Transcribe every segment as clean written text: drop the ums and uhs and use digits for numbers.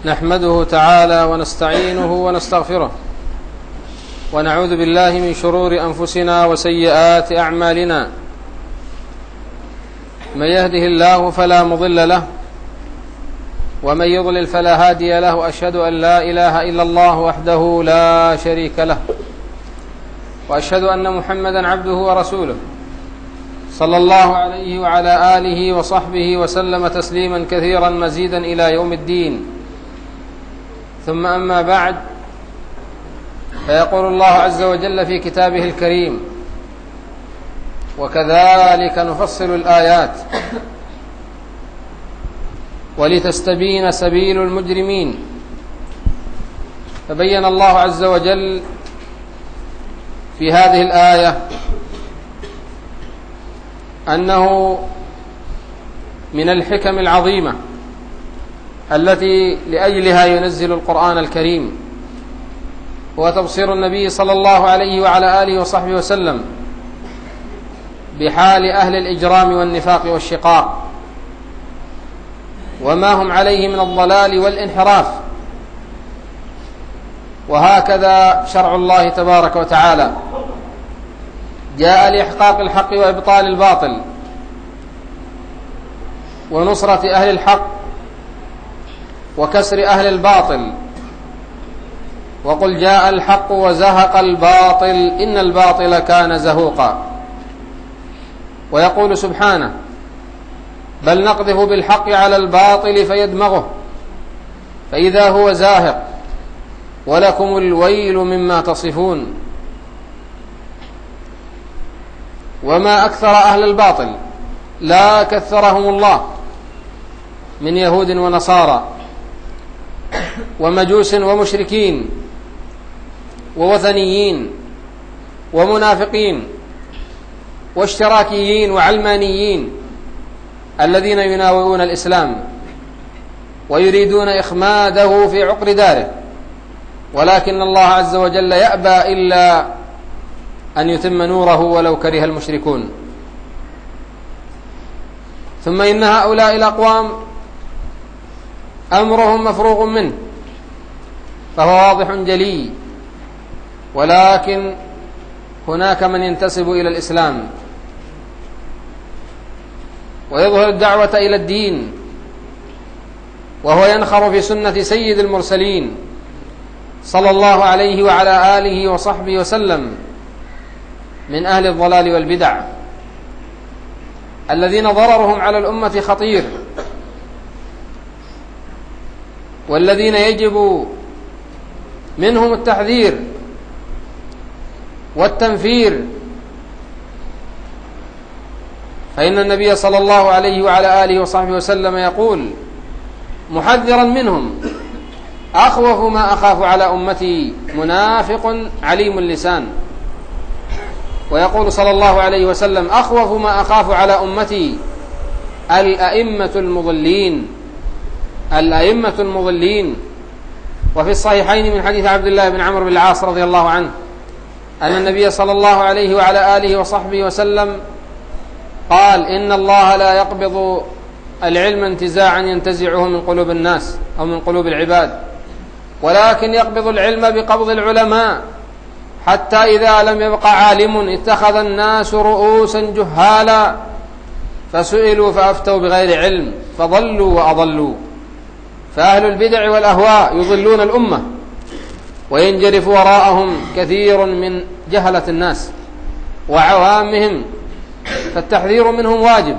نحمده تعالى ونستعينه ونستغفره ونعوذ بالله من شرور أنفسنا وسيئات أعمالنا. من يهده الله فلا مضل له ومن يضلل فلا هادي له، وأشهد أن لا إله إلا الله وحده لا شريك له، وأشهد أن محمدا عبده ورسوله صلى الله عليه وعلى آله وصحبه وسلم تسليما كثيرا مزيدا إلى يوم الدين. ثم أما بعد، فيقول الله عز وجل في كتابه الكريم: وكذلك نفصل الآيات ولتستبين سبيل المجرمين. فبين الله عز وجل في هذه الآية أنه من الحكم العظيمة التي لأجلها ينزل القرآن الكريم هو تبصير النبي صلى الله عليه وعلى آله وصحبه وسلم بحال أهل الإجرام والنفاق والشقاق وما هم عليه من الضلال والانحراف. وهكذا شرع الله تبارك وتعالى جاء لإحقاق الحق وإبطال الباطل ونصرة أهل الحق وكسر أهل الباطل. وقل جاء الحق وزهق الباطل إن الباطل كان زهوقا. ويقول سبحانه: بل نقذف بالحق على الباطل فيدمغه فإذا هو زاهق ولكم الويل مما تصفون. وما أكثر أهل الباطل لا كثرهم الله من يهود ونصارى ومجوس ومشركين ووثنيين ومنافقين واشتراكيين وعلمانيين الذين يناوئون الإسلام ويريدون إخماده في عقر داره، ولكن الله عز وجل يأبى إلا أن يتم نوره ولو كره المشركون. ثم إن هؤلاء الأقوام أمرهم مفروغ منه، فهو واضح جلي، ولكن هناك من ينتسب إلى الإسلام ويظهر الدعوة إلى الدين، وهو ينخر في سنة سيد المرسلين صلى الله عليه وعلى آله وصحبه وسلم من أهل الضلال والبدع الذين ضررهم على الأمة خطير، والذين يجب منهم التحذير والتنفير. فإن النبي صلى الله عليه وعلى آله وصحبه وسلم يقول محذرا منهم: أخوف ما أخاف على أمتي منافق عليم اللسان. ويقول صلى الله عليه وسلم: أخوف ما أخاف على أمتي الأئمة المضلين، الأئمة المضلين. وفي الصحيحين من حديث عبد الله بن عمرو بن العاص رضي الله عنه أن النبي صلى الله عليه وعلى آله وصحبه وسلم قال: إن الله لا يقبض العلم انتزاعا ينتزعه من قلوب الناس أو من قلوب العباد، ولكن يقبض العلم بقبض العلماء، حتى إذا لم يبق عالم اتخذ الناس رؤوسا جهالا فسئلوا فأفتوا بغير علم فضلوا وأضلوا. فأهل البدع والأهواء يضلون الأمة وينجرف وراءهم كثير من جهلة الناس وعوامهم، فالتحذير منهم واجب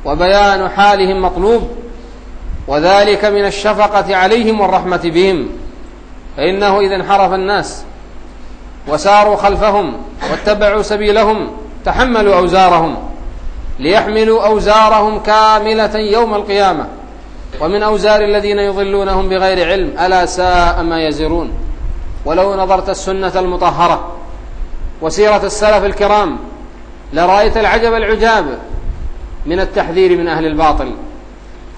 وبيان حالهم مطلوب، وذلك من الشفقة عليهم والرحمة بهم. فإنه إذا انحرف الناس وساروا خلفهم واتبعوا سبيلهم تحملوا أوزارهم ليحملوا أوزارهم كاملة يوم القيامة، ومن أوزار الذين يضلونهم بغير علم ألا ساء ما يزرون. ولو نظرت السنة المطهرة وسيرة السلف الكرام لرأيت العجب العجاب من التحذير من أهل الباطل.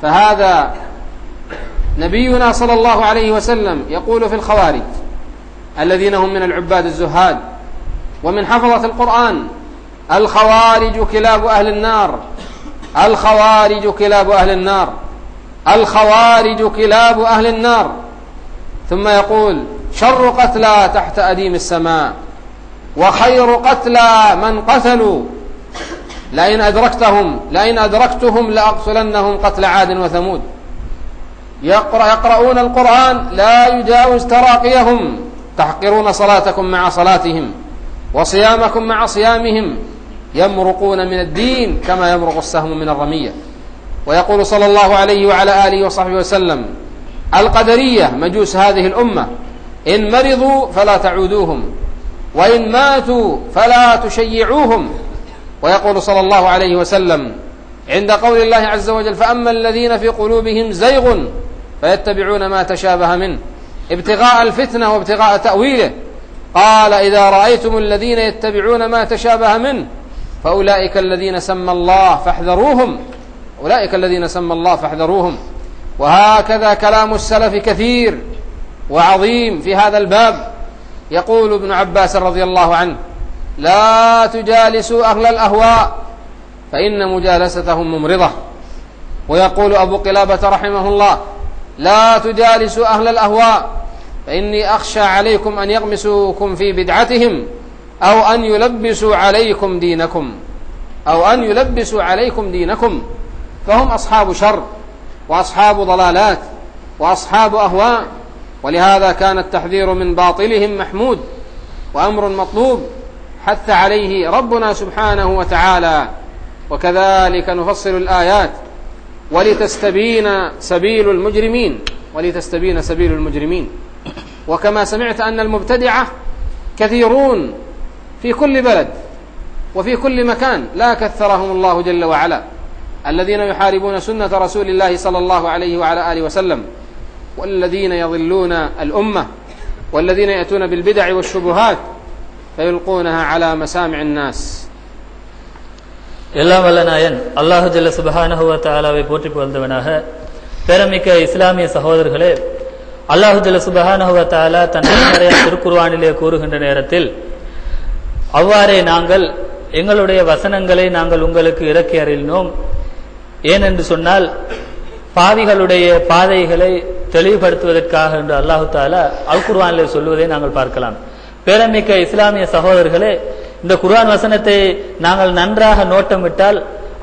فهذا نبينا صلى الله عليه وسلم يقول في الخوارج الذين هم من العباد الزهاد ومن حفظة القرآن: الخوارج كلاب أهل النار، الخوارج كلاب أهل النار. الخوارج كلاب أهل النار، ثم يقول: شر قتلى تحت أديم السماء، وخير قتلى من قتلوا، لئن أدركتهم لأقتلنهم قتل عاد وثمود. يقرؤون القرآن لا يجاوز تراقيهم، تحقرون صلاتكم مع صلاتهم وصيامكم مع صيامهم، يمرقون من الدين كما يمرق السهم من الرمية. ويقول صلى الله عليه وعلى آله وصحبه وسلم: القدرية مجوس هذه الأمة، إن مرضوا فلا تعودوهم، وإن ماتوا فلا تشيعوهم. ويقول صلى الله عليه وسلم عند قول الله عز وجل: فأما الذين في قلوبهم زيغ فيتبعون ما تشابه منه ابتغاء الفتنة وابتغاء تأويله، قال: إذا رأيتم الذين يتبعون ما تشابه منه فأولئك الذين سمى الله فاحذروهم، أولئك الذين سمى الله فاحذروهم. وهكذا كلام السلف كثير وعظيم في هذا الباب. يقول ابن عباس رضي الله عنه: لا تجالسوا أهل الأهواء فإن مجالستهم ممرضة. ويقول أبو قلابة رحمه الله: لا تجالسوا أهل الأهواء فإني أخشى عليكم أن يغمسوكم في بدعتهم أو أن يلبسوا عليكم دينكم، فهم أصحاب شر وأصحاب ضلالات وأصحاب أهواء. ولهذا كان التحذير من باطلهم محمود وأمر مطلوب حث عليه ربنا سبحانه وتعالى. وكذلك نفصل الآيات ولتستبين سبيل المجرمين. وكما سمعت أن المبتدعة كثيرون في كل بلد وفي كل مكان، لا كثرهم الله جل وعلا، الذين يحاربون سنة رسول الله صلى الله عليه وعلى آله وسلم، والذين يضلون الأمة، والذين يأتون بالبدع والشبهات فيلقونها على مسامع الناس. எல்லாம் வல்ல நாயன் அல்லாஹு ஜல்ல சுப்ஹானஹு வ தஆலாவை போற்றி புகழ்ந்தவனாக, பேரமிக்க இஸ்லாமிய சகோதரர்களே, அல்லாஹு ஜல்ல சுப்ஹானஹு வ தஆலா தன் திருக்குர்ஆனிலே கூறுகின்ற நேரத்தில், அவ்வாறே நாங்கள் எங்களுடைய வசனங்களை நாங்கள் உங்களுக்கு இறக்கி அருளினோம், ஏனென்று சொன்னால் பாவிகளுடைய பாதைகளை தெளிவுபடுத்துவதற்காக என்று அல்லாஹு தஆலா அல் குர்ஆனிலே சொல்வதை நாங்கள் பார்க்கலாம். பேரமிக்க இஸ்லாமிய சகோதரர்களே, இந்த குர்ஆன் வசனத்தை நாங்கள் நன்றாக நோட்டமிட்டால்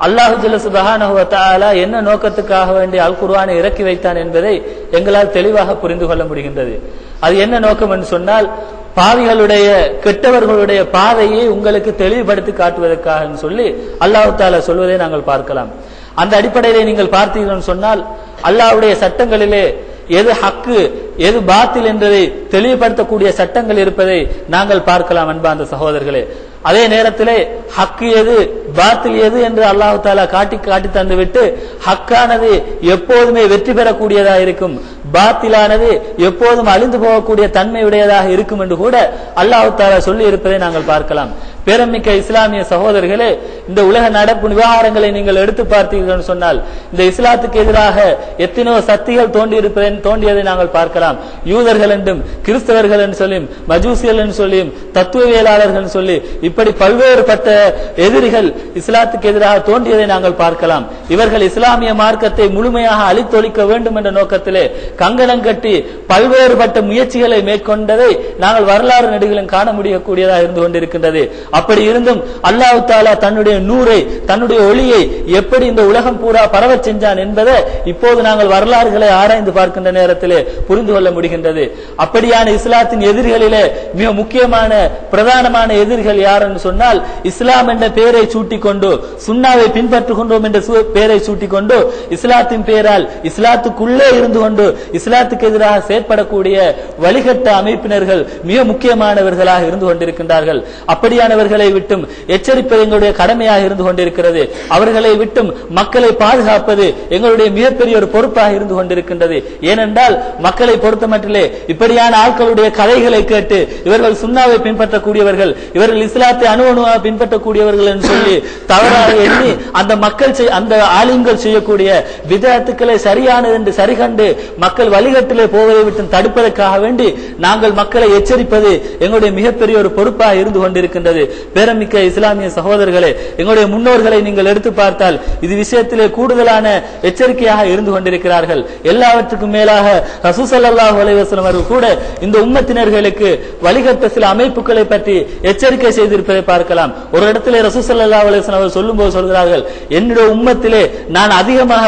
அல்லாஹு ஜல்ல சுப்ஹானஹு வ தஆலா என்ன நோக்கத்துக்காக வேண்டி அல் குர்ஆனை இறக்கி வைத்தான் என்பதை எங்களால் தெளிவாக புரிந்து கொள்ள முடிகின்றது. அது என்ன நோக்கம் என்று சொன்னால், பாவிகளுடைய கெட்டவர்களுடைய பாதையை உங்களுக்கு தெளிவுபடுத்தி காட்டுவதற்காக சொல்லி அல்லாஹு தஆலா சொல்வதை நாங்கள் பார்க்கலாம். அந்த அடிப்படையிலே நீங்கள் பார்த்தீர்கள் சொன்னால், அல்லாஹ்வுடைய சட்டங்களிலே எது ஹக்கு எது பாத்தில் என்பதை தெளிவுபடுத்தக்கூடிய சட்டங்கள் இருப்பதை நாங்கள் பார்க்கலாம் அன்பார்ந்த சகோதரர்களே. அதே நேரத்திலே ஹக்கு எது பாத்தில் எது என்று அல்லாஹ் தஆலா காட்டி தந்துவிட்டு, ஹக்கானது எப்போதுமே வெற்றி பெறக்கூடியதாக இருக்கும், பாத்திலானது எப்போதும் அழிந்து போகக்கூடிய தன்மையுடையதாக இருக்கும் என்று கூட அல்லாஹ் தஆலா சொல்லி இருப்பதை நாங்கள் பார்க்கலாம். பேரமிக்க இஸ்லாமிய சகோதரர்களே, இந்த உலக நடப்பு விவகாரங்களை நீங்கள் எடுத்து பார்த்தீர்கள் சொன்னால், இந்த இஸ்லாத்துக்கு எதிராக எத்தனையோ சக்திகள் தோன்றியதை நாங்கள் பார்க்கலாம். யூதர்கள் என்றும் கிறிஸ்தவர்கள் என்று சொல்லியும் மஜூசியல் என்று சொல்லியும் தத்துவவியலாளர்கள் சொல்லி இப்படி பல்வேறுபட்ட எதிரிகள் இஸ்லாத்துக்கு எதிராக தோன்றியதை நாங்கள் பார்க்கலாம். இவர்கள் இஸ்லாமிய மார்க்கத்தை முழுமையாக அழித்தொழிக்க வேண்டும் என்ற நோக்கத்திலே கங்கணம் கட்டி பல்வேறுபட்ட முயற்சிகளை மேற்கொண்டதை நாங்கள் வரலாறு நெடுகிலும் காண முடியக்கூடியதாக இருந்து கொண்டிருக்கின்றது. அப்படி இருந்தும் அல்லாஹ் தஆலா தன்னுடைய நூரை தன்னுடைய ஒளியை எப்படி இந்த உலகம் பூரா பரவச் செஞ்சான் என்பதை இப்போது நாங்கள் வரலாறுகளை ஆராய்ந்து பார்க்கின்ற நேரத்திலே புரிந்து கொள்ள முடிகின்றது. அப்படியான இஸ்லாத்தின் எதிரிகளிலே மிக முக்கியமான பிரதானமான எதிரிகள் யார் என்று சொன்னால், இஸ்லாம் என்ற பெயரை சூட்டிக் கொண்டு சுன்னாவை பின்பற்றுக் கொண்டோம் என்ற பெயரை சூட்டிக் கொண்டு இஸ்லாத்தின் பெயரால் இஸ்லாத்துக்குள்ளே இருந்து கொண்டு இஸ்லாத்துக்கு எதிராக செயற்படக்கூடிய வழிகட்ட அமைப்பினர்கள் மிக முக்கியமானவர்களாக இருந்து கொண்டிருக்கின்றார்கள். அப்படியானவர்களை விட்டும் எச்சரிப்பது எங்களுடைய கடமையாக இருந்து கொண்டிருக்கிறது. அவர்களை விட்டும் மக்களை பாதுகாப்பது எங்களுடைய மிகப்பெரிய ஒரு பொறுப்பாக இருந்து கொண்டிருக்கின்றது. ஏனென்றால் மக்களை பொறுத்தமட்டிலே இப்படியான ஆட்களுடைய கதைகளை கேட்டு இவர்கள் சுன்னாவை பின்பற்றக்கூடியவர்கள், இவர்கள் இஸ்லாத்தை அணுவணுவாக பின்பற்றக்கூடியவர்கள் என்று சொல்லி தவறாக எண்ணி அந்த மக்கள் அந்த ஆலிம்கள் செய்யக்கூடிய விதத்துக்களை சரியானது என்று சரிகண்டு மக்கள் வழிகட்டிலே போவதை விட்டு தடுப்பதற்காக வேண்டி நாங்கள் மக்களை எச்சரிப்பது எங்களுடைய மிகப்பெரிய ஒரு பொறுப்பாக இருந்து கொண்டிருக்கின்றது. பேரமிக்க இஸ்லாமிய சகோதரர்களே, எங்களுடைய முன்னோர்களை நீங்கள் எடுத்து பார்த்தால் இது விஷயத்திலே கூடுதலான எச்சரிக்கையாக இருந்து கொண்டிருக்கிறார்கள். எல்லாவற்றுக்கும் மேலாக ரசூல் ஸல்லல்லாஹு அலைஹி வஸல்லம் அவர்கள் கூட இந்த உம்மத்தினர்களுக்கு வழிகட்ட சில அமைப்புகளை பற்றி எச்சரிக்கை செய்திருப்பதை பார்க்கலாம். ஒரு இடத்திலே ரசூல் ஸல்லல்லாஹு அலைஹி வஸல்லம் அவர்கள் சொல்லும்போது சொல்கிறார்கள், என்னுடைய உம்மத்திலே நான் அதிகமாக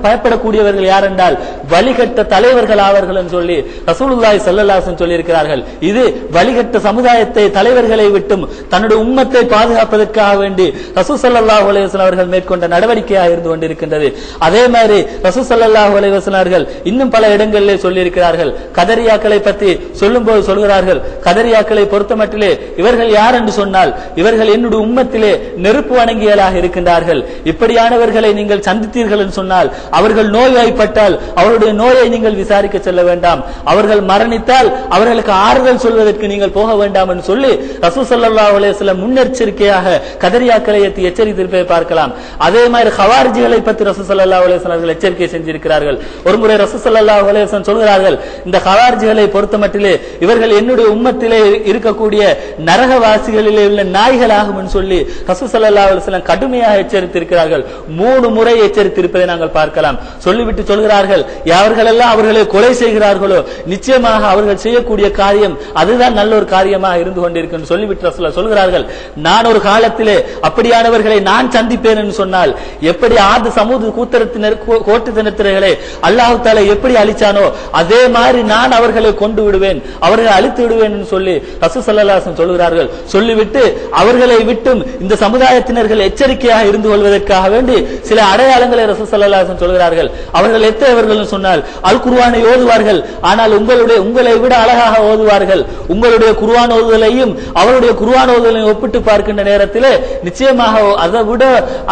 பயப்படக்கூடியவர்கள் யார் என்றால் வழிகட்ட தலைவர்கள் ஆவார்கள் என்று சொல்லி ரசூலுல்லாஹி ஸல்லல்லாஹு அலைஹி வஸல்லம் சொல்லி இருக்கிறார்கள். இது வழிகட்ட சமுதாயத்தை தலைவர்களை விட்டும் தன்னுடைய உம்மத்தை பாதுகாப்பதற்காக வேண்டி ரசூல் ஸல்லல்லாஹு அலைஹி வஸல்லம் அவர்கள் மேற்கொண்ட நடவடிக்கையாக இருந்து கொண்டிருக்கின்றது. அதே மாதிரி ரசூல் ஸல்லல்லாஹு அலைஹி வஸல்லம் அவர்கள் இன்னும் பல இடங்களிலே சொல்லி இருக்கிறார்கள். கதரியாக்களை பற்றி சொல்லும்போது சொல்கிறார்கள், கதரியாக்களை பொறுத்தமட்டிலே இவர்கள் யார் என்று சொன்னால் இவர்கள் என்னுடைய உம்மத்திலே நெருப்பு வணங்கியலாக இருக்கின்றார்கள். இப்படியானவர்களை நீங்கள் சந்தித்தீர்கள் என்று சொன்னால் அவர்கள் நோய்வாய்ப்பட்டால் அவருடைய நோயை நீங்கள் விசாரிக்க செல்ல வேண்டாம், அவர்கள் மரணித்தால் அவர்களுக்கு ஆறுதல் சொல்வதற்கு நீங்கள் போக வேண்டாம் என்று சொல்லி ரசூல் ஸல்லல்லாஹு அலைஹி வஸல்லம் முன்னெச்சரிக்கையாக கதரியாக்களை எச்சரித்திருப்பதை பார்க்கலாம். அதே மாதிரி ஹவாரிஜிகளை பற்றி ரசூல் ஸல்லல்லாஹு அலைஹி வஸல்லம் அவர்கள் எச்சரிக்கை செஞ்சிருக்கிறார்கள். ஒருமுறை ரசூல் ஸல்லல்லாஹு அலைஹி வஸல்லம் சொல்கிறார்கள், இந்த ஹவாரிஜிகளை பொறுத்தமட்டிலே இவர்கள் என்னுடைய உம்மத்திலே இருக்கக்கூடிய நரகவாசிகளிலே உள்ள நாய்களாகும் என்று சொல்லி ரசூல் ஸல்லல்லாஹு அலைஹி வஸல்லம் கடுமையாக எச்சரித்திருக்கிறார்கள். 3 முறை எச்சரித்திருப்பதை நாங்கள் பார்க்கலாம். சொல்லிவிட்டு சொல்கிறார்கள், யாவர்களெல்லாம் அவர்களை கொலை செய்கிறார்களோ நிச்சயமாக அவர்கள் செய்யக்கூடிய காரியம் அதுதான் நல்ல ஒரு காரியமாக இருந்து கொண்டிருக்கும் சொல்லிவிட்டு ரசூலுல்லாஹ் சொல்கிறார்கள், நான் ஒரு காலத்திலே அப்படியானவர்களை நான் சந்திப்பேன் என்று சொன்னால் எப்படி ஆது சமூக கோட்டுத்தினத்தினர்களை அல்லாஹ் தஆலா எப்படி அழிச்சானோ அதே மாதிரி நான் அவர்களை கொண்டு விடுவேன், அவர்களை அழித்து விடுவேன் என்று சொல்லி ரசூல் ஸல்லல்லாஹு அலைஹி வஸல்லம் சொல்கிறார்கள். சொல்லிவிட்டு அவர்களை விட்டும் இந்த சமுதாயத்தினர்கள் எச்சரிக்கையாக இருந்து கொள்வதற்காக வேண்டி சில அடையாளங்களை ரசூல் ஸல்லல்லாஹு அலைஹி வஸல்லம் சொல்கிறார்கள். அவர்கள் எத்தகையவர்கள் சொன்னால் அல் குர்ஆனை ஓதுவார்கள், ஆனால் உங்களை விட அழகாக ஓதுவார்கள். உங்களுடைய குர்ஆன் ஓதுதலையும் அவருடைய குர்ஆன் ஓதுதலையும் ஒப்பிட்டு பார்க்கின்ற நேரத்திலே நிச்சயமாக அதை விட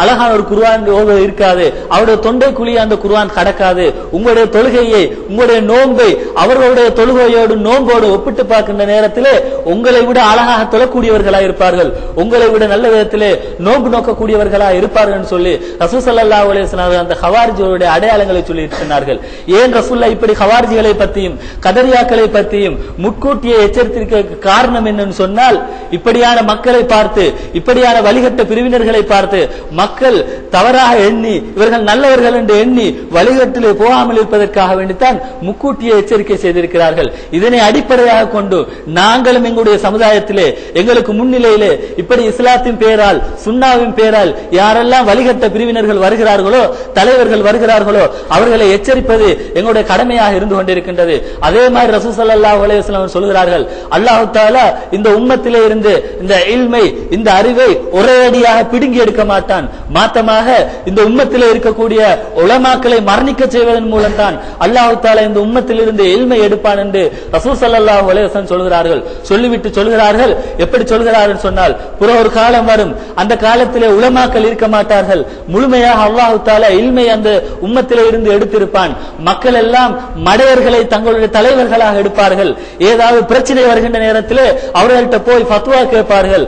அழகான ஒரு குர்ஆன் ஓதுவது இருக்காது. அவருடைய தொண்டை குழி அந்த குர்ஆன் கடக்காது. உங்களுடைய தொழுகையை உங்களுடைய நோன்பை அவர்களுடைய தொழுகையோடு நோன்போடு ஒப்பிட்டு பார்க்கின்ற நேரத்திலே உங்களை விட அழகாக தொழக்கூடியவர்களாக இருப்பார்கள், உங்களை விட நல்ல விதத்திலே நோன்பு நோக்கக்கூடியவர்களாக இருப்பார்கள் என்று சொல்லி ரசூல் ஸல்லல்லாஹு அலைஹி வஸல்லம் அந்த ஹவாரிஜிகளுடைய அடையாளங்களை சொல்லி இருக்கிறார்கள். ஏன் ரசூலுல்லாஹ் இப்படி ஹவாரிஜிகளை பற்றியும் கதரியாக்களை பற்றியும் முன்கூட்டியே எச்சரித்திருக்க காரணம் என்னன்னு சொன்னால் இப்படியான மக்களை பார்த்து இப்படியான வழிகட்ட பிரிவினர்களை பார்த்து மக்கள் தவறாக எண்ணி இவர்கள் நல்லவர்கள் என்று எண்ணி வழிகட்டிலே போகாமல் இருப்பதற்காக வேண்டித்தான் முன்கூட்டியே எச்சரிக்கை செய்திருக்கிறார்கள். இதனை அடிப்படையாக கொண்டு நாங்களும் எங்களுடைய சமுதாயத்திலே எங்களுக்கு முன்னிலையிலே இப்படி இஸ்லாத்தின் பெயரால் சுன்னாவின் பெயரால் யாரெல்லாம் வழிகட்ட பிரிவினர்கள் வருகிறார்களோ தலைவர்கள் வருகிறார்களோ அவர்களை எச்சரிப்பது எங்களுடைய கடமையாக இருந்து கொண்டிருக்கின்றது. அதே மாதிரி ரசூல் ஸல்லல்லாஹு அலைஹி வஸல்லம் சொல்கிறார்கள், அல்லாஹ் தஆலா இந்த உம்மத்திலே இருந்து இந்த இல்மை இந்த அறிவை ஒரே அடியாக பிடுங்கி எடுக்க மாட்டான், மாற்றமாக இந்த உம்மத்திலே இருக்கக்கூடிய உலமாக்களை மரணிக்க செய்வதன் மூலம் தான் அல்லாஹ் தஆலா இந்த உம்மத்திலிருந்து இல்மை எடுப்பான் என்று ரசூல் ஸல்லல்லாஹு அலைஹி வஸல்லம் சொல்கிறார்கள். சொல்லிவிட்டு சொல்கிறார்கள், எப்படி சொல்கிறார்கள் சொன்னால் ஒரு காலம் வரும், அந்த காலத்திலே உலமாக்கள் இருக்க மாட்டார்கள், முழுமையாக அல்லாஹ் தஆலா இல்மை அந்த உம்மத்திலே இருந்து எடுத்திருப்பான். மக்கள் எல்லாம் மடையர்களை தங்களுடைய தலைவர்களாக எடுப்பார்கள். ஏதாவது பிரச்சனை வருகின்ற நேரத்திலே அவர்கள்ட்ட போய் ஃபத்வா கேட்பார்கள்.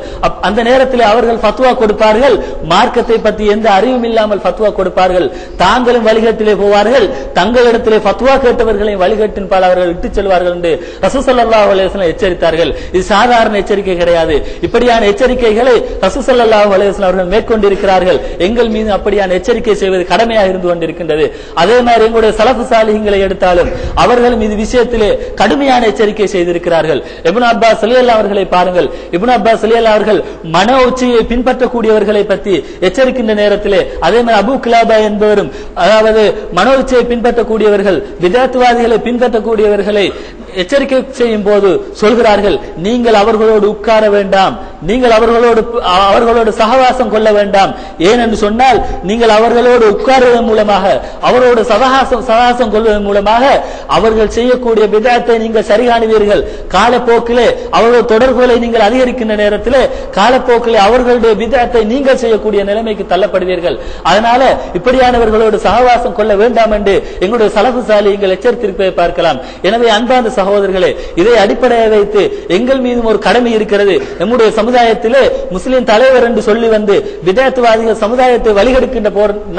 அந்த நேரத்திலே அவர்கள் ஃபத்வா கொடுப்பார்கள், மார்க்கத்தை பற்றி எந்த அறிவும் இல்லாமல் ஃபத்வா கொடுப்பார்கள். தாங்களும் வழிகட்டிலே போவார்கள், தங்களிடத்திலே ஃபத்வா கேட்டவர்களை வழிகட்டின் பால் அவர்கள் விட்டு செல்வார்கள் என்று ரசூல் ஸல்லல்லாஹு அலைஹி வஸல்லம் எச்சரித்தார்கள். இது சாதாரண எச்சரிக்கை கிடையாது. இப்படியான எச்சரிக்கைகளை ரசூல் ஸல்லல்லாஹு அலைஹி வஸல்லம் அவர்கள் மேற்கொண்டிருக்கிறார்கள். எங்கள் மீது அப்படியான எச்சரிக்கை செய்வது கடமையாக இருந்து கொண்டிருக்கின்றது. அதே மாதிரி எங்களுடைய சலஃபு சாலிஹீன்களை எடுத்தாலும் அவர்களும் இது விஷயத்திலே கடுமையான எச்சரிக்கை செய்திருக்கிறார்கள். இப்னு அப்பாஸ் ரலியல்லாஹு அவர்களை பாருங்கள். இப்னு அப்பாஸ் ரலியல்லாஹு அவர்கள் மன உச்சியை பின்பற்றக்கூடியவர்களை பற்றி எச்சரிக்கின்ற நேரத்திலே அதே மாதிரி அபூ கிலாபா என்பவரும் அதாவது மன உச்சியை பின்பற்றக்கூடியவர்கள் பிதஅத்வாதிகளை பின்பற்றக்கூடியவர்களை எச்சரிக்கை செய்யும் போது சொல்கிறார்கள், நீங்கள் அவர்களோடு உட்கார வேண்டாம், நீங்கள் அவர்களோடு சகவாசம் கொள்ள வேண்டாம். ஏனென்று சொன்னால் நீங்கள் அவர்களோடு உட்காருவதன் மூலமாக அவரோடு சகவாசம் கொள்வதன் மூலமாக அவர்கள் செய்யக்கூடிய பிதஅத்தை நீங்கள் சரி காணுவீர்கள். காலப்போக்கிலே அவர்களுடைய தொடர்புகளை நீங்கள் அதிகரிக்கின்ற நேரத்திலே காலப்போக்கிலே அவர்களுடைய பிதஅத்தை நீங்கள் செய்யக்கூடிய நிலைமைக்கு தள்ளப்படுவீர்கள். அதனால இப்படியானவர்களோடு சகவாசம் கொள்ள வேண்டாம் என்று எங்களுடைய சலஃபு சாலிஹீன்கள் எச்சரித்திருப்பதை பார்க்கலாம். எனவே அன்பார்ந்த சகோதரர்களே, இதை அடிப்படையாக வைத்து எங்கள் மீதும் ஒரு கடமை இருக்கிறது. நம்முடைய சமுதாயத்திலே முஸ்லிம் தலைவர் என்று சொல்லி வந்து பிதஅத்வாதிகள் சமுதாயத்தை வழிகெடுக்கின்ற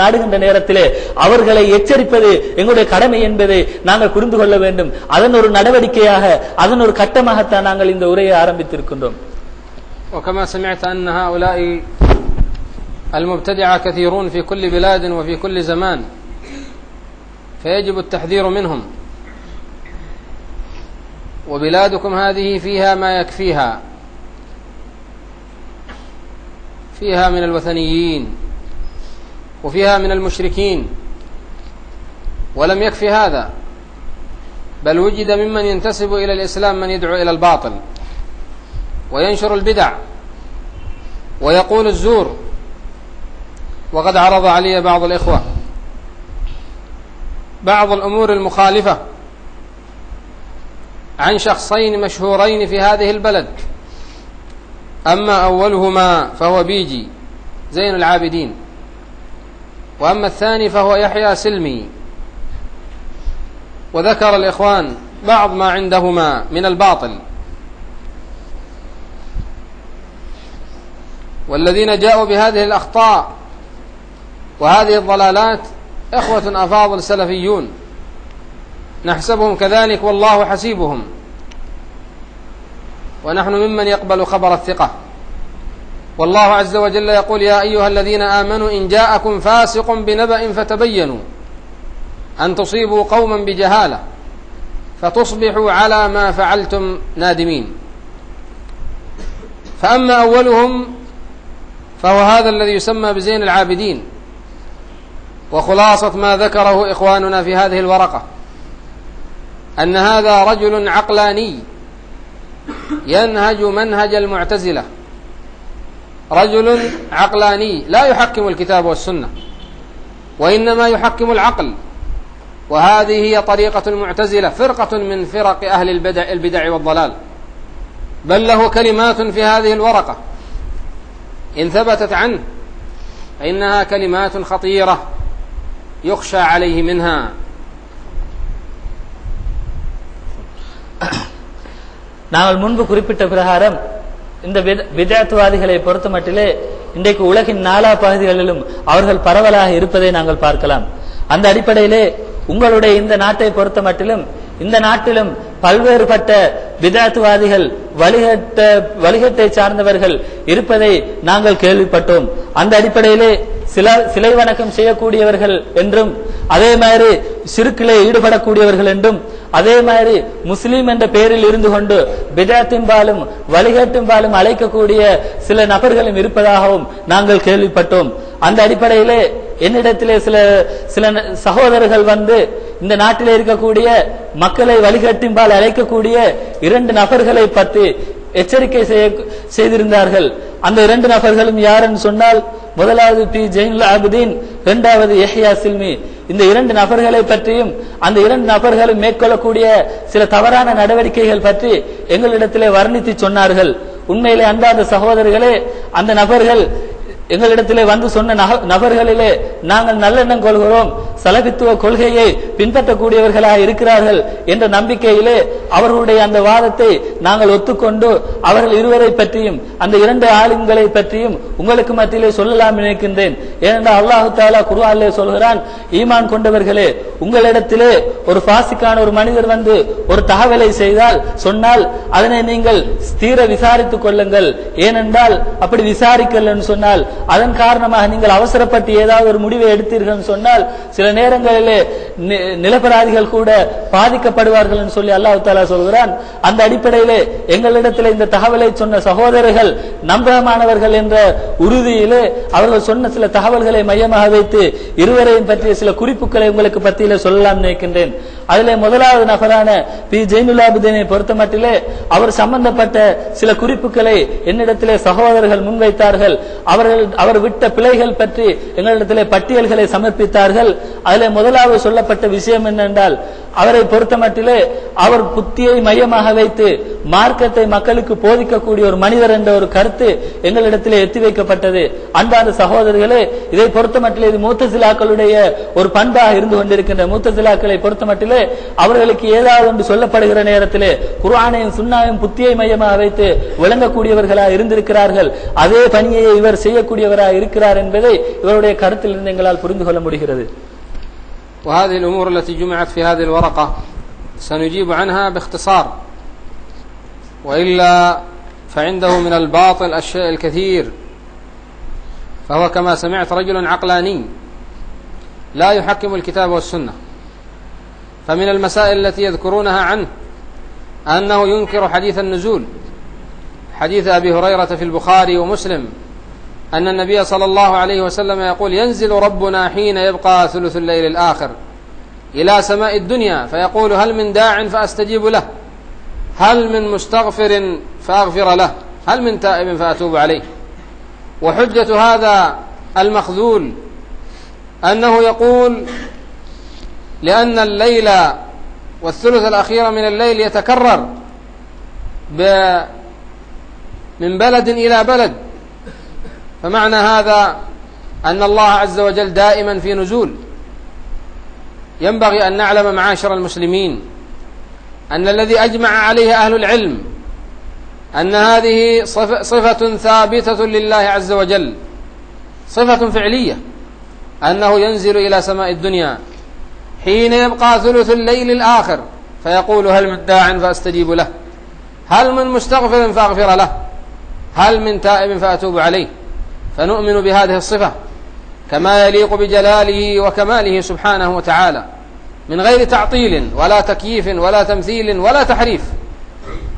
நாடுகின்ற நேரத்திலே அவர்களை எச்சரிப்பது எங்களுடைய கடமை என்பதை நாங்கள் புரிந்து கொள்ள வேண்டும். அதன் ஒரு நடவடிக்கையாக அதன் ஒரு கட்டமாகத்தான் நாங்கள் இந்த உரையை ஆரம்பித்திருக்கின்றோம். وكما سمعت أن هؤلاء المبتدعة كثيرون في كل بلاد وفي كل زمان، فيجب التحذير منهم، وبلادكم هذه فيها ما يكفيها، فيها من الوثنيين وفيها من المشركين، ولم يكفي هذا، بل وجد ممن ينتسب إلى الإسلام من يدعو إلى الباطل وينشر البدع ويقول الزور. وقد عرض علي بعض الإخوة بعض الأمور المخالفة عن شخصين مشهورين في هذه البلد، أما أولهما فهو بيجي زين العابدين، وأما الثاني فهو يحيى سلمي. وذكر الإخوان بعض ما عندهما من الباطل، والذين جاءوا بهذه الأخطاء وهذه الضلالات إخوة أفاضل سلفيون نحسبهم كذلك والله حسيبهم، ونحن ممن يقبل خبر الثقة. والله عز وجل يقول: يا أيها الذين آمنوا إن جاءكم فاسق بنبأ فتبينوا أن تصيبوا قوما بجهالة فتصبحوا على ما فعلتم نادمين. فأما أولهم فهو هذا الذي يسمى بزين العابدين، وخلاصة ما ذكره إخواننا في هذه الورقة أن هذا رجل عقلاني ينهج منهج المعتزلة، رجل عقلاني لا يحكم الكتاب والسنة وإنما يحكم العقل، وهذه هي طريقة المعتزلة، فرقة من فرق أهل البدع والضلال. بل له كلمات في هذه الورقة إن ثبتت عنه فإنها كلمات خطيرة يخشى عليه منها. நாங்கள் முன்பு குறிப்பிட்ட பிரகாரம் இந்த பிதஅத்வாதிகளை பொறுத்தமட்டிலே இன்றைக்கு உலகின் நாலா பகுதிகளிலும் அவர்கள் பரவலாக இருப்பதை நாங்கள் பார்க்கலாம். அந்த அடிப்படையிலே உங்களுடைய இந்த நாட்டை பொறுத்தமட்டிலும் இந்த நாட்டிலும் பல்வேறுபட்ட பிதஅத்வாதிகள் வழிகட்டை சார்ந்தவர்கள் இருப்பதை நாங்கள் கேள்விப்பட்டோம். அந்த அடிப்படையிலே சிலை வணக்கம் செய்யக்கூடியவர்கள் என்றும், அதே மாதிரி சிறுக்கிலே ஈடுபடக்கூடியவர்கள் என்றும், அதே மாதிரி முஸ்லீம் என்ற பெயரில் இருந்து கொண்டு பிதஅத்தின்பாலும் வழிகட்டின்பாலும் அழைக்கக்கூடிய சில நபர்களும் இருப்பதாகவும் நாங்கள் கேள்விப்பட்டோம். அந்த அடிப்படையிலே என்னிடத்திலே சில சகோதரர்கள் வந்து இந்த நாட்டிலே இருக்கக்கூடிய மக்களை வழிகட்டின்பால் அழைக்கக்கூடிய 2 நபர்களை பற்றி எச்சரிக்கை செய்திருந்தார்கள். அந்த 2 நபர்களும் யாருன்னு சொன்னால், முதலாவது பி ஜெயினுல் ஆபிதீன், இரண்டாவது யஹ்யா சில்மி. இந்த 2 நபர்களை பற்றியும் அந்த 2 நபர்களும் மேற்கொள்ளக்கூடிய சில தவறான நடவடிக்கைகள் பற்றி எங்களிடத்திலே வர்ணித்து சொன்னார்கள். உண்மையிலே அன்பார்ந்த சகோதரர்களே, அந்த நபர்கள் எங்களிடத்திலே வந்து சொன்ன நபர்களிலே நாங்கள் நல்லெண்ணம் கொள்கிறோம், சலபித்துவ கொள்கையை பின்பற்றக்கூடியவர்களாக இருக்கிறார்கள் என்ற நம்பிக்கையிலே அவர்களுடைய அந்த வாதத்தை நாங்கள் ஒத்துக்கொண்டு அவர்கள் இருவரை பற்றியும் அந்த 2 ஆலிம்களை பற்றியும் உங்களுக்கு மத்தியிலே சொல்லலாம் நினைக்கின்றேன். ஏனென்றால் அல்லாஹு தஆலா குர்ஆனிலே சொல்கிறான், ஈமான் கொண்டவர்களே, உங்களிடத்திலே ஒரு பாசிக்கான ஒரு மனிதர் வந்து ஒரு தகவலை சொன்னால் அதனை நீங்கள் தீர விசாரித்துக் கொள்ளுங்கள். ஏனென்றால் அப்படி விசாரிக்கலன்னு சொன்னால் அதன் காரணமாக நீங்கள் அவசரப்பட்டு ஏதாவது ஒரு முடிவை எடுத்தீர்கள் சொன்னால் சில நேரங்களிலே நிலப்பராதிகள் கூட பாதிக்கப்படுவார்கள் என்று சொல்லி அல்லாஹ் தஆலா சொல்கிறான். அந்த அடிப்படையிலே எங்களிடத்தில் இந்த தகவலை சொன்ன சகோதரர்கள் நம்பகமானவர்கள் என்ற உறுதியிலே அவர்கள் சொன்ன சில தகவல்களை மையமாக வைத்து இருவரையும் பற்றிய சில குறிப்புகளை உங்களுக்கு பத்தியிலே சொல்லலாம் நினைக்கின்றேன். அதிலே முதலாவது நபரான பி ஜெயினுல் ஆபிதீனை பொறுத்தமட்டிலே அவர் சம்பந்தப்பட்ட சில குறிப்புகளை என்னிடத்திலே சகோதரர்கள் முன்வைத்தார்கள். அவர் விட்ட பிழைகள் பற்றி எங்களிடத்திலே பட்டியல்களை சமர்ப்பித்தார்கள். அதிலே முதலாவது சொல்லப்பட்ட விஷயம் என்னென்றால், அவரை பொறுத்தமட்டிலே அவர் புத்தியை மையமாக வைத்து மார்க்கத்தை மக்களுக்கு போதிக்கக்கூடிய ஒரு மனிதர் என்ற ஒரு கருத்து எங்களிடத்திலே எத்தி வைக்கப்பட்டது. அன்பான சகோதரர்களே, இதை பொறுத்தமட்டிலே இது முத்தசிலாக்களுடைய ஒரு பண்பாக இருந்து கொண்டிருக்கின்ற முத்தசிலாக்களை பொறுத்தமட்டிலே அவர்களுக்கு ஏதாவது ஒன்று சொல்லப்படுகிற நேரத்திலே குர்ஆனையும் சுன்னாவையும் புத்தியை மையமாக வைத்து விளங்கக்கூடியவர்களாக இருந்திருக்கிறார்கள். அதே பணியை இவர் செய்யக்கூடியவராக இருக்கிறார் என்பதை இவருடைய கருத்தில் இருந்து எங்களால் புரிந்து கொள்ள முடிகிறது. وهذه الأمور التي جمعت في هذه الورقة سنجيب عنها باختصار، وإلا فعنده من الباطل الشيء الكثير، فهو كما سمعت رجل عقلاني لا يحكم الكتاب والسنة. فمن المسائل التي يذكرونها عنه أنه ينكر حديث النزول، حديث أبي هريرة في البخاري ومسلم أن النبي صلى الله عليه وسلم يقول: ينزل ربنا حين يبقى ثلث الليل الآخر إلى سماء الدنيا فيقول: هل من داع فأستجيب له، هل من مستغفر فأغفر له، هل من تائب فأتوب عليه. وحجة هذا المخذول أنه يقول لأن الليل والثلث الأخير من الليل يتكرر من بلد إلى بلد، فمعنى هذا أن الله عز وجل دائما في نزول. ينبغي أن نعلم معاشر المسلمين أن الذي أجمع عليه أهل العلم أن هذه صفة ثابتة لله عز وجل، صفة فعلية، أنه ينزل إلى سماء الدنيا حين يبقى ثلث الليل الآخر فيقول: هل من داع فأستجيب له، هل من مستغفر فأغفر له، هل من تائب فأتوب عليه. فنؤمن بهذه الصفة كما يليق بجلاله وكماله سبحانه وتعالى، من غير تعطيل ولا تكييف ولا تمثيل ولا تحريف.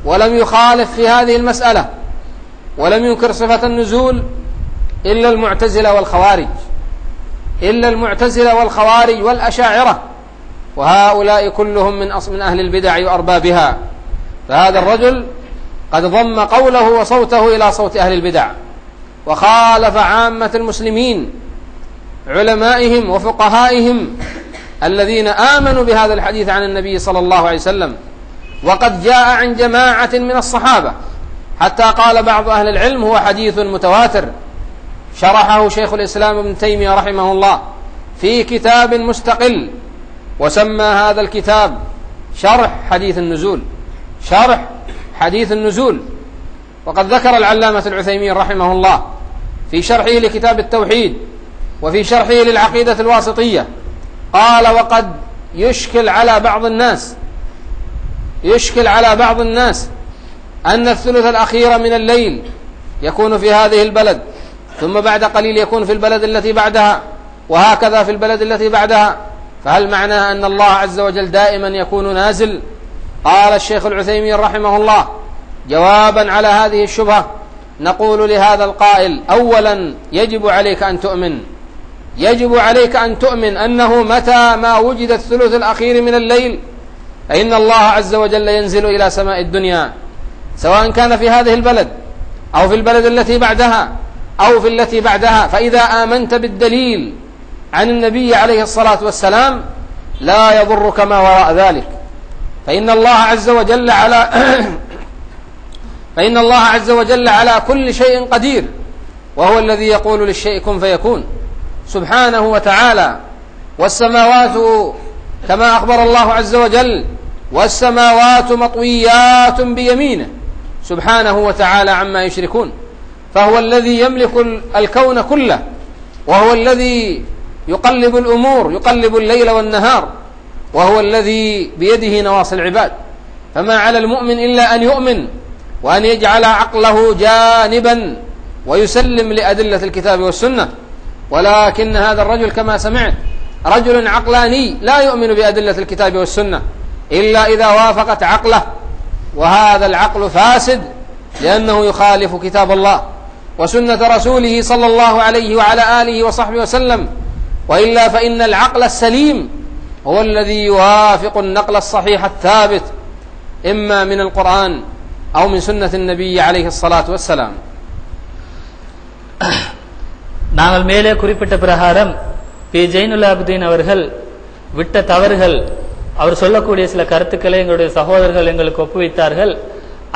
ولم يخالف في هذه المسألة ولم ينكر صفة النزول إلا المعتزلة والخوارج والأشاعرة، وهؤلاء كلهم من أهل البدع وأربابها. فهذا الرجل قد ضم قوله وصوته إلى صوت أهل البدع، وخالف عامة المسلمين علمائهم وفقهائهم الذين آمنوا بهذا الحديث عن النبي صلى الله عليه وسلم، وقد جاء عن جماعة من الصحابة حتى قال بعض أهل العلم هو حديث متواتر. شرحه شيخ الإسلام ابن تيمية رحمه الله في كتاب مستقل، وسمى هذا الكتاب شرح حديث النزول. وقد ذكر العلامة العثيمين رحمه الله في شرحه لكتاب التوحيد وفي شرحه للعقيدة الواسطية قال: وقد يشكل على بعض الناس أن الثلث الأخير من الليل يكون في هذه البلد، ثم بعد قليل يكون في البلد التي بعدها، وهكذا في البلد التي بعدها، فهل معناها أن الله عز وجل دائما يكون نازل؟ قال الشيخ العثيمين رحمه الله: جوابا على هذه الشبهة نقول لهذا القائل: أولا يجب عليك أن تؤمن أنه متى ما وجد الثلث الأخير من الليل فإن الله عز وجل ينزل إلى سماء الدنيا، سواء كان في هذه البلد أو في البلد التي بعدها أو في التي بعدها. فإذا آمنت بالدليل عن النبي عليه الصلاة والسلام لا يضرك ما وراء ذلك، فإن الله عز وجل على كل شيء قدير، وهو الذي يقول للشيء كن فيكون سبحانه وتعالى. والسماوات كما أخبر الله عز وجل: والسماوات مطويات بيمينه سبحانه وتعالى عما يشركون. فهو الذي يملك الكون كله، وهو الذي يقلب الأمور، يقلب الليل والنهار، وهو الذي بيده نواصي العباد. فما على المؤمن إلا أن يؤمن وأن يجعل عقله جانبا ويسلم لأدلة الكتاب والسنة. ولكن هذا الرجل كما سمعت رجل عقلاني لا يؤمن بأدلة الكتاب والسنة إلا إذا وافقت عقله، وهذا العقل فاسد لأنه يخالف كتاب الله وسنة رسوله صلى الله عليه وعلى آله وصحبه وسلم. وإلا فإن العقل السليم هو الذي يوافق النقل الصحيح الثابت إما من القرآن أو من سنة النبي عليه الصلاة والسلام. நாங்கள் மேலே குறிப்பிட்ட பிரகாரம் பி ஜெயினுல் ஆபிதீன் அவர்கள் விட்ட தவறுகள், அவர் சொல்லக்கூடிய சில கருத்துக்களை எங்களுடைய சகோதரர்கள் எங்களுக்கு ஒப்புவித்தார்கள்.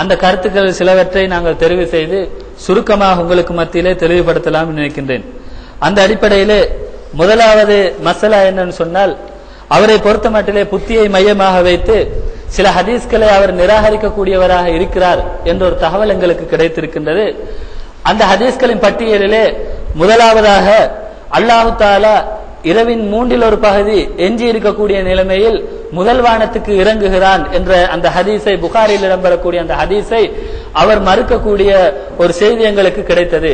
அந்த கருத்துக்கள் சிலவற்றை நாங்கள் தெரிவு செய்து சுருக்கமாக உங்களுக்கு மத்தியிலே தெளிவுபடுத்தலாம் நினைக்கின்றேன். அந்த அடிப்படையிலே முதலாவது மசலா என்னன்னு சொன்னால், அவரை பொறுத்த மட்டிலே புத்தியை மையமாக வைத்து சில ஹதீஸ்களை அவர் நிராகரிக்கக்கூடியவராக இருக்கிறார் என்ற ஒரு தகவல் எங்களுக்கு கிடைத்திருக்கின்றது. அந்த ஹதீஸ்களின் பட்டியலிலே முதலாவதாக அல்லாஹு தஆலா இரவின் 1/3 பகுதி எஞ்சி இருக்கக்கூடிய நிலைமையில் முதல் வானத்துக்கு இறங்குகிறான் என்ற அந்த ஹதீஸை, புகாரில் இடம்பெறக்கூடிய அந்த ஹதீஸை அவர் மறுக்கக்கூடிய ஒரு செய்தி எங்களுக்கு கிடைத்தது.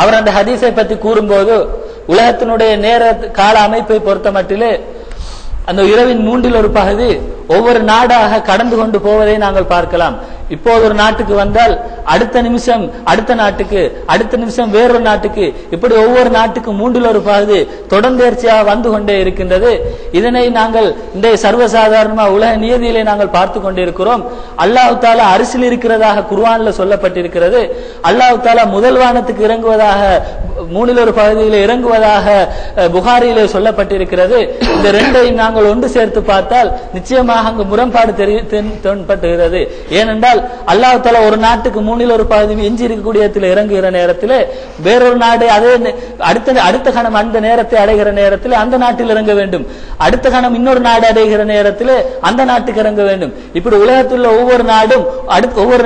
அவர் அந்த ஹதீஸை பற்றி கூறும்போது உலகத்தினுடைய நேர கால அமைப்பை பொறுத்த மட்டிலே அந்த இரவின் 1/3 பகுதி ஒவ்வொரு நாடாக கடந்து கொண்டு போவதை நாங்கள் பார்க்கலாம். இப்போது ஒரு நாட்டுக்கு வந்தால் அடுத்த நிமிஷம் அடுத்த நாட்டுக்கு, அடுத்த நிமிஷம் வேறொரு நாட்டுக்கு, இப்படி ஒவ்வொரு நாட்டுக்கு 1/3 பகுதி தொடர்ந்தேர்ச்சியாக வந்து கொண்டே இருக்கின்றது. இதனை நாங்கள் இந்த சர்வசாதாரணமா உலக நியதியிலே நாங்கள் பார்த்து கொண்டிருக்கிறோம். அல்லாஹ் தாலா அரிசில் இருக்கிறதாக குர்ஆன்ல சொல்லப்பட்டிருக்கிறது. அல்லாஹ் தாலா முதல் வானத்துக்கு இறங்குவதாக 1/3 பகுதியிலே இறங்குவதாக புகாரியிலே சொல்லப்பட்டிருக்கிறது. இந்த ரெண்டையும் நாங்கள் ஒன்று சேர்த்து பார்த்தால் நிச்சயமாக அங்கு முரண்பாடு தென்பட்டுகிறது. ஏனென்றால் அல்லாஹ் தஆலா ஒரு நாட்டுக்கு 1/3 பகுதி எஞ்சி இருக்கக்கூடிய இறங்குகிற நேரத்தில் வேறொரு நாடு அதே அடுத்த கணம் அந்த நேரத்தை அடைகிற நேரத்தில் அந்த நாட்டில் இறங்க வேண்டும். அடுத்த கணம் இன்னொரு நாடு அடைகிற நேரத்தில் அந்த நாட்டுக்கு இறங்க வேண்டும். இப்படி உலகத்தில் ஒவ்வொரு நாடும் ஒவ்வொரு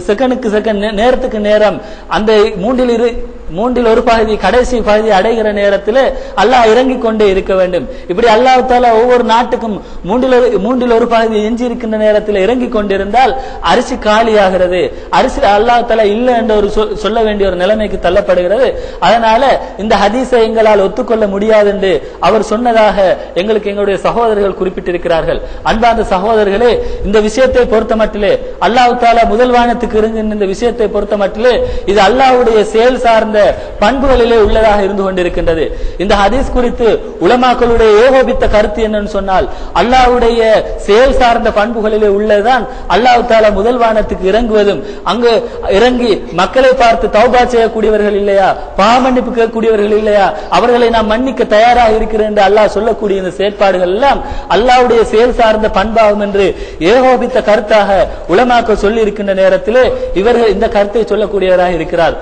செகண்டுக்கு செகண்ட், நேரத்துக்கு நேரம் அந்த 1/3 பகுதி கடைசி பகுதி அடைகிற நேரத்தில் அல்லாஹ் இறங்கிக் கொண்டே இருக்க வேண்டும். இப்படி அல்லாஹ் தஆலா ஒவ்வொரு நாட்டுக்கும் 1/3 பகுதி எஞ்சி இருக்கின்ற நேரத்தில் இறங்கிக் கொண்டிருந்தால் அரிசி காலியாகிறது. அரிசி அல்லாஹ் தஆலா இல்லை என்ற ஒரு சொல்ல வேண்டிய ஒரு நிலைமைக்கு தள்ளப்படுகிறது. அதனால இந்த ஹதீஸை எங்களால் ஒத்துக்கொள்ள முடியாது என்று அவர் சொன்னதாக எங்களுக்கு எங்களுடைய சகோதரர்கள் குறிப்பிட்டிருக்கிறார்கள். அன்பார்ந்த சகோதரர்களே, இந்த விஷயத்தை பொறுத்த மட்டிலே அல்லாஹ் தஆலா முதல் வானத்துக்கு இறங்குகின்ற இந்த விஷயத்தை பொறுத்த மட்டிலே இது அல்லாஹ்வுடைய செயல் சார்ந்த பண்புகளிலே உள்ளதாக இருந்து கொண்டிருக்கின்றது. இந்த ஹதீஸ் குறித்து உலமாக்களுடைய ஏகோபித்த கருத்து என்னன்னு சொன்னால் அல்லாஹ்வுடைய செயல் சார்ந்த பண்புகளிலே உள்ளதான் அல்லாஹ் தஆலா முதல் வானத்துக்கு இறங்குவதும், அங்கு இறங்கி மக்களை பார்த்து தௌபா செய்யக்கூடியவர்கள் இல்லையா, பாவமன்னிப்பு கேட்கக்கூடியவர்கள் இல்லையா, அவர்களை நாம் மன்னிக்க தயாராக இருக்கிறேன் என்று அல்லாஹ் சொல்லக்கூடிய இந்த செயற்பாடுகள் எல்லாம் அல்லாஹ்வுடைய செயல் சார்ந்த பண்பாகும் என்று ஏகோபித்த கருத்தாக உலமாக்கள் சொல்லி இருக்கின்ற நேரத்திலே இவர்கள் இந்த கருத்தை சொல்லக்கூடியவராக இருக்கிறார்.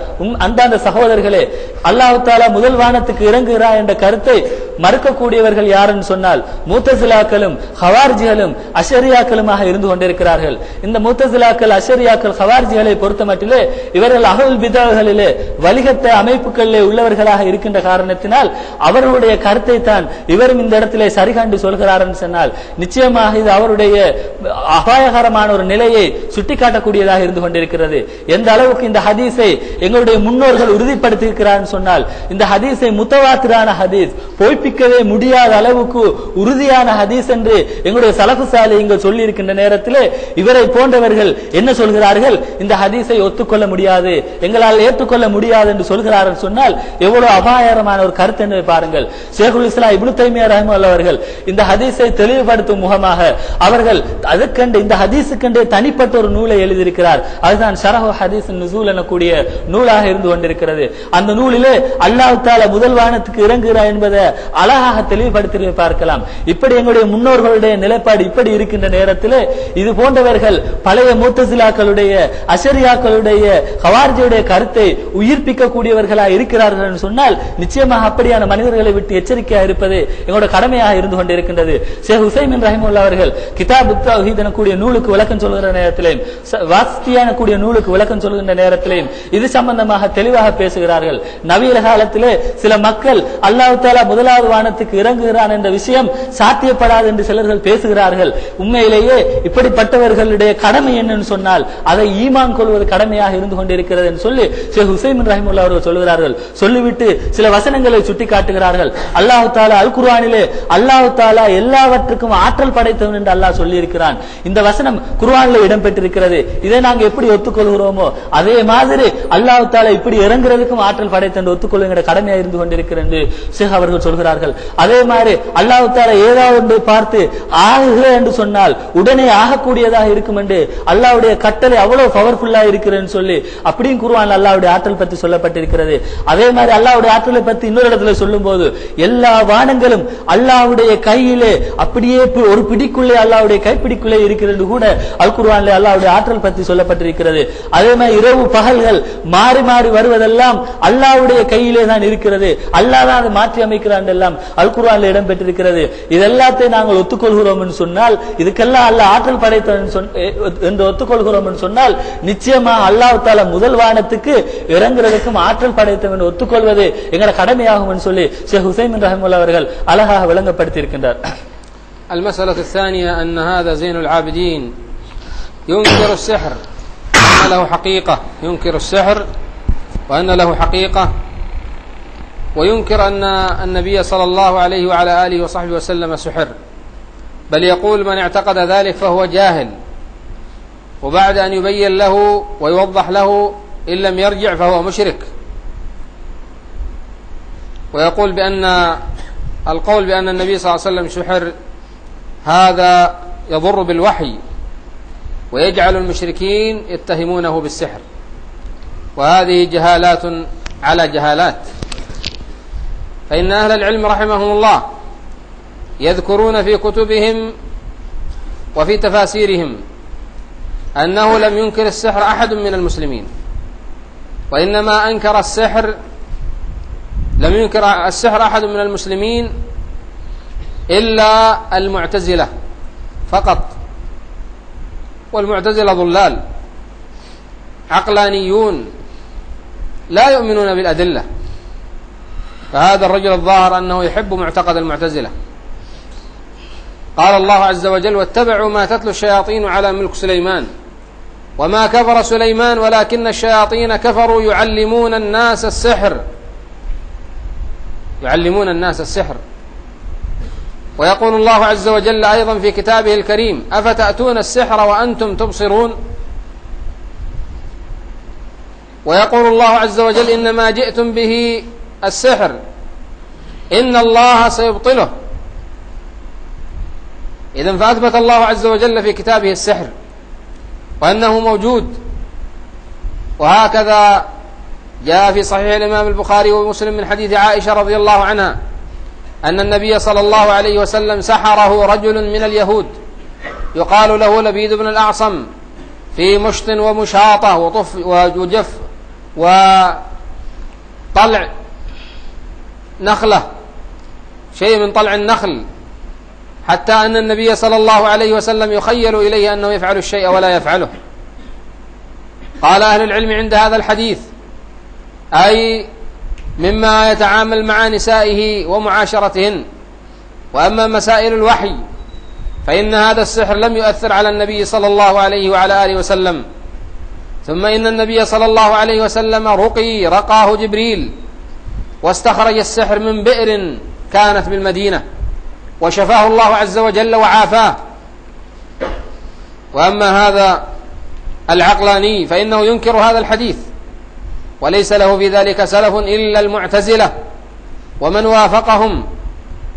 அந்த சகோதரர்களே, அல்லாஹ் தஆலா முதல் வானத்துக்கு இறங்குகிறார் என்ற கருத்தை மறுக்கக்கூடியவர்கள் யாருன்னு சொன்னால் முத்தசிலாக்களும் ஹவார்ஜிகளும் அஷரியாக்களுமாக இருந்து கொண்டிருக்கிறார்கள். இந்த முத்தசிலாக்கள் அஷரியாக்கள் ஹவார்ஜிகளை பொறுத்த மட்டிலே இவர்கள் அஹ்லுல் பித்அகளிலே வலிகட்ட அமைப்புகளிலே உள்ளவர்களாக இருக்கின்ற காரணத்தினால் அவர்களுடைய கருத்தை தான் இவரும் இந்த இடத்திலே சரிகண்டு சொல்கிறார் என்று சொன்னால் நிச்சயமாக இது அவருடைய அபாயகரமான ஒரு நிலையை சுட்டிக்காட்டக்கூடியதாக இருந்து கொண்டிருக்கிறது. எந்த அளவுக்கு இந்த ஹதீஸை எங்களுடைய முன்னோர்கள் உறுதிப்படுத்தியிருக்கிறார் சொன்னால் இந்த ஹதீஸை முத்தவாத்திரான ஹதீஸ், பொய்ப்பிக்கவே முடியாத அளவுக்கு உறுதியான ஹதீஸ் என்று எங்களுடைய சலஃபு சாலிஹீன்கள் சொல்லி இருக்கின்ற நேரத்தில் இவரை போன்றவர்கள் என்ன சொல்கிறார்கள், இந்த ஹதீஸை ஒத்துக்கொள்ள முடியாது, எங்களால் ஏற்றுக்கொள்ள முடியாது என்று சொல்கிறார்கள் சொன்னால் எவ்வளவு அபாயகரமான ஒரு கருத்து என்று பாருங்கள். ஷேகுல் இஸ்லாம் இப்னு தைமியா ரஹ்மத்துல்லாஹி அவர்கள் இந்த ஹதீஸை தெளிவுபடுத்தும் முகமாக அவர்கள் அதுக்கென்று இந்த ஹதீஸுக்கென்றே தனிப்பட்ட ஒரு நூலை எழுதியிருக்கிறார். அதுதான் ஷரஹு ஹதீஸ் நுசூல் எனக்கூடிய நூலாக இருந்து கொண்டிருக்கிறது. அந்த நூலிலே அல்லாஹ் தஆலா முதல் வானத்துக்கு இறங்குகிறார் என்பதை அழகாக தெளிவுபடுத்தி பார்க்கலாம். இப்படி எங்களுடைய முன்னோர்களுடைய நிலைப்பாடு இப்படி இருக்கின்ற நேரத்தில் இது போன்றவர்கள் பழைய முத்தசிலாக்களுடைய அஷரியாக்களுடைய ஹவார்ஜியுடைய கருத்தை உயிர்ப்பிக்க கூடியவர்களாக இருக்கிறார்கள் என்று சொன்னால் நிச்சயமாக அப்படியான மனிதர்களை விட்டு எச்சரிக்கையாக இருப்பது எங்களுடைய கடமையாக இருந்து கொண்டிருக்கின்றது. ஷேக் உசைமின் ரஹிமத்துல்லாஹி அவர்கள் கிதாப் தௌஹீத் எனக்கூடிய நூலுக்கு விளக்கம் சொல்கிற நேரத்திலேயும் வாஸ்தியான கூடிய நூலுக்கு விளக்கம் சொல்கின்ற நேரத்திலேயும் இது சம்பந்தமாக தெளிவாக பேசுகிறார்கள். நவீன காலத்திலே சில மக்கள் அல்லாஹ் தஆலா முதலாவது வானத்துக்கு இறங்குகிறான் என்ற விஷயம் சாத்தியப்படாது என்று சிலர்கள் பேசுகிறார்கள். உண்மையிலேயே இப்படிப்பட்டவர்களுடைய கடமை என்னன்னு சொன்னால் அதை ஈமான் கொள்வது கடமையாக இருந்து கொண்டிருக்கிறது என்று சொல்லி ஷேக் உசைமின் ரஹிமத்துல்லாஹி அவர்கள் சொல்கிறார்கள். சொல்லிவிட்டு சில வசனங்களை சுட்டி காட்டுகிறார்கள். அல்லாஹ் தஆலா அல் குர்ஆனிலே அல்லாஹ் தஆலா எல்லாவற்றுக்கும் ஆற்றல் படைத்தவன் என்று அல்லாஹ் சொல்லி இருக்கிறான். இந்த வசனம் குர்ஆனிலே இடம்பெற்றிருக்கிறது. இதை நாங்க எப்படி ஒத்துக்கொள்கிறோமோ அதே மாதிரி அல்லாஹ் தஆலா இப்படி இறங்குறதுக்கும் ஆற்றல் படைத்த என்று ஒத்துக்கொள்ளுங்கிற கடமையாக இருந்து கொண்டிருக்கிறது என்று ஷேக் அவர்கள் சொல்கிறார்கள். அதே மாதிரி அல்லாஹ் தஆலா ஏதாவது ஒன்றை பார்த்து ஆகுக என்று சொன்னால் உடனே ஆகக்கூடியதாக இருக்கும் என்று அல்லாஹ்வுடைய கட்டளை அவ்வளவு பவர்ஃபுல்லா இருக்கிறதுன்னு சொல்லி அப்படியும் குர்ஆன்ல அல்லாஹ்வுடைய ஆற்றல் பற்றி சொல்லப்பட்டிருக்கிறது. அதே மாதிரி அல்லாஹ்வுடைய ஆற்றலை பற்றி இன்னொரு இடத்துல சொல்லும் போது எல்லா வானங்களும் அல்லாஹ்வுடைய கையிலே அப்படியே ஒரு பிடிக்குள்ளே அல்லாஹ்வுடைய கைப்பிடிக்குள்ளே இருக்கிறது கூட அல் குர்ஆன்ல அல்லாஹ்வுடைய ஆற்றல் பற்றி சொல்லப்பட்டிருக்கிறது. அதே மாதிரி இரவு பகல்கள் மாறி மாறி வருவதெல்லாம் அல்லாஹ்வுடைய கையிலே தான் இருக்கிறது, அல்லாஹ் தான் அதை மாற்றி அமைக்கிறான் எல்லாம் அல் குர்ஆன்ல இடம்பெற்றிருக்கிறது. இதெல்லாத்தையும் நாங்கள் ஒத்துக்கொள்கிறோம் என்று சொன்னால் இதுக்கெல்லாம் அல்லாஹ் ஆற்றல் படைத்தவன் என்று ஒத்துக்கொள்கிறோம் என்று சொன்னால் நிச்சயமா அல்லாஹ் தஆலா முதல் வானத்துக்கு இறங்குறதுக்கும் ஆற்றல் படைத்தவன் ஒத்துக்கொள்வது எங்கட கடமையாகும் என்று சொல்லி ஷேக் உசைமின் ரஹிமத்துல்லாஹி அவர்கள் அழகாக விளங்கப்படுத்தி இருக்கின்றார். المسألة الثانية أن هذا زين العابدين ينكر السحر، أن له حقيقة، ينكر السحر وأن له حقيقة، وينكر أن النبي صلى الله عليه وعلى آله وصحبه وسلم سحر، بل يقول من اعتقد ذلك فهو جاهل، وبعد أن يبين له ويوضح له إن لم يرجع فهو مشرك. ويقول بأن القول بأن النبي صلى الله عليه وسلم سحر هذا يضر بالوحي، ويجعل المشركين يتهمونه بالسحر، وهذه جهالات على جهالات. فإن أهل العلم رحمهم الله يذكرون في كتبهم وفي تفاسيرهم أنه لم ينكر السحر أحد من المسلمين، وإنما أنكر السحر، لم ينكر السحر أحد من المسلمين إلا المعتزلة فقط، والمعتزلة ضلال عقلانيون لا يؤمنون بالأدلة. فهذا الرجل الظاهر أنه يحب معتقد المعتزلة. قال الله عز وجل: واتبعوا ما تتلو الشياطين على ملك سليمان وما كفر سليمان ولكن الشياطين كفروا يعلمون الناس السحر. يعلمون الناس السحر. ويقول الله عز وجل أيضا في كتابه الكريم: أفتأتون السحر وأنتم تبصرون. ويقول الله عز وجل: إنما جئتم به السحر إن الله سيبطله. إذن فأثبت الله عز وجل في كتابه السحر وأنه موجود. وهكذا جاء في صحيح الإمام البخاري ومسلم من حديث عائشة رضي الله عنها أن النبي صلى الله عليه وسلم سحره رجل من اليهود يقال له لبيد بن الأعصم في مشط ومشاطة وطف وجف وطلع نخلة، شيء من طلع النخل، حتى أن النبي صلى الله عليه وسلم يخيل إليه أنه يفعل الشيء ولا يفعله. قال أهل العلم عند هذا الحديث أي مما يتعامل مع نسائه ومعاشرتهن. وأما مسائل الوحي فإن هذا السحر لم يؤثر على النبي صلى الله عليه وعلى آله وسلم. ثم إن النبي صلى الله عليه وسلم رقاه جبريل واستخرج السحر من بئر كانت بالمدينة وشفاه الله عز وجل وعافاه. وأما هذا العقلاني فإنه ينكر هذا الحديث، وليس له في ذلك سلف إلا المعتزلة ومن وافقهم.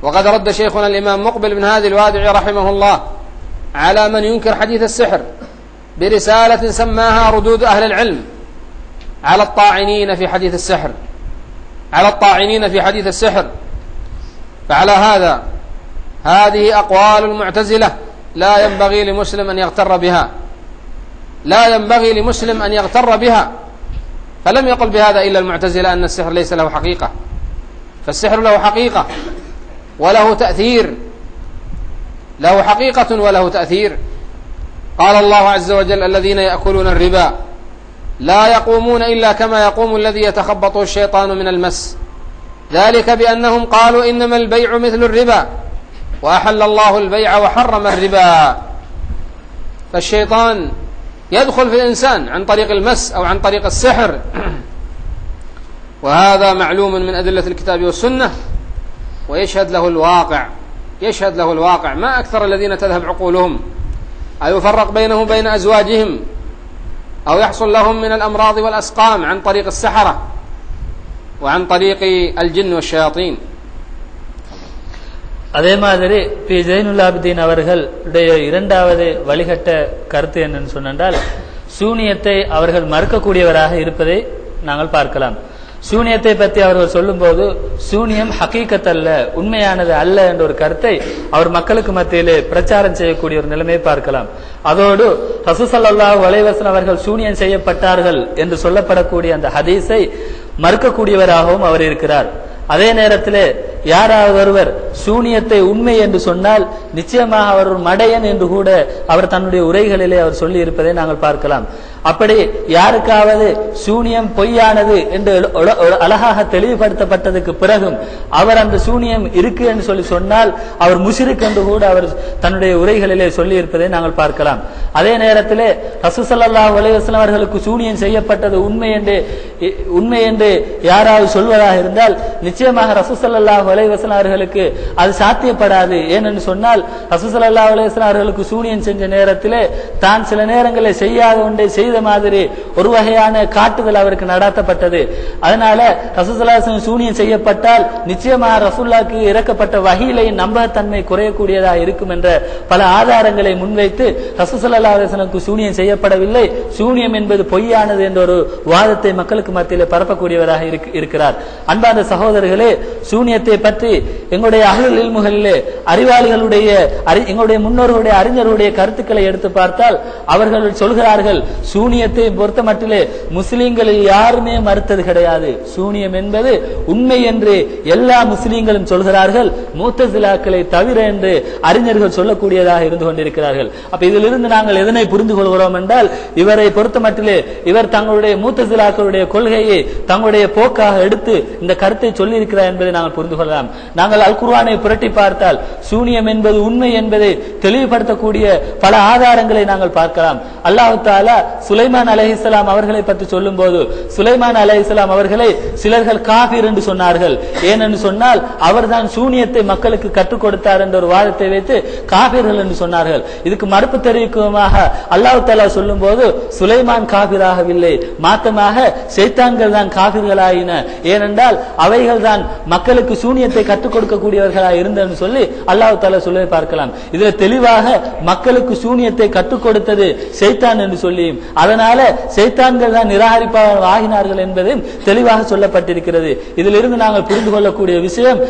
وقد رد شيخنا الإمام مقبل بن هادي الوادعي رحمه الله على من ينكر حديث السحر برسالة سماها ردود أهل العلم على الطاعنين في حديث السحر، على الطاعنين في حديث السحر. فعلى هذا هذه أقوال المعتزلة لا ينبغي لمسلم أن يغتر بها، لا ينبغي لمسلم أن يغتر بها. فلم يقل بهذا إلا المعتزلة أن السحر ليس له حقيقة، فالسحر له حقيقة وله تأثير، له حقيقة وله تأثير. قال الله عز وجل: الذين يأكلون الربا لا يقومون إلا كما يقوم الذي يتخبطه الشيطان من المس، ذلك بأنهم قالوا إنما البيع مثل الربا وأحل الله البيع وحرم الربا. فالشيطان يدخل في الإنسان عن طريق المس أو عن طريق السحر، وهذا معلوم من أدلة الكتاب والسنة، ويشهد له الواقع، يشهد له الواقع. ما أكثر الذين تذهب عقولهم أو يفرق بينهم وبين أزواجهم أو يحصل لهم من الأمراض والأسقام عن طريق السحرة وعن طريق الجن والشياطين. அதே மாதிரி பி ஜெயினுல் ஆபிதீன் அவர்களுடைய இரண்டாவது வழிகட்ட கருத்து என்னன்னு சொன்னால், சூனியத்தை அவர்கள் மறுக்கக்கூடியவராக இருப்பதை நாங்கள் பார்க்கலாம். சூனியத்தை பற்றி அவர்கள் சொல்லும்போது சூனியம் ஹகீகத் அல்ல, உண்மையானது அல்ல என்ற ஒரு கருத்தை அவர் மக்களுக்கு மத்தியிலே பிரச்சாரம் செய்யக்கூடிய ஒரு நிலைமையை பார்க்கலாம். அதோடு ரசூல் ஸல்லல்லாஹு அலைஹி வஸல்லம் அவர்கள் சூனியம் செய்யப்பட்டார்கள் என்று சொல்லப்படக்கூடிய அந்த ஹதீஸை மறுக்கக்கூடியவராகவும் அவர் இருக்கிறார். அதே நேரத்தில் யாராவது ஒருவர் சூனியத்தை உண்மை என்று சொன்னால் நிச்சயமாக அவர் ஒரு மடையன் என்று கூட அவர் தன்னுடைய உரைகளிலே அவர் சொல்லி இருப்பதை நாங்கள் பார்க்கலாம். அப்படி யாருக்காவது சூனியம் பொய்யானது என்று அழகாக தெளிவுபடுத்தப்பட்டதுக்கு பிறகும் அவர் அந்த சூனியம் இருக்கு என்று சொல்லி சொன்னால் அவர் முஷ்ரிக் என்று கூட அவர் தன்னுடைய உரைகளிலே சொல்லி இருப்பதை நாங்கள் பார்க்கலாம். அதே நேரத்திலே ரசூல் ஸல்லல்லாஹு அலைஹி வஸல்லம் அவர்களுக்கு சூனியம் செய்யப்பட்டது உண்மை என்று யாராவது சொல்வதாக இருந்தால் நிச்சயமாக ரசூல் ஸல்லல்லாஹு அலைஹி வஸல்லம் அவர்களுக்கு அது சாத்தியப்படாது. ஏனென்று சொன்னால் ரசூல் ஸல்லல்லாஹு அலைஹி வஸல்லம் அவர்களுக்கு சூனியம் செஞ்ச நேரத்திலே தான் சில நேரங்களில் செய்யாத ஒன்றை செய்த மாதிரி ஒரு வகையான காட்டுதல் அவருக்கு நடாத்தப்பட்டது. அதனால ரசூல் ஸல்லல்லாஹு அலைஹி வஸல்லம் சூனியம் செய்யப்பட்டால் நிச்சயமாக ரசூலுல்லாஹ்க்கு இறக்கப்பட்ட வஹீலை நம்பகத்தன்மை குறையக்கூடியதாக இருக்கும் என்ற பல ஆதாரங்களை முன்வைத்து ரசூல் ஸல்லல்லாஹு அலைஹி வஸல்லம் சூனியம் செய்யப்படவில்லை, சூனியம் என்பது பொய்யானது என்ற ஒரு வாதத்தை மக்களுக்கு மத்தியிலே பரப்பக்கூடியவராக இருக்கிறார். அன்பார்ந்த சகோதரர்களே, சூனியத்தை பற்றி எங்களுடைய அஹ்லுல் இல்முகளிலே அறிவாளிகளுடைய எங்களுடைய முன்னோர்களுடைய அறிஞர்களுடைய கருத்துக்களை எடுத்து பார்த்தால் அவர்கள் சொல்கிறார்கள், சூனியத்தை பொறுத்த மட்டிலே முஸ்லிம்களில் யாருமே மறுத்தது கிடையாது. சூனியம் என்பது உண்மை என்று எல்லா முஸ்லிம்களும் சொல்கிறார்கள், முத்தஸிலாக்களை தவிர என்று அறிஞர்கள் சொல்லக்கூடியதாக இருந்து கொண்டிருக்கிறார்கள். அப்ப இதிலிருந்து நாங்கள் எதனை புரிந்து கொள்கிறோம் என்றால், இவரை பொறுத்த மட்டிலே இவர் தங்களுடைய முத்தஸிலாக்களுடைய கொள்கையை தங்களுடைய போக்காக எடுத்து இந்த கருத்தை சொல்லி இருக்கிறார் என்பதை நாங்கள் புரிந்து கொள்ளலாம். நாங்கள் அல் குர்ஆனை புரட்டி பார்த்தால் சூனியம் என்பது உண்மை என்பதை தெளிவுபடுத்தக்கூடிய பல ஆதாரங்களை நாங்கள் பார்க்கலாம். அல்லாஹ் தஆலா சுலைமான் அலைஹிஸ்ஸலாம் அவர்களை பற்றி சொல்லும் போது சுலைமான் அலைஹிஸ்ஸலாம் அவர்களை சிலர்கள் காஃபிர் என்று சொன்னார்கள். ஏனென்று சொன்னால் அவர்தான் சூனியத்தை மக்களுக்கு கற்றுக் கொடுத்தார் என்ற ஒரு வாதத்தை வைத்து காஃபிர்கள் என்று சொன்னார்கள். இதுக்கு மறுப்பு தெரிவிக்குமாக அல்லாஹ் தஆலா சொல்லும் போது சுலைமான் காஃபிராகவில்லை, மாத்தமாக ஷைத்தான்கள் தான் காஃபிர்களாயின. ஏனென்றால் அவைகள் தான் மக்களுக்கு சூனியத்தை கற்றுக் கொடுக்கக்கூடியவர்களாக இருந்தன்னு சொல்லி அல்லாஹ் தஆலா சொல்லி பார்க்கலாம். இதுல தெளிவாக மக்களுக்கு சூனியத்தை கற்றுக் கொடுத்தது ஷைத்தான் என்று சொல்லியும் அதனால ஷைத்தான்கள் தான் நிராகரிப்பாளர்கள் ஆகினார்கள் என்பதும் தெளிவாக சொல்லப்பட்டிருக்கிறது. இதிலிருந்து நாங்கள் புரிந்து கொள்ளக்கூடிய விஷயம்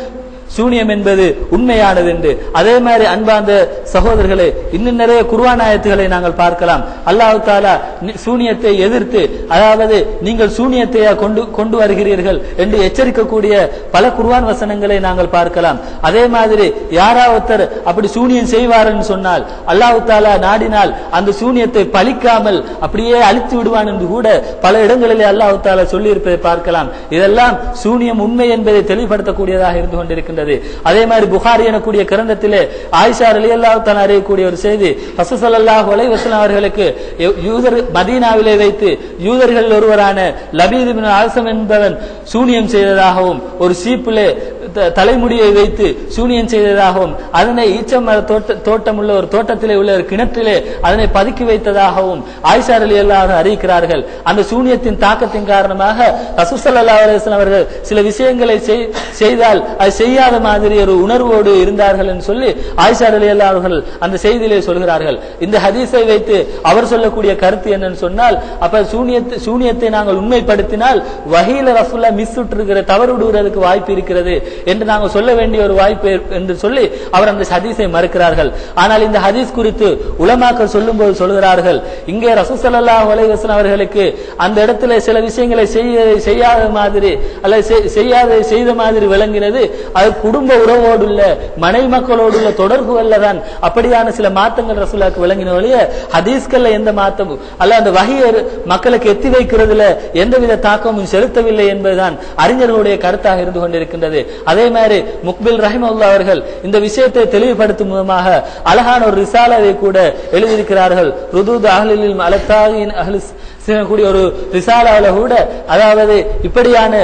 சூனியம் என்பது உண்மையானது என்று. அதே மாதிரி அன்பார்ந்த சகோதரர்களே, இன்னும் நிறைய குர்ஆன் ஆயத்துகளை நாங்கள் பார்க்கலாம். அல்லாஹ் தஆலா சூனியத்தை எதிர்த்து, அதாவது நீங்கள் சூனியத்தை கொண்டு வருகிறீர்கள் என்று எச்சரிக்கக்கூடிய பல குர்ஆன் வசனங்களை நாங்கள் பார்க்கலாம். அதே மாதிரி யாராவது அப்படி சூனியம் செய்வார் என்று சொன்னால் அல்லாஹ் தஆலா நாடினால் அந்த சூனியத்தை பலிக்காமல் அப்படியே அழித்து விடுவான் என்று கூட பல இடங்களிலே அல்லாஹ் தஆலா சொல்லி இருப்பதை பார்க்கலாம். இதெல்லாம் சூனியம் உண்மை என்பதை தெளிவுபடுத்தக்கூடியதாக இருந்து கொண்டிருக்கின்றது. அதே மாதிரி புகாரி எனக்கூடிய கிரந்தத்திலே ஆயிஷா ரலியல்லாஹு தஆலா அறியக்கூடிய ஒரு செய்தி, ரசூல் ஸல்லல்லாஹு அலைஹி வஸல்லம் அவர்களுக்கு மதீனாவிலே வைத்து யூதர்கள் ஒருவரான லபீத் இப்னு ஆஸம் என்பவன் சூனியம் செய்ததாகவும் ஒரு சீப்பிலே தலைமுடியை வைத்து சூனியம் செய்ததாகவும் அதனை ஈச்சமர தோட்டம் உள்ள ஒரு தோட்டத்திலே உள்ள ஒரு கிணற்றிலே அதனை பதுக்கி வைத்ததாகவும் ஆயிஷா ரலியல்லாஹு அன்ஹா அறிவிக்கிறார்கள். அந்த சூனியத்தின் தாக்கத்தின் காரணமாக ரசூல் ஸல்லல்லாஹு அலைஹி வஸல்லம் அவர்கள் சில விஷயங்களை செய்தால் அது செய்யாத மாதிரி ஒரு உணர்வோடு இருந்தார்கள் என்று சொல்லி ஆயிஷா ரலியல்லாஹு அன்ஹா அந்த செய்தியிலே சொல்கிறார்கள். இந்த ஹதீஸை வைத்து அவர் சொல்லக்கூடிய கருத்து என்னன்னு சொன்னால், அப்ப சூனியத்தை நாங்கள் உண்மைப்படுத்தினால் வஹீல ரசூலுல்லாஹ் மிஸ் விட்டுருக்கிற தவறு விடுவதற்கு வாய்ப்பு இருக்கிறது என்று நாங்கள் சொல்ல வேண்டிய ஒரு வாய்ப்பு என்று சொல்லி அவர் அந்த ஹதீஸை மறுக்கிறார்கள். ஆனால் இந்த ஹதீஸ் குறித்து உலமாக்கள் சொல்லும் போது சொல்கிறார்கள், இங்கே ரசூல் ஸல்லல்லாஹு அலைஹி வஸல்லம் அவர்களுக்கு அந்த இடத்துல சில விஷயங்களை செய்யாத மாதிரி அல்லது செய்த மாதிரி விளங்கினது அது குடும்ப உறவோடு உள்ள மனைவி மக்களோடு உள்ள தொடர்புகள்ல தான் அப்படியான சில மாற்றங்கள் ரசூலுல்லாஹ்க்கு விளங்கின வழிய ஹதீஸ்கள்ல எந்த மாற்றமும் அல்ல அந்த வஹீயை மக்களுக்கு எத்தி வைக்கிறதுல எந்தவித தாக்கமும் செலுத்தவில்லை என்பதுதான் அறிஞர்களுடைய கருத்தாக இருந்து கொண்டிருக்கின்றது. அதே மாதிரி முக்பில் ரஹிமஹுல்லாஹ் அவர்கள் இந்த விஷயத்தை தெளிவுபடுத்தும் விதமாக அழகான ஒரு ரிசாலாவை கூட எழுதியிருக்கிறார்கள். ருதூத் அஹ்லில் இல்ம் அலா தாகின் அஹ்லிஸ் கூடிய ஒரு ரிசாலாவில கூட, அதாவது இப்படியான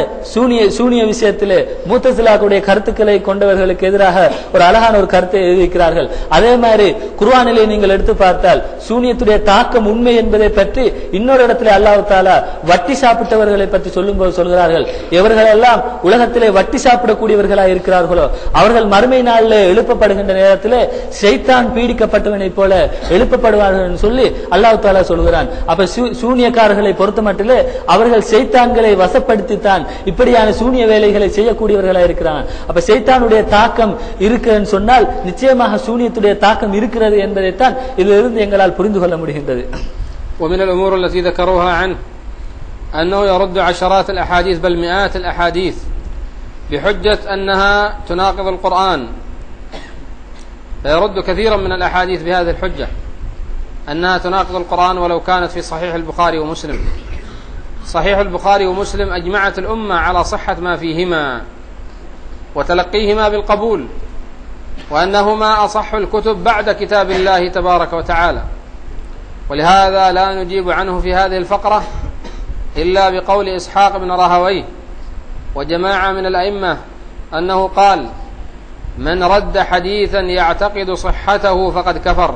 சூனிய விஷயத்திலே முத்தஸிலாக்களுடைய கருத்துக்களை கொண்டவர்களுக்கு எதிராக ஒரு அழகான ஒரு கருத்தை எழுதியிருக்கிறார்கள். அதே மாதிரி குர்ஆனிலே நீங்கள் எடுத்து பார்த்தால் சூனியத்துடைய தாக்கம் உண்மை என்பதை பற்றி இன்னொரு இடத்துல அல்லாஹ் தஆலா வட்டி சாப்பிட்டவர்களை பற்றி சொல்லும்போது சொல்கிறார்கள், எவர்கள் எல்லாம் உலகத்திலே வட்டி சாப்பிடக்கூடியவர்களாக இருக்கிறார்களோ அவர்கள் மறுமை நாளில் எழுப்பப்படுகின்ற நேரத்திலே ஷைத்தான் பீடிக்கப்பட்டவனை போல எழுப்பப்படுவார்கள் என்று சொல்லி அல்லாஹ் தஆலா சொல்கிறான். அப்ப சூனியக்காரர்களை பொறுத்த மட்டிலே அவர்கள் ஷைத்தான்களை வசப்படுத்தித்தான் இப்படியான சூனிய வேலைகளை செய்யக்கூடியவர்களாக இருக்கிறாங்க. அப்ப ஷைத்தானுடைய தாக்கம் இருக்குன்னு சொன்னால் நிச்சயமாக சூனியத்துடைய தாக்கம் இருக்கிறது என்பதைத்தான் இதிலிருந்து எங்களால் புரிந்து கொள்ள முடிகின்றது. ومن الأمور التي ذكروها عنه أنه يرد عشرات الأحاديث بل مئات الأحاديث بحجة أنها تناقض القرآن، فيرد كثيرا من الأحاديث بهذه الحجة. أنها تناقض القرآن ولو كانت في صحيح البخاري ومسلم. صحيح البخاري ومسلم أجمعت الأمة على صحة ما فيهما وتلقيهما بالقبول، وأنهما أصح الكتب بعد كتاب الله تبارك وتعالى. ولهذا لا نجيب عنه في هذه الفقرة إلا بقول إسحاق بن راهويه وجماعة من الأئمة أنه قال: من رد حديثا يعتقد صحته فقد كفر.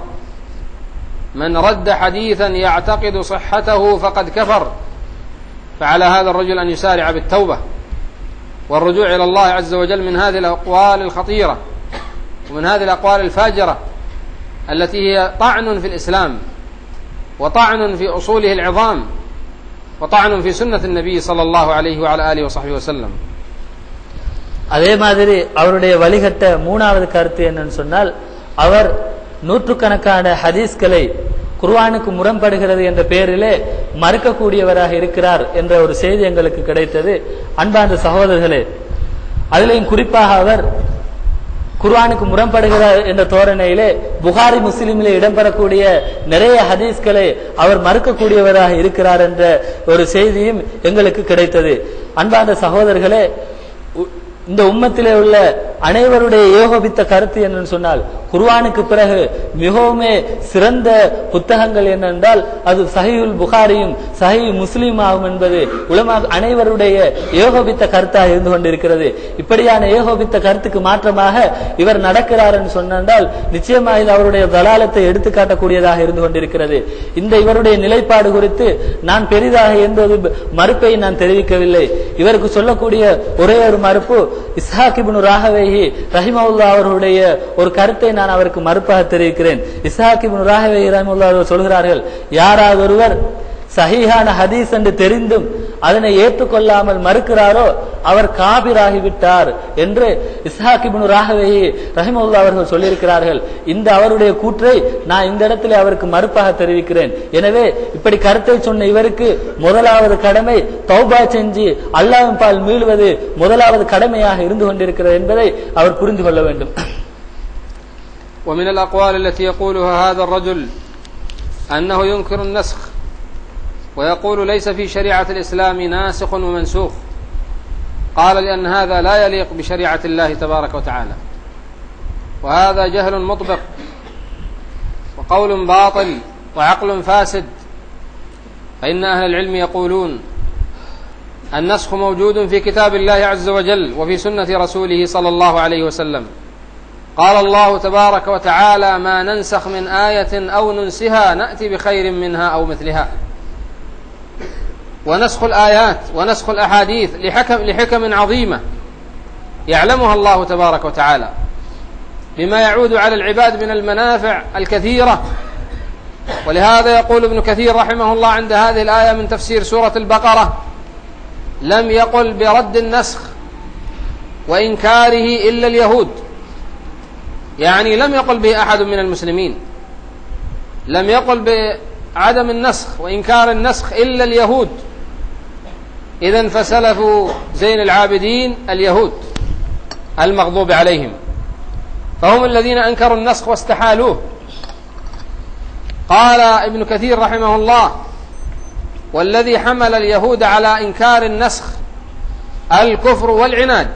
من رد حديثا يعتقد صحته فقد كفر. فعلى هذا الرجل أن يسارع بالتوبة والرجوع إلى الله عز وجل من هذه الأقوال الخطيرة ومن هذه الأقوال الفاجرة التي هي طعن في الإسلام وطعن في أصوله العظام وطعن في سنة النبي صلى الله عليه وعلى آله وصحبه وسلم. அதே மாதிரி அவருடைய வழிகட்ட மூணாவது கருத்து என்னன்னு சொன்னால், அவர் நூற்றுக்கணக்கான ஹதீஸ்களை குர்ஆனுக்கு முரண்படுகிறது என்ற பெயரிலே மறுக்கக்கூடியவராக இருக்கிறார் என்ற ஒரு செய்தி எங்களுக்கு கிடைத்தது. அன்பார்ந்த சகோதரர்களே, அதிலேயும் குறிப்பாக அவர் குர்ஆனுக்கு முரண்படுகிறார் என்ற தோரணையிலே புகாரி முஸ்லிமிலே இடம்பெறக்கூடிய நிறைய ஹதீஸ்களை அவர் மறுக்கக்கூடியவராக இருக்கிறார் என்ற ஒரு செய்தியும் எங்களுக்கு கிடைத்தது. அன்பார்ந்த சகோதரர்களே, இந்த உம்மத்திலே உள்ள அனைவருடைய ஏகோபித்த கருத்து என்னன்னு சொன்னால், குர்ஆனுக்கு பிறகு மிகவும் சிறந்த புத்தகங்கள் என்னென்றால் அது சஹீஹுல் புகாரியும் சஹீஹ் முஸ்லிம் ஆகும் என்பது உலமா அனைவருடைய ஏகோபித்த கருத்தாக இருந்து கொண்டிருக்கிறது. இப்படியான ஏகோபித்த கருத்துக்கு மாற்றமாக இவர் நடக்கிறார் என்று சொன்னால் நிச்சயமாக இது அவருடைய தலாலத்தை எடுத்து காட்டக்கூடியதாக இருந்து கொண்டிருக்கிறது. இந்த இவருடைய நிலைப்பாடு குறித்து நான் பெரிதாக எந்த மறுப்பை நான் தெரிவிக்கவில்லை. இவருக்கு சொல்லக்கூடிய ஒரே ஒரு மறுப்பு, இஸ்ஹாக் இப்னு ராஹவேஹி ரஹிமஹுல்லாஹ் அவர்களுடைய ஒரு கருத்தை நான் அவருக்கு மறுப்பாக தெரிவிக்கிறேன். இஸ்ஹாக் இப்னு ராஹவேஹி ரஹிமஹுல்லாஹ் அவர்கள் சொல்கிறார்கள், யாராவது ஒருவர் சஹீஹான ஹதீஸ் என்று தெரிந்தும் அதனை ஏற்றுக்கொள்ளாமல் மறுக்கிறாரோ அவர் காபிராகிவிட்டார் என்று இஸ்ஹாக் இப்னு ராஹவேஹி ரஹிமஹுல்லாஹ் அவர்கள் சொல்லியிருக்கிறார்கள். இந்த அவருடைய கூற்றை நான் இந்த இடத்துல அவருக்கு மறுப்பாக தெரிவிக்கிறேன். எனவே இப்படி கருத்தை சொன்ன இவருக்கு முதலாவது கடமை தௌபா செஞ்சு அல்லாஹ்வின் பால் மீளுவது முதலாவது கடமையாக இருந்து கொண்டிருக்கிறது என்பதை அவர் புரிந்து கொள்ள வேண்டும். ومن الأقوال التي يقولها هذا الرجل أنه ينكر النسخ ويقول ليس في شريعة الإسلام ناسخ ومنسوخ. قال لأن هذا لا يليق بشريعة الله تبارك وتعالى، وهذا جهل مطبق وقول باطل وعقل فاسد. فإن أهل العلم يقولون النسخ موجود في كتاب الله عز وجل وفي سنة رسوله صلى الله عليه وسلم. قال الله تبارك وتعالى: ما ننسخ من آية أو ننسها نأتي بخير منها أو مثلها. ونسخ الآيات ونسخ الأحاديث لحكم عظيمة يعلمها الله تبارك وتعالى، بما يعود على العباد من المنافع الكثيرة. ولهذا يقول ابن كثير رحمه الله عند هذه الآية من تفسير سورة البقرة: لم يقل برد النسخ وإنكاره إلا اليهود، يعني لم يقل به أحد من المسلمين، لم يقل بعدم النسخ وإنكار النسخ إلا اليهود. إذن فسلفوا زين العابدين اليهود المغضوب عليهم، فهم الذين أنكروا النسخ واستحالوه. قال ابن كثير رحمه الله: والذي حمل اليهود على إنكار النسخ الكفر والعناد،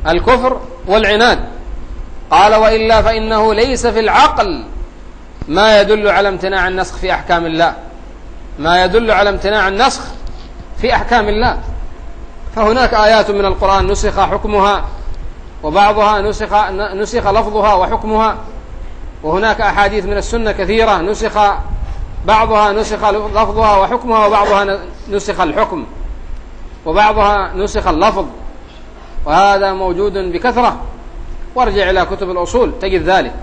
الكفر والعناد. قال: وإلا فإنه ليس في العقل ما يدل على امتناع النسخ في أحكام الله، ما يدل على امتناع النسخ في أحكام الله. فهناك آيات من القرآن نسخ حكمها وبعضها نسخ لفظها وحكمها، وهناك أحاديث من السنة كثيرة نسخ بعضها نسخ لفظها وحكمها، وبعضها نسخ الحكم وبعضها نسخ اللفظ، وهذا موجود بكثرة. وارجع إلى كتب الأصول تجد ذلك.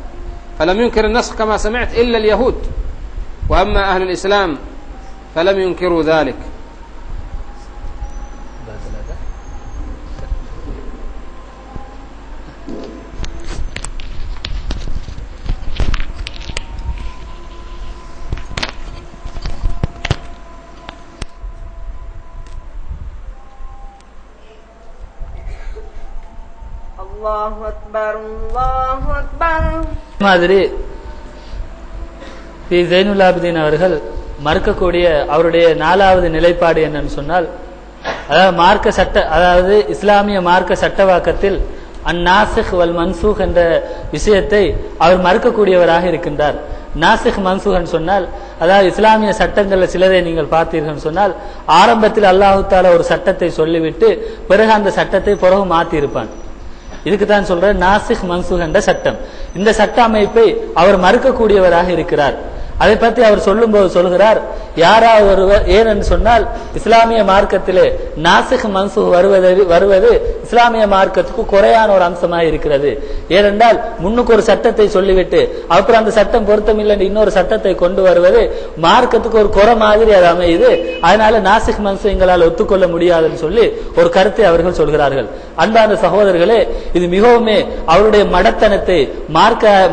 فلم ينكر النسخ كما سمعت إلا اليهود، وأما أهل الإسلام فلم ينكروا ذلك. மாதிரி பி ஜைனுல் ஆபிதீன் அவர்கள் மறுக்கக்கூடிய அவருடைய 4வது நிலைப்பாடு என்னன்னு சொன்னால், அதாவது இஸ்லாமிய மார்க்க சட்டவாக்கத்தில் அந்நாசிக் வல் மன்சூக் என்ற விஷயத்தை அவர் மறுக்கக்கூடியவராக இருக்கின்றார். நாசிக் மன்சூகன் சொன்னால், அதாவது இஸ்லாமிய சட்டங்கள்ல சிலரை நீங்கள் பார்த்தீர்கள் சொன்னால், ஆரம்பத்தில் அல்லாஹு தாலா ஒரு சட்டத்தை சொல்லிவிட்டு பிறகு அந்த சட்டத்தை பிறகு மாத்தி இருப்பான். இதுக்கு தான் சொல்ற நாசிக் மன்சூக் என்ற சட்டம். இந்த சட்ட அமைப்பை அவர் மறுக்கக்கூடியவராக இருக்கிறார். அதை பற்றி அவர் சொல்லும் போது சொல்கிறார், யாராவது ஒருவர் ஏனென்று சொன்னால் இஸ்லாமிய மார்க்கத்திலே நாசிக் மன்சூக் வருவது இஸ்லாமிய மார்க்கத்துக்கு குறையான ஒரு அம்சமாக இருக்கிறது. ஏனென்றால் முன்னுக்கு ஒரு சட்டத்தை சொல்லிவிட்டு அப்புறம் அந்த சட்டம் பொருத்தம் இல்லை இன்னொரு சட்டத்தை கொண்டு வருவது மார்க்கத்துக்கு ஒரு குறை மாதிரி அது அமையுது. அதனால நாசிக் மன்சூக் எங்களால் ஒத்துக்கொள்ள முடியாதுன்னு சொல்லி ஒரு கருத்தை அவர்கள் சொல்கிறார்கள். அன்பான சகோதரர்களே, இது மிகவுமே அவருடைய மடத்தனத்தை,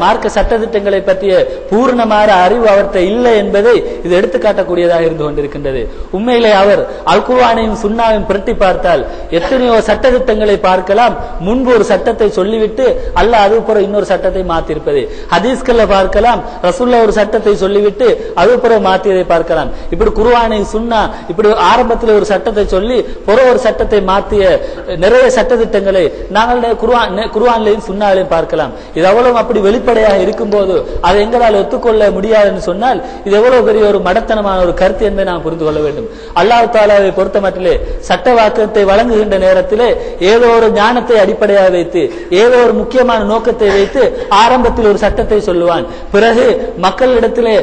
மார்க்க சட்டத்திட்டங்களை பற்றிய பூர்ணமான அறிவு அவர்கிட்ட இல்லை என்பதை இது எடுத்துக்காட்டக்கூடியதாக இருந்து கொண்டிருக்கின்றது. உண்மையிலே அவர் அல் குர்ஆனையும் சுன்னாவையும் புரட்டி பார்த்தால் எத்தனையோ சட்டத்திட்டங்களை பார்க்கலாம். முன்பு ஒரு சட்டத்தை சொல்லிவிட்டு அல்லாஹ் அதுபுறம் இன்னொரு சட்டத்தை மாத்திருப்பது. ஹதீஸ்கள்ல பார்க்கலாம், ரசூலுல்லாஹ் ஒரு சட்டத்தை சொல்லிவிட்டு அதுபுறம் மாத்தியதை பார்க்கலாம். இப்படி குர்ஆனை சுன்னா இப்படி ஆரம்பத்தில் ஒரு சட்டத்தை சொல்லி புறம் ஒரு சட்டத்தை மாத்திய நிறைய சட்டத்திட்டங்களை நாங்கள் குர்ஆன்லையும் சுன்னாலையும் பார்க்கலாம். இது அவ்வளவு அப்படி வெளிப்படையாக இருக்கும் போது அதை எங்களால் ஒத்துக்கொள்ள முடியாது சொன்னால் இது எவ்வளவு பெரிய ஒரு மடத்தனமான ஒரு கருத்து என்பதை நாம் புரிந்து கொள்ள வேண்டும். அல்லாஹ் தஆலாவை பொறுத்த மட்டிலே சட்ட வாக்கத்தை வழங்குகின்ற நேரத்திலே ஏதோ ஒரு ஞானத்தை அடிப்படையாக வைத்து ஏதோ ஒரு முக்கியமான நோக்கத்தை வைத்து ஆரம்பத்தில் ஒரு சட்டத்தை சொல்லுவான். பிறகு மக்களிடத்திலே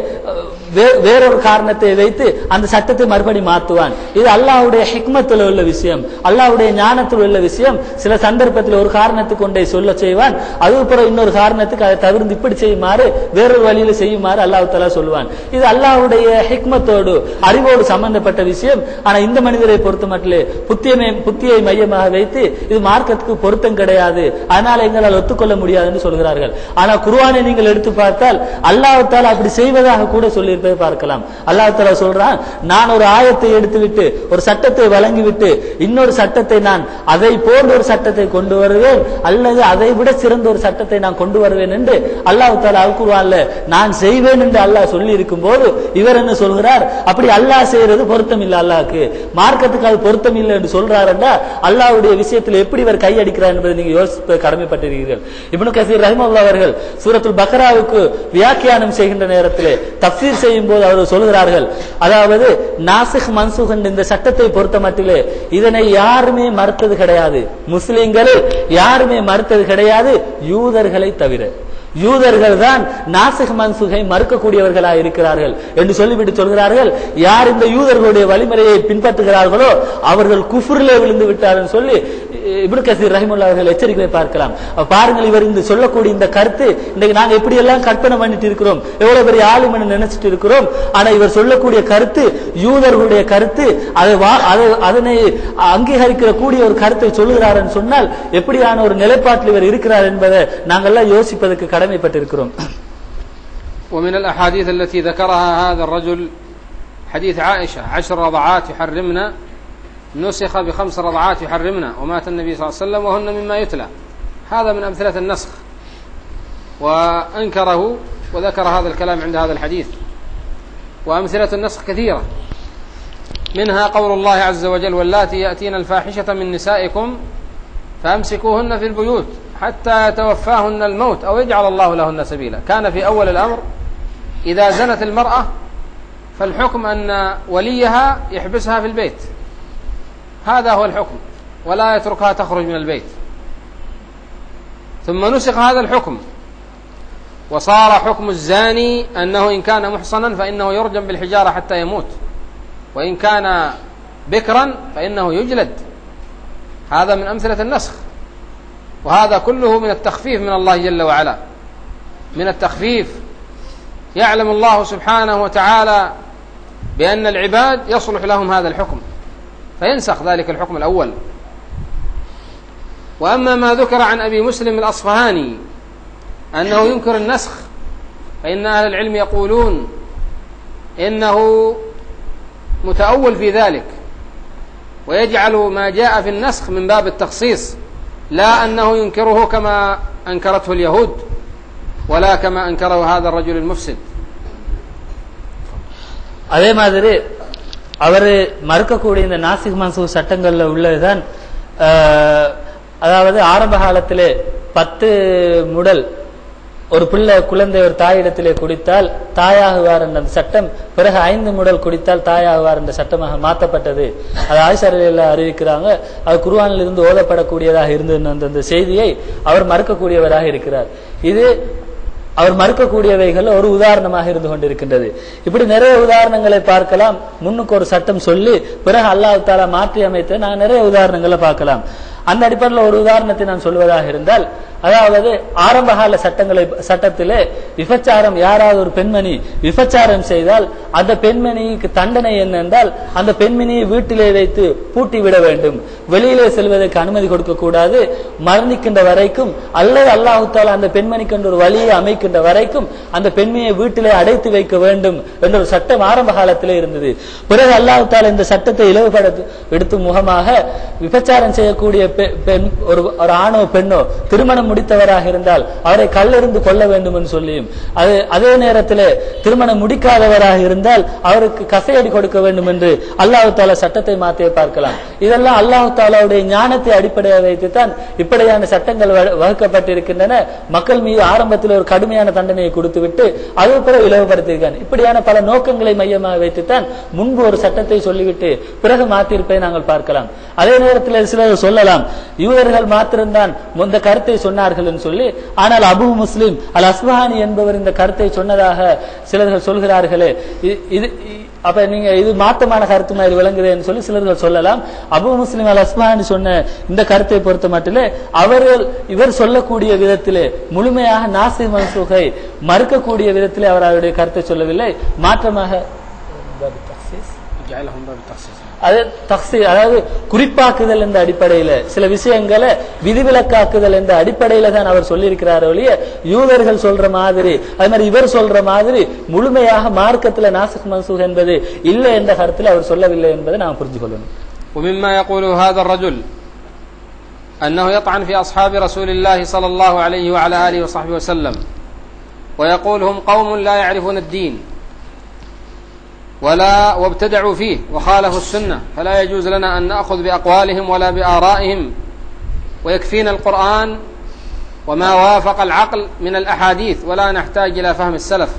வேறொரு காரணத்தை வைத்து அந்த சட்டத்தை மறுபடி மாற்றுவான். இது அல்லாஹ்வுடைய ஹிக்மத்தில் உள்ள விஷயம், அல்லாஹ்வுடைய ஞானத்தில் உள்ள விஷயம். சில சந்தர்ப்பத்தில் ஒரு காரணத்துக்கு கொண்டே சொல்ல செய்வான், அதுக்கப்புறம் இன்னொரு காரணத்துக்கு அதை தவிர்த்து இப்படி செய்யுமாறு வேறொரு வழியில செய்யுமாறு அல்லாஹ் தஆலா சொல்லுவான். இது அல்லாஹ்வுடைய ஹிக்மத்தோடு அறிவோடு சம்பந்தப்பட்ட விஷயம். ஆனா இந்த மனிதரை பொறுத்த மட்டிலே புத்தியை மையமாக வைத்து இது மார்க்கத்துக்கு பொருத்தம் கிடையாது, அதனால எங்களால் ஒத்துக்கொள்ள முடியாது என்று சொல்கிறார்கள். ஆனா குர்ஆனை நீங்கள் எடுத்து பார்த்தால் அல்லாஹ் தஆலா அப்படி செய்வதாக கூட சொல்லி பார்க்கலாம். அல்லாஹ் தஆலா சொல்றான், நான் ஒரு ஆயத்தை எடுத்துவிட்டு ஒரு சட்டத்தை வழங்கிவிட்டு இன்னொரு சட்டத்தை நான் அதை போன்ற ஒரு சட்டத்தை கொண்டு வருவேன் அல்லது அதை விட சிறந்த ஒரு சட்டத்தை நான் கொண்டு வருவேன் என்று அல்லாஹ் தஆலா அல் குர்ஆன்ல நான் செய்வேன் என்று அல்லாஹ் சொல்லி இருக்கும் போது இவர் என்ன சொல்கிறார், அப்படி அல்லாஹ் செய்யறது பொருத்தம் இல்லை, அல்லாஹ்க்கு மார்க்கத்துக்கு அது பொருத்தம் இல்லை என்று சொல்றார் என்றா அல்லாஹ்வுடைய விஷயத்தில் எப்படி இவர் கையடிக்கிறார் என்பதை நீங்க யோசிக்க கடமைப்பட்டிருக்கிறீர்கள். இப்னு கஸீர் ரஹிமஹுல்லாஹ் அவர்கள் சூரத்துல் பக்ராவுக்கு வியாக்கியானம் செய்கின்ற நேரத்திலே தஃப்சீர் செய்யும் போது அவர் சொல்கிறார்கள், அதாவது நாசிக் மன்சூக் இந்த சட்டத்தை பொறுத்த மட்டிலே இதனை யாருமே மறுத்தது கிடையாது, முஸ்லிம்கள் யாருமே மறுத்தது கிடையாது யூதர்களை தவிர. யூதர்கள் தான் நாசிக் மன்சூகை மறுக்கக்கூடியவர்களாக இருக்கிறார்கள் என்று சொல்லிவிட்டு சொல்கிறார்கள், யார் இந்த யூதர்களுடைய வழிமுறையை பின்பற்றுகிறார்களோ அவர்கள் குஃப்ரிலே விழுந்து விட்டார்கள் சொல்லி இப்னு கஸீர் ரஹிமஹுல்லாஹ் அவர்கள் எச்சரிக்கை பார்க்கலாம். பாருங்கள், இவர் இந்த சொல்லக்கூடிய இந்த கருத்து இன்னைக்கு நாங்க எப்படி எல்லாம் கற்பனை பண்ணிட்டு இருக்கிறோம், எவ்வளவு பெரிய ஆளும் நினைச்சிட்டு இருக்கிறோம். ஆனா இவர் சொல்லக்கூடிய கருத்து யூதர்களுடைய கருத்து, அதனை அங்கீகரிக்கிற கூடிய ஒரு கருத்தை சொல்லுகிறார் என்று சொன்னால் எப்படியான ஒரு நிலைப்பாட்டில் இவர் இருக்கிறார் என்பதை நாங்கள்லாம் யோசிப்பதற்கு கடமைப்பட்டிருக்கிறோம். ومن الأحاديث التي ذكرها هذا الرجل حديث عائشة 10 رضعات يحرمنا نسخ ب5 رضعات يحرمنا ومات النبي صلى الله عليه وسلم وهن مما يتلى. هذا من أمثلة النسخ، وأنكره وذكر هذا الكلام عند هذا الحديث. وأمثلة النسخ كثيرة، منها قول الله عز وجل واللاتي يأتين الفاحشة من نسائكم فأمسكوهن في البيوت حتى يتوفاهن الموت أو يجعل الله لهن سبيلا. كان في أول الأمر إذا زنت المرأة فالحكم أن وليها يحبسها في البيت، هذا هو الحكم، ولا يتركها تخرج من البيت. ثم نسخ هذا الحكم وصار حكم الزاني أنه إن كان محصنا فإنه يرجم بالحجارة حتى يموت، وإن كان بكرا فإنه يجلد. هذا من أمثلة النسخ، وهذا كله من التخفيف من الله جل وعلا، من التخفيف. يعلم الله سبحانه وتعالى بأن العباد يصلح لهم هذا الحكم فينسخ ذلك الحكم الأول. وأما ما ذكر عن أبي مسلم الأصفهاني أنه ينكر النسخ فإن أهل العلم يقولون إنه متأول في ذلك ويجعل ما جاء في النسخ من باب التخصيص، لا أنه ينكره كما أنكرته اليهود ولا كما أنكره هذا الرجل المفسد. அதே மாதிரி அவரு மறுக்கக்கூடிய இந்த நாசிக் மன்சூக் சட்டங்கள்ல உள்ளதுதான், அதாவது ஆரம்ப காலத்திலே 10 முடல் ஒரு குழந்தை ஒரு தாயிடத்திலே குடித்தால் தாயாகுவார் என்ற அந்த சட்டம் பிறகு 5 முடல் குடித்தால் தாயாகுவார் என்ற சட்டமாக மாற்றப்பட்டது. அது ஆயிஷா ரலியல்லாஹு அறிவிக்கிறாங்க. அது குர்ஆனில் இருந்து ஓதப்படக்கூடியதாக இருந்தது. அந்த செய்தியை அவர் மறுக்கக்கூடியவராக இருக்கிறார். இது அவர் மறுக்கக்கூடியவைகள் ஒரு உதாரணமாக இருந்து கொண்டிருக்கின்றது. இப்படி நிறைய உதாரணங்களை பார்க்கலாம். முன்னுக்கு ஒரு சட்டம் சொல்லி பிறகு அல்லாஹ் தஆலா மாற்றி அமைத்து நாங்கள் நிறைய உதாரணங்களை பார்க்கலாம். அந்த அடிப்படையில் ஒரு உதாரணத்தை நான் சொல்வதாக இருந்தால், அதாவது ஆரம்பகால சட்டத்திலே விபச்சாரம், யாராவது ஒரு பெண்மணி விபச்சாரம் செய்தால் அந்த பெண்மணிக்கு தண்டனை என்ன என்றால், அந்த பெண்மணியை வீட்டிலே வைத்து பூட்டி விட வேண்டும், வெளியிலே செல்வதற்கு அனுமதி கொடுக்க கூடாது, மரணிக்கின்ற வரைக்கும் அல்லது அல்லாஹ் தஆலா அந்த பெண்மணிக்கு ஒரு வழியை அமைக்கின்ற வரைக்கும் அந்த பெண்மணியை வீட்டிலே அடைத்து வைக்க வேண்டும் என்ற ஒரு சட்டம் ஆரம்ப காலத்திலே இருந்தது. பிறகு அல்லாஹ் தஆலா இந்த சட்டத்தை இலவுபடுத்த எடுத்து முகமாக விபச்சாரம் செய்யக்கூடிய பெண் ஒரு ஆணோ பெண்ணோ திருமணம் முடித்தவராக இருந்தால் அவரை கல்லெறிந்து கொள்ள வேண்டும் என்று சொல்லியும், அதே நேரத்தில் திருமணம் முடிக்காதவராக இருந்தால் அவருக்கு கசையடி கொடுக்க வேண்டும் என்று அல்லாஹ் தஆலா சட்டத்தை மாற்றியே பார்க்கலாம். இதெல்லாம் அல்லாஹ் தஆலாவுடைய ஞானத்தை அடிப்படையாக வைத்துத்தான் இப்படியான சட்டங்கள் வகுக்கப்பட்டிருக்கின்றன. மக்கள் மீது ஆரம்பத்தில் ஒரு கடுமையான தண்டனையை கொடுத்துவிட்டு அது பிறகு இலவுபடுத்தியிருக்காங்க. இப்படியான பல நோக்கங்களை மையமாக வைத்துத்தான் முன்பு ஒரு சட்டத்தை சொல்லிவிட்டு பிறகு மாற்றியிருப்பதை நாங்கள் பார்க்கலாம். அதே நேரத்தில் சிலர் சொல்லலாம், யூதர்கள் மாத்திரம்தான் இந்த கருத்தை சொன்னார்கள் என்று சொல்லி, ஆனால் அபு முஸ்லிம் அல் அஸ்பஹானி என்பவர் இந்த கருத்தை சொன்னதாக சிலர்கள் சொல்கிறார்களே, அப்ப நீங்க இது மாற்றமான கருத்து மாதிரி விளங்குதுன்னு சொல்லி சிலர்கள் சொல்லலாம். அபு முஸ்லிம் அல் அஸ்பஹானி சொன்ன இந்த கருத்தை பொறுத்த மட்டிலே இவர் சொல்லக்கூடிய விதத்திலே முழுமையாக நாசிக் மன்சூகை மறுக்கக்கூடிய விதத்திலே அவர் அவருடைய கருத்தை சொல்லவில்லை. மாற்றமாக அது தக்சீர், அதாவது குறிப்பாக்குதல் என்ற அடிப்படையில சில விஷயங்களை விதிவிலக்காக்குதல் என்ற அடிப்படையில தான் அவர் சொல்லியிருக்கிறார் ஒழிய யூதர்கள் சொல்ற மாதிரி அது மாதிரி இவர் சொல்ற மாதிரி முழுமையாக மார்க்கத்தில் நாசிக் மன்சூக் என்பது இல்லை என்ற கருத்தில் அவர் சொல்லவில்லை என்பதை நாம் புரிந்து கொள்ளணும். ومما يقول هذا الرجل أنه يطعن في أصحاب رسول الله صلى الله عليه وعلى آله وصحبه وسلم ويقول هم قوم لا يعرفون الدين وابتدعوا فيه وخالفوا السنة، فلا يجوز لنا أن نأخذ بأقوالهم ولا بآرائهم، ويكفينا القرآن وما وافق العقل من الأحاديث ولا نحتاج إلى فهم السلف.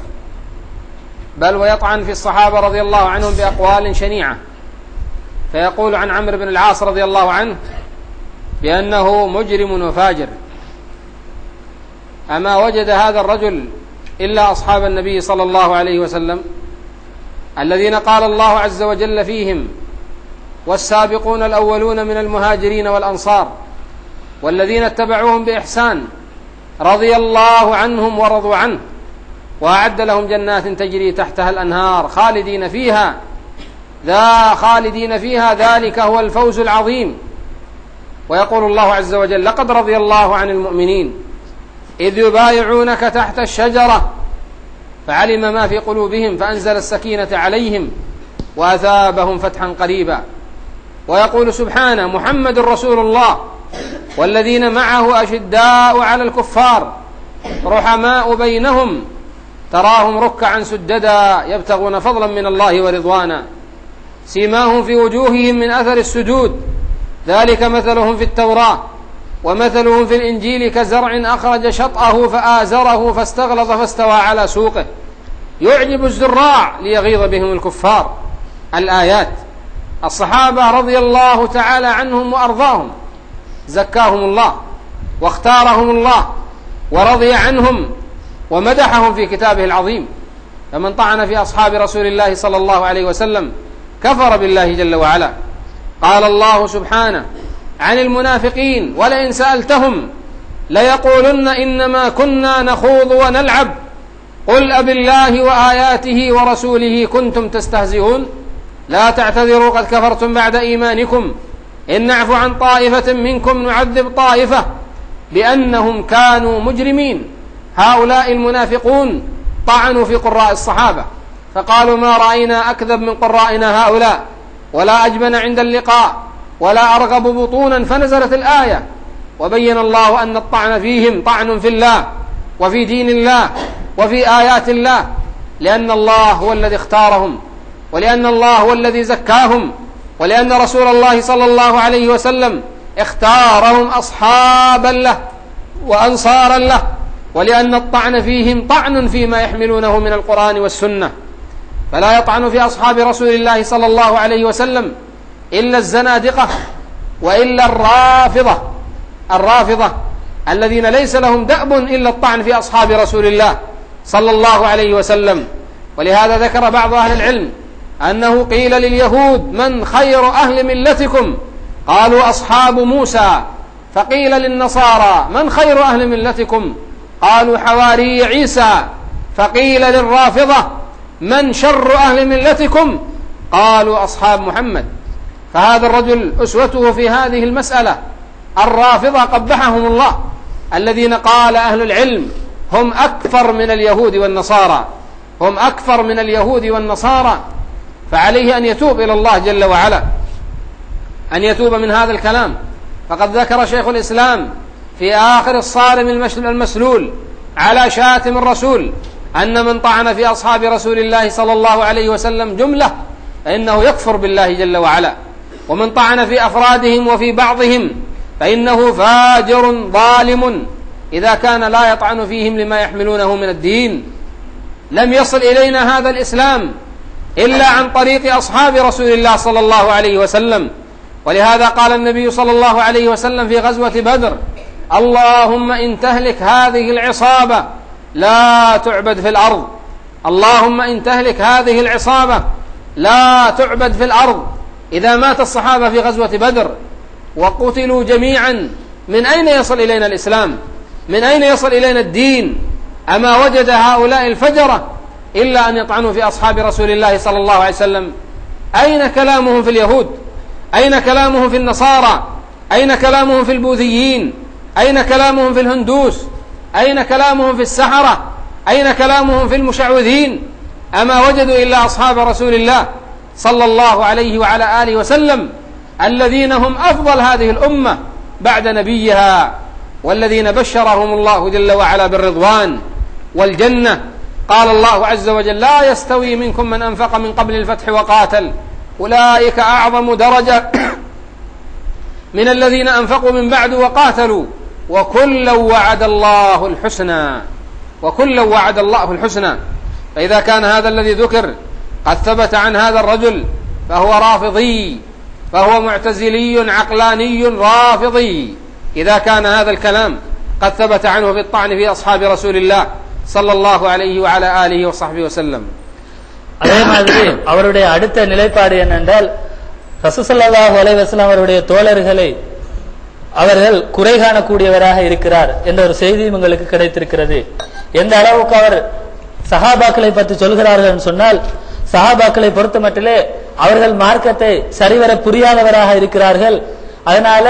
بل ويطعن في الصحابة رضي الله عنهم بأقوال شنيعة، فيقول عن عمرو بن العاص رضي الله عنه بأنه مجرم وفاجر. أما وجد هذا الرجل إلا أصحاب النبي صلى الله عليه وسلم الذين قال الله عز وجل فيهم والسابقون الأولون من المهاجرين والأنصار والذين اتبعوهم بإحسان رضي الله عنهم ورضوا عنه وأعد لهم جنات تجري تحتها الأنهار خالدين فيها ذلك هو الفوز العظيم. ويقول الله عز وجل لقد رضي الله عن المؤمنين إذ يبايعونك تحت الشجرة فعلم ما في قلوبهم فأنزل السكينة عليهم وأثابهم فتحا قريبا. ويقول سبحانه محمد رسول الله والذين معه أشداء على الكفار رحماء بينهم تراهم ركعا سجدا يبتغون فضلا من الله ورضوانا سيماهم في وجوههم من أثر السجود ذلك مثلهم في التوراة ومثلهم في الإنجيل كزرع أخرج شطأه فآزره فاستغلظ فاستوى على سوقه يعجب الزراع ليغيظ بهم الكفار. الآيات. الصحابة رضي الله تعالى عنهم وأرضاهم زكاهم الله واختارهم الله ورضي عنهم ومدحهم في كتابه العظيم. فمن طعن في أصحاب رسول الله صلى الله عليه وسلم كفر بالله جل وعلا. قال الله سبحانه عن المنافقين ولئن سألتهم ليقولن إنما كنا نخوض ونلعب قل أبالله وآياته ورسوله كنتم تستهزئون لا تعتذروا قد كفرتم بعد إيمانكم إن نعفو عن طائفة منكم نعذب طائفة بأنهم كانوا مجرمين. هؤلاء المنافقون طعنوا في قراء الصحابة فقالوا ما رأينا أكذب من قرائنا هؤلاء ولا أجبن عند اللقاء ولا أرغب بطونا، فنزلت الآية وبين الله أن الطعن فيهم طعن في الله وفي دين الله وفي آيات الله لأن الله هو الذي اختارهم ولأن الله هو الذي زكاهم، ولأن رسول الله صلى الله عليه وسلم اختارهم أصحابا له وأنصارا له، ولأن الطعن فيهم طعن فيما يحملونه من القرآن والسنة. فلا يطعن في أصحاب رسول الله صلى الله عليه وسلم إلا الزنادقة وإلا الرافضة الذين ليس لهم دأب إلا الطعن في أصحاب رسول الله صلى الله عليه وسلم. ولهذا ذكر بعض أهل العلم أنه قيل لليهود: من خير أهل ملتكم؟ قالوا: أصحاب موسى. فقيل للنصارى: من خير أهل ملتكم؟ قالوا: حواري عيسى. فقيل للرافضة: من شر أهل ملتكم؟ قالوا: أصحاب محمد. فهذا الرجل أسوته في هذه المسألة. الرافضة قبحهم الله، الذين قال أهل العلم هم أكثر من اليهود والنصارى، هم أكثر من اليهود والنصارى. فعليه أن يتوب إلى الله جل وعلا، أن يتوب من هذا الكلام. فقد ذكر شيخ الإسلام في آخر الصارم المسلول على شاتم الرسول أن من طعن في أصحاب رسول الله صلى الله عليه وسلم جملة فإنه يكفر بالله جل وعلا، ومن طعن في أفرادهم وفي بعضهم فإنه فاجر ظالم إذا كان لا يطعن فيهم لما يحملونه من الدين. لم يصل إلينا هذا الإسلام إلا عن طريق أصحاب رسول الله صلى الله عليه وسلم. ولهذا قال النبي صلى الله عليه وسلم في غزوة بدر: اللهم إن تهلك هذه العصابة لا تعبد في الأرض. اللهم إن تهلك هذه العصابة لا تعبد في الأرض. إذا مات الصحابة في غزوة بدر وقتلوا جميعا، من أين يصل إلينا الإسلام؟ من أين يصل إلينا الدين؟ أما وجد هؤلاء الفجرة إلا أن يطعنوا في أصحاب رسول الله صلى الله عليه وسلم. أين كلامهم في اليهود؟ أين كلامهم في النصارى؟ أين كلامهم في البوذيين؟ أين كلامهم في الهندوس؟ أين كلامهم في السحرة؟ أين كلامهم في المشعوذين؟ أما وجدوا إلا أصحاب رسول الله صلى الله عليه وعلى آله وسلم، الذين هم أفضل هذه الأمة بعد نبيها، والذين بشرهم الله جل وعلا بالرضوان والجنة. قال الله عز وجل: لا يستوي منكم من أنفق من قبل الفتح وقاتل أولئك أعظم درجة من الذين أنفقوا من بعد وقاتلوا وكلا وعد الله الحسنى. وكلا وعد الله الحسنى. فإذا كان هذا الذي ذكر قد ثبت عن هذا الرجل فهو رافضي، فهو معتزلي عقلاني رافضي. إذا كان هذا الكلام قد ثبت عنه في الطعن في أصحاب رسول الله صلى الله عليه وعلى آله وصحبه وسلم. அதே மாதிரி அவருடைய அடுத்த நிலைப்பாடு என்னென்றால், ரசூல் ஸல்லல்லாஹு அலைஹி வஸல்லம் அவருடைய தோழர்களை அவர்கள் குறை காணக்கூடியவராக இருக்கிறார் என்ற ஒரு செய்தியும் உங்களுக்கு கிடைத்திருக்கிறது. எந்த அளவுக்கு அவர் சஹாபாக்களை பற்றி சொல்கிறார்கள் சொன்னால், சஹாபாக்களை பொறுத்த மட்டிலே அவர்கள் மார்க்கத்தை சரிவர புரியாதவராக இருக்கிறார்கள். அதனால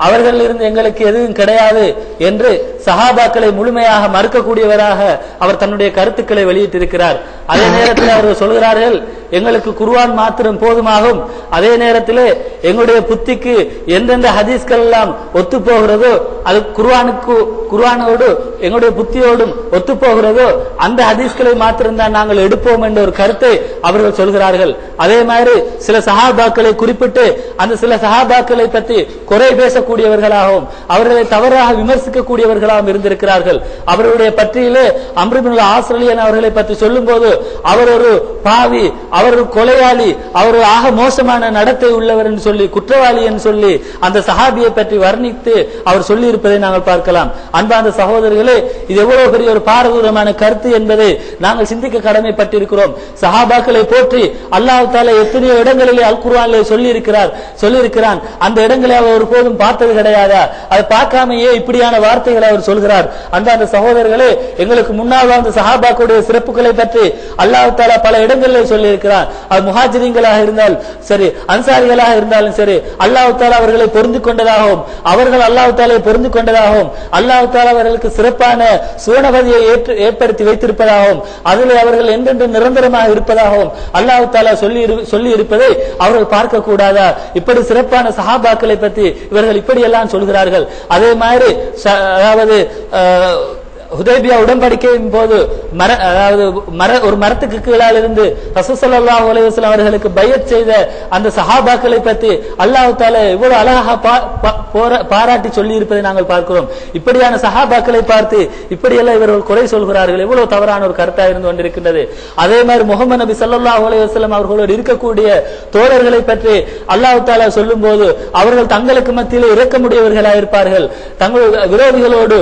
அவர்கள் இருந்து எங்களுக்கு எதுவும் கிடையாது என்று சஹாபாக்களை முழுமையாக மறுக்கக்கூடியவராக அவர் தன்னுடைய கருத்துக்களை வெளியிட்டிருக்கிறார். அதே நேரத்தில் அவர்கள் சொல்கிறார்கள், எங்களுக்கு குர்ஆன் மாத்திரம் போதுமாகும். அதே நேரத்தில் எங்களுடைய புத்திக்கு எந்தெந்த ஹதீஸ்கள் எல்லாம் ஒத்து போகிறதோ, அது குர்ஆனோடு எங்களுடைய புத்தியோடும் ஒத்து போகிறதோ அந்த ஹதீஸ்களை மாத்திரம்தான் நாங்கள் எடுப்போம் என்ற ஒரு கருத்தை அவர்கள் சொல்கிறார்கள். அதே மாதிரி சில சஹாபாக்களை குறிப்பிட்டு அந்த சில சஹாபாக்களை பற்றி குறை பேசக்கூடியவர்களாகவும் அவர்களை தவறாக விமர்சிக்கக்கூடியவர்களாகவும் இருந்திருக்கிறார்கள். அவர்களுடைய பற்றியிலே அம்ர் இப்னு ஆஸ் ரலியல்லாஹு அவர்களை பற்றி சொல்லும் போது அவர் ஒரு பாவி, அவர் ஒரு கொலையாளி, அவர் ஆக மோசமான நடத்தை உள்ளவர் என்று சொல்லி, குற்றவாளி என்று சொல்லி அந்த சஹாபியை பற்றி வர்ணித்து அவர் சொல்லி இருப்பதை நாங்கள் பார்க்கலாம். அன்பார்ந்த சகோதரர்களே, இது எவ்வளவு பெரிய ஒரு பாரதூரமான கருத்து என்பதை நாங்கள் சிந்திக்க கடமைப்பட்டிருக்கிறோம். சஹாபாக்களை போற்றி அல்லாஹ் தஆலா எத்தனையோ இடங்களிலே அல் குர்ஆனிலே சொல்லியிருக்கிறான். அந்த இடங்களை அவர் ஒருபோதும் பார்த்தது கிடையாதா? அதை பார்க்காமையே இப்படியான வார்த்தைகளை அவர் சொல்கிறார். அன்பார்ந்த சகோதரர்களே, எங்களுக்கு முன்னால் வாழ்ந்த சஹாபாக்களுடைய சிறப்புகளை பற்றி அல்லாஹ் தஆலா பல இடங்களில் சொல்லி இருக்கிறார். அது முஹாஜிரின்களாக இருந்தால் சரி, அன்சாரிகளாக இருந்தாலும் சரி, அல்லாஹ் தஆலா அவர்களை பொருந்து கொண்டதாகவும் அவர்கள் அல்லாஹ் தஆலாவை பொருந்து கொண்டதாகவும் அல்லாஹ் தஆலா அவர்களுக்கு சிறப்பான சுவனபதியை ஏற்படுத்தி வைத்திருப்பதாகவும் அதில் அவர்கள் என்றென்று நிரந்தரமாக இருப்பதாகவும் அல்லாஹ் தஆலா சொல்லி இருப்பதை அவர்கள் பார்க்க கூடாதா? இப்படி சிறப்பான சஹாபாக்களை பற்றி இவர்கள் இப்படி எல்லாம் சொல்கிறார்கள். அதே மாதிரி அதாவது ஹுதைபியா உடன்படிக்கையின் போது அதாவது ஒரு மரத்துக்கு கீழால் இருந்து ரசூல் ஸல்லல்லாஹு அலைஹி வஸல்லம் அவர்களுக்கு பைஅத் செய்த அந்த சஹாபாக்களை பற்றி அல்லாஹ் தஆலா இவ்வளவு அழகாக பாராட்டி சொல்லி இருப்பதை நாங்கள் பார்க்கிறோம். இப்படியான சஹாபாக்களை பார்த்து இப்படியெல்லாம் இவர்கள் குறை சொல்கிறார்கள், எவ்வளவு தவறான ஒரு கருத்தாக இருந்து கொண்டிருக்கின்றது. அதே மாதிரி முஹம்மது நபி ஸல்லல்லாஹு அலைஹி வஸல்லம் அவர்களோடு இருக்கக்கூடிய தோழர்களை பற்றி அல்லாஹ் தஆலா சொல்லும் போது அவர்கள் தங்களுக்கு மத்தியில் இரக்கமுடையவர்களாக இருப்பார்கள், தங்கள் விரோதிகளோடு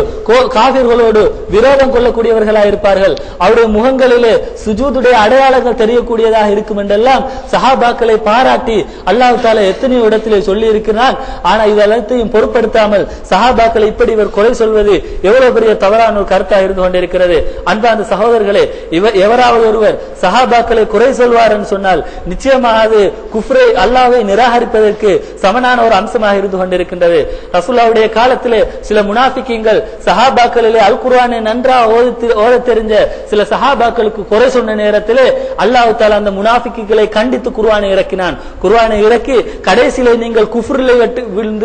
காஃபிர்களோடு விரோதம் கொள்ளக்கூடியவர்களாக இருப்பார்கள், அவருடைய முகங்களிலே சுஜூதுடைய அடையாளங்கள் தெரியக்கூடியதாக இருக்கும் என்றெல்லாம் சஹாபாக்களை பாராட்டி அல்லாஹ் தஆலா எத்தனையோ இடத்திலே சொல்லி இருக்கிறார். ஆனா இதெல்லாத்தையும் பொருட்படுத்தாமல் சஹாபாக்களை இப்படி இவர் கொலை சொல்வது எவ்வளவு பெரிய தவறான ஒரு கருத்தாக இருந்து கொண்டிருக்கிறது. அன்பார்ந்த சகோதரர்களே, எவராவது ஒருவர் சஹாபாக்களை குறை சொல்வார் என்று சொன்னால் நிச்சயமாக அது குஃப்ரை அல்லாஹ்வை நிராகரிப்பதற்கு சமனான ஒரு அம்சமாக இருந்து கொண்டிருக்கின்றது. ரசூலுல்லாஹ்வுடைய காலத்திலே சில முனாஃபிகீன்கள் சஹாபாக்களிலே அல் குர்ஆனை நன்றாக ஓத தெரிஞ்ச சில சஹாபாக்களுக்கு குறை சொன்ன நேரத்திலே அல்லாஹ் தஆலா அந்த முனாஃபிக்குகளை கண்டித்து குர்ஆனை இறக்கினான். குர்ஆனை இறக்கி கடைசியிலே நீங்கள் குஃப்ரிலே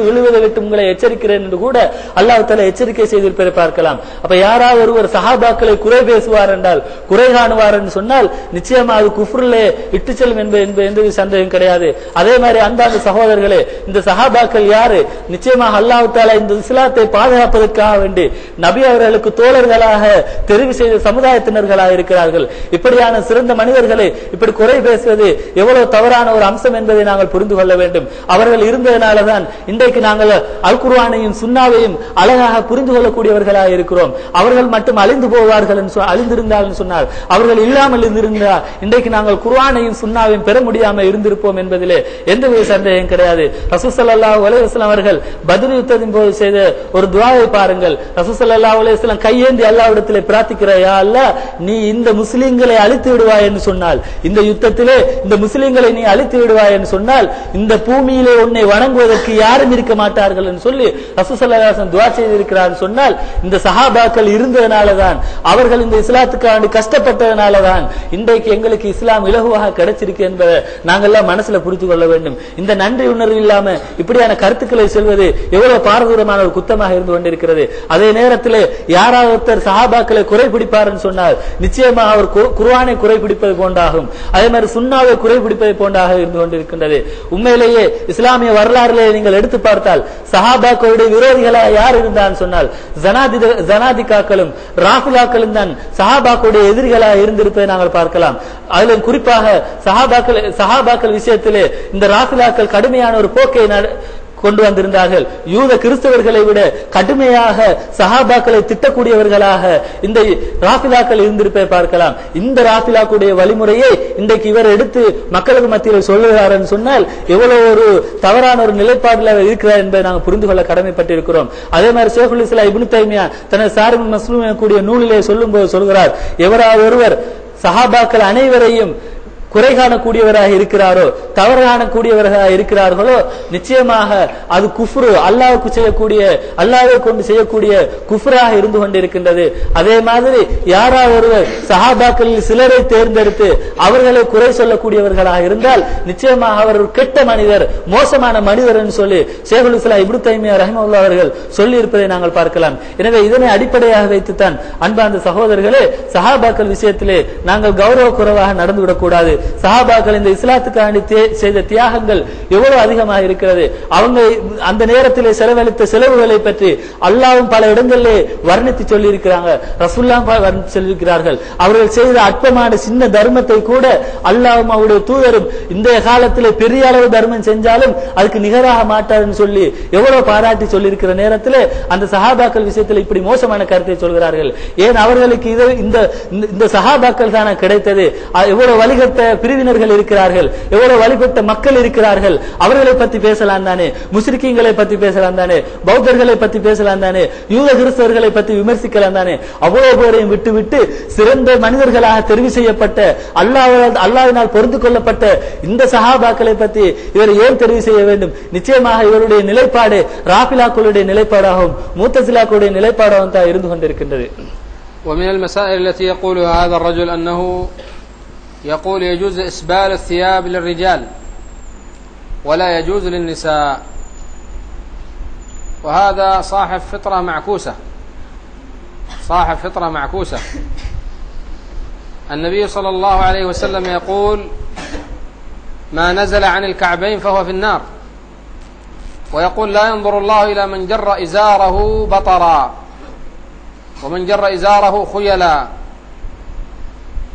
விழுவதை விட்டு உங்களை எச்சரிக்கிறேன் என்று கூட அல்லாஹ் தஆலா எச்சரிக்கை செய்திருப்பதை பார்க்கலாம். அப்ப யாராவது ஒருவர் சஹாபாக்களை குறை பேசுவார் என்றால், குறை காணுவார் என்று சொன்னால் நிச்சயமாக அது குஃப்ரிலே இட்டு செல்லும் என்பது எந்த சந்தேகம் கிடையாது. அதே மாதிரி அன்பார்ந்த சகோதரர்களே, இந்த சஹாபாக்கள் யாரு? நிச்சயமாக அல்லாஹ் தஆலா இந்த இஸ்லாத்தை பாதுகாப்பதற்காக வேண்டி நபி அவர்களுக்கு தோழர்களாக தெரிவு செய்த சமுதாயத்தினர்களாக இருக்கிறார்கள். இப்படியான சிறந்த மனிதர்களை இப்படி குறை பேசுவது எவ்வளவு தவறான ஒரு அம்சம் என்பதை நாங்கள் புரிந்து கொள்ள வேண்டும். அவர்கள் இருந்ததனாலதான் இன்றைக்கு நாங்கள் அல் குர்ஆனையும் சுன்னாவையும் அழகாக புரிந்து கொள்ளக்கூடியவர்களாக இருக்கிறோம். அவர்கள் மட்டும் அழிந்து போவார்கள் அழிந்திருந்தார்கள் சொன்னால், அவர்கள் இல்லாமல் இருந்திருந்தால் இன்றைக்கு நாங்கள் குர்ஆனையும் சுன்னாவையும் பெற முடியாமல் இருந்திருப்போம் என்பதிலே எந்தவித சந்தேகம் கிடையாது. ரசூல் ஸல்லல்லாஹு அலைஹி வஸல்லம் அவர்கள் பத்ர் யுத்தத்தின் போது செய்த ஒரு துஆவை பாருங்கள். ரசூல் ஸல்லல்லாஹு அலைஹி வஸல்லம் கையேந்தி அல்லாஹ்விடத்திலே பிரார்த்திக்கிறார், யா அல்லாஹ், நீ இந்த முஸ்லிம்களை அழித்து விடுவாய் என்று சொன்னால், இந்த யுத்தத்திலே இந்த முஸ்லிம்களை நீ அழித்து விடுவாய் என்று சொன்னால் இந்த பூமியிலே உன்னை வணங்குவதற்கு யாரும் இருக்க மாட்டார்கள் என்று சொல்லி ரசூல் ஸல்லல்லாஹு அலைஹி வஸல்லம் துஆ செய்திருக்கிறார் சொன்னால், இந்த சஹாபாக்கள் இருந்ததனாலதான், அவர்கள் இந்த இஸ்லாத்துக்காண்டி கஷ்டப்பட்டதனாலதான் இன்றைக்கு எங்களுக்கு இஸ்லாம் இலகுவாக கிடைச்சிருக்கு என்பதை நாங்கள் எல்லாம் மனசுல புரிந்து கொள்ள வேண்டும். இந்த நன்றி உணர்வு இல்லாம இப்படியான கருத்துக்களை சொல்வது எவ்வளவு பாரதூரமான ஒரு குத்தமாக இருந்து கொண்டிருக்கிறது. அதே நேரத்தில் யாராவது ஒருத்தர் சஹாபாக்களை குறை பிடிப்பார் சொன்னால் நிச்சயமாக அவர் குர்ஆனை குறை பிடிப்பது போன்றாகும், அதே மாதிரி சுன்னாவை குறை பிடிப்பதை போன்றாக இருந்து கொண்டிருக்கின்றது. உண்மையிலேயே இஸ்லாமிய வரலாறுகளை நீங்கள் எடுத்து பார்த்தால் சஹாபாக்களுடைய விரோதிகளாக யார் இருந்தான்னு சொன்னால் ஜனாதிகாக்களும் ராஃபிலாக்களும் தான் சஹாபாக்களுடைய எதிரிகளாக இருந்திருப்பதை நாங்கள் பார்க்கலாம். அதிலும் குறிப்பாக சஹாபாக்கள் விஷயத்திலே இந்த ராஃபிலாக்கள் கடுமையான ஒரு போக்கை கொண்டு வந்திருந்தார்கள். யூத கிறிஸ்தவர்களை விட கடுமையாக சஹாபாக்களை திட்டக்கூடியவர்களாக இந்த ராஃபிலாக்கள் இருந்திருப்பதை பார்க்கலாம். இந்த ராஃபிலாக்குடைய வழிமுறையை இன்றைக்கு இவர் எடுத்து மக்களுக்கு மத்தியில் சொல்லுகிறார் என்று சொன்னால் எவ்வளவு ஒரு தவறான ஒரு நிலைப்பாட்டில் இருக்கிறார் என்பதை நாங்கள் புரிந்து கொள்ள கடமைப்பட்டிருக்கிறோம். அதே மாதிரி ஷேகுல் இஸ்லாம் இப்னு தைமியா தனது சாரிமுல் மஸ்லூம் கூடிய நூலிலே சொல்லும் போது சொல்கிறார், எவராவது ஒருவர் சஹாபாக்கள் அனைவரையும் குறை காணக்கூடியவராக இருக்கிறாரோ, தவறு காணக்கூடியவர்களாக இருக்கிறார்களோ, நிச்சயமாக அது குஃப்ரு, அல்லாஹ்வுக்கு செய்யக்கூடிய, அல்லாஹ்வை கொண்டு செய்யக்கூடிய குஃப்ராக இருந்து கொண்டிருக்கின்றது. அதே மாதிரி யாராவது ஒருவர் சஹாபாக்களில் சிலரை தேர்ந்தெடுத்து அவர்களை குறை சொல்லக்கூடியவர்களாக இருந்தால் நிச்சயமாக அவர் ஒரு கெட்ட மனிதர், மோசமான மனிதர் என்று சொல்லி ஷேகுல் இஸ்லாம் இப்னு தைமியா ரஹிமஹுல்லாஹ் அவர்கள் சொல்லி இருப்பதை நாங்கள் பார்க்கலாம். எனவே இதனை அடிப்படையாக வைத்துத்தான் அன்பார்ந்த சகோதரர்களே, சஹாபாக்கள் விஷயத்திலே நாங்கள் கௌரவ குறைவாக நடந்துவிடக் கூடாது. சஹாபாக்கள் இந்த இஸ்லாத்துக்காண்டி செய்த தியாகங்கள் எவ்வளவு அதிகமாக இருக்கிறது. அவங்க அந்த நேரத்திலே செலவழித்த செலவுகளை பற்றி அல்லாஹ்வும் பல இடங்களிலே வர்ணித்து சொல்லி இருக்கிறாங்க, ரசூலுல்லாஹ் வர்ணித்து சொல்லியிருக்கிறார்கள். அவர்கள் செய்த அற்பமான சின்ன தர்மத்தை கூட அல்லாஹ்வும் அவருடைய தூதரும் இந்த காலத்திலே பெரிய அளவு தர்மம் செஞ்சாலும் அதுக்கு நிகராக மாட்டார்னு சொல்லி எவ்வளவு பாராட்டி சொல்லியிருக்கிற நேரத்திலே அந்த சஹாபாக்கள் விஷயத்தில் இப்படி மோசமான கருத்தை சொல்கிறார்கள். ஏன் அவர்களுக்கு இந்த சஹாபாக்கள் தானே கிடைத்தது? எவ்வளவு வழிகட்ட பிரிவினர்கள் இருக்கிறார்கள், எவ்வளவு வழிபட்ட மக்கள் இருக்கிறார்கள், அவர்களை பத்தி பேசலாம் தானே, முஸ்லிம்களை பத்தி பேசலாம் தானே, பௌத்தர்களை பத்தி பேசலாம் தானே, யூத கிறிஸ்தவர்களை பத்தி விமர்சிக்கலாம் தானே. அவ்வளவு பேரையும் விட்டுவிட்டு சிறந்த மனிதர்களாக தெரிவு செய்யப்பட்ட அல்லாஹ்வினால் பொருந்து கொள்ளப்பட்ட இந்த சஹாபாக்களை பத்தி இவர் ஏன் தெரிவு செய்ய வேண்டும்? நிச்சயமாக இவருடைய நிலைப்பாடு ராஃபிலாக்களுடைய நிலைப்பாடாகவும் முத்தசிலாக்களுடைய நிலைப்பாடாகவும் தான் இருந்து கொண்டிருக்கின்றது. ومن المسائل التي يقولها هذا الرجل أنه يقول يجوز إسبال الثياب للرجال ولا يجوز للنساء، وهذا صاحب فطرة معكوسة. صاحب فطرة معكوسة. النبي صلى الله عليه وسلم يقول: ما نزل عن الكعبين فهو في النار. ويقول: لا ينظر الله إلى من جر إزاره بطرا ومن جر إزاره خيلا.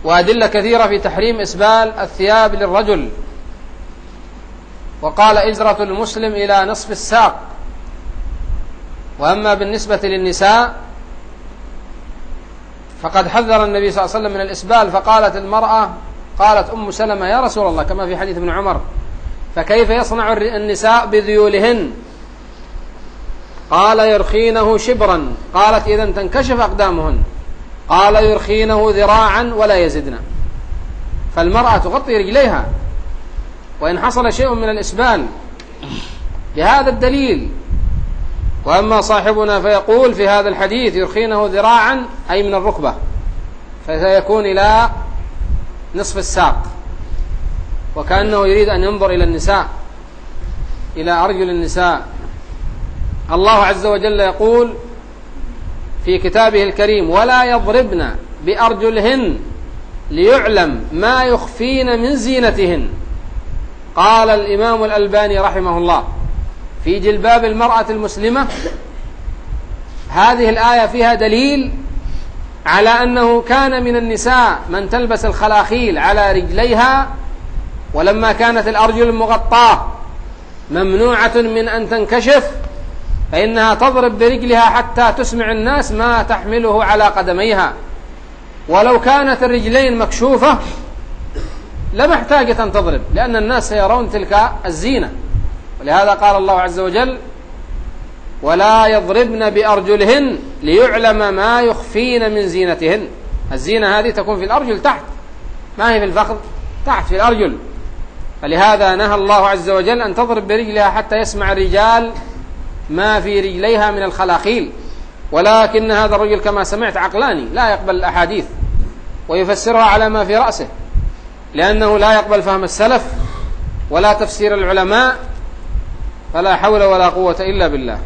وأدلة كثيرة في تحريم إسبال الثياب للرجل. وقال: إزرة المسلم إلى نصف الساق. وأما بالنسبة للنساء فقد حذر النبي صلى الله عليه وسلم من الإسبال، فقالت المرأة، قالت أم سلمة: يا رسول الله، كما في حديث ابن عمر: فكيف يصنع النساء بذيولهن؟ قال: يرخينه شبرا. قالت: إذن تنكشف أقدامهن. قال: يرخينه ذراعا ولا يزدن. فالمرأة تغطي رجليها وإن حصل شيء من الإسبال بهذا الدليل. وأما صاحبنا فيقول في هذا الحديث: يرخينه ذراعا، أي من الركبة، فسيكون إلى نصف الساق، وكأنه يريد أن ينظر إلى النساء، إلى أرجل النساء. الله عز وجل يقول في كتابه الكريم: ولا يضربن بأرجلهن ليعلم ما يخفين من زينتهن. قال الإمام الألباني رحمه الله في جلباب المرأة المسلمة: هذه الآية فيها دليل على أنه كان من النساء من تلبس الخلاخيل على رجليها، ولما كانت الأرجل المغطاة ممنوعة من أن تنكشف فإنها تضرب برجلها حتى تسمع الناس ما تحمله على قدميها. ولو كانت الرجلين مكشوفة لما احتاجت أن تضرب، لأن الناس سيرون تلك الزينة. ولهذا قال الله عز وجل: ولا يضربن بأرجلهن ليعلم ما يخفين من زينتهن. الزينة هذه تكون في الأرجل تحت، ما هي في الفخذ، تحت في الأرجل. فلهذا نهى الله عز وجل أن تضرب برجلها حتى يسمع الرجال ما في رجليها من الخلاخيل. ولكن هذا الرجل كما سمعت عقلاني، لا يقبل الأحاديث ويفسرها على ما في رأسه، لأنه لا يقبل فهم السلف ولا تفسير العلماء. فلا حول ولا قوة إلا بالله.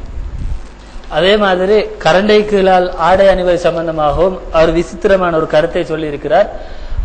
அதே மாதிரி கரண்டை கீழால் ஆடை அணிவது சம்பந்தமாகவும் அவர் விசித்திரமான ஒரு கருத்தை சொல்லி இருக்கிறார்.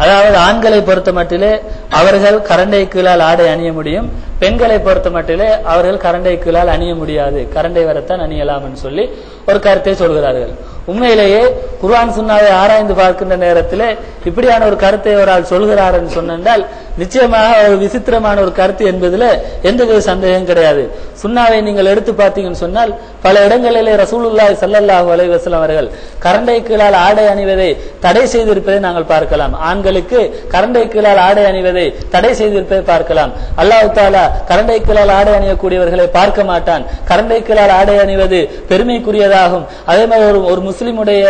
அதாவது ஆண்களை பொறுத்த மட்டிலே அவர்கள் கரண்டை கீழால் ஆடை அணிய முடியும், பெண்களை பொறுத்த மட்டிலே அவர்கள் கரண்டை கீழால் அணிய முடியாது, கரண்டை வரத்தான் அணியலாம் என்று சொல்லி ஒரு கருத்தை சொல்கிறார்கள். உண்மையிலேயே குர்ஆன் சுன்னாவை ஆராய்ந்து பார்க்கின்ற நேரத்திலே இப்படியான ஒரு கருத்தை அவரால் சொல்கிறார் என்று சொன்னால் நிச்சயமாக ஒரு விசித்திரமான ஒரு கருத்து என்பதில் எந்தவித சந்தேகம் கிடையாது. சுன்னாவை நீங்கள் எடுத்து பார்த்தீங்கன்னு சொன்னால் பல இடங்களிலே ரசூலுல்லாஹி ஸல்லல்லாஹு அலைஹி வஸல்லம் அவர்கள் கரண்டை கீழால் ஆடை அணிவதை தடை செய்திருப்பதை நாங்கள் பார்க்கலாம். ஆண்களுக்கு கரண்டை கீழால் ஆடை அணிவதை தடை செய்திருப்பதை பார்க்கலாம். அல்லாஹ் தஆலா கரண்டை கீழால் ஆடை அணியக்கூடியவர்களை பார்க்க மாட்டான். கரண்டை கீழால் ஆடை அணிவது பெருமைக்குரியதாகும். அதே மாதிரி ஒரு முஸ்லிமுடைய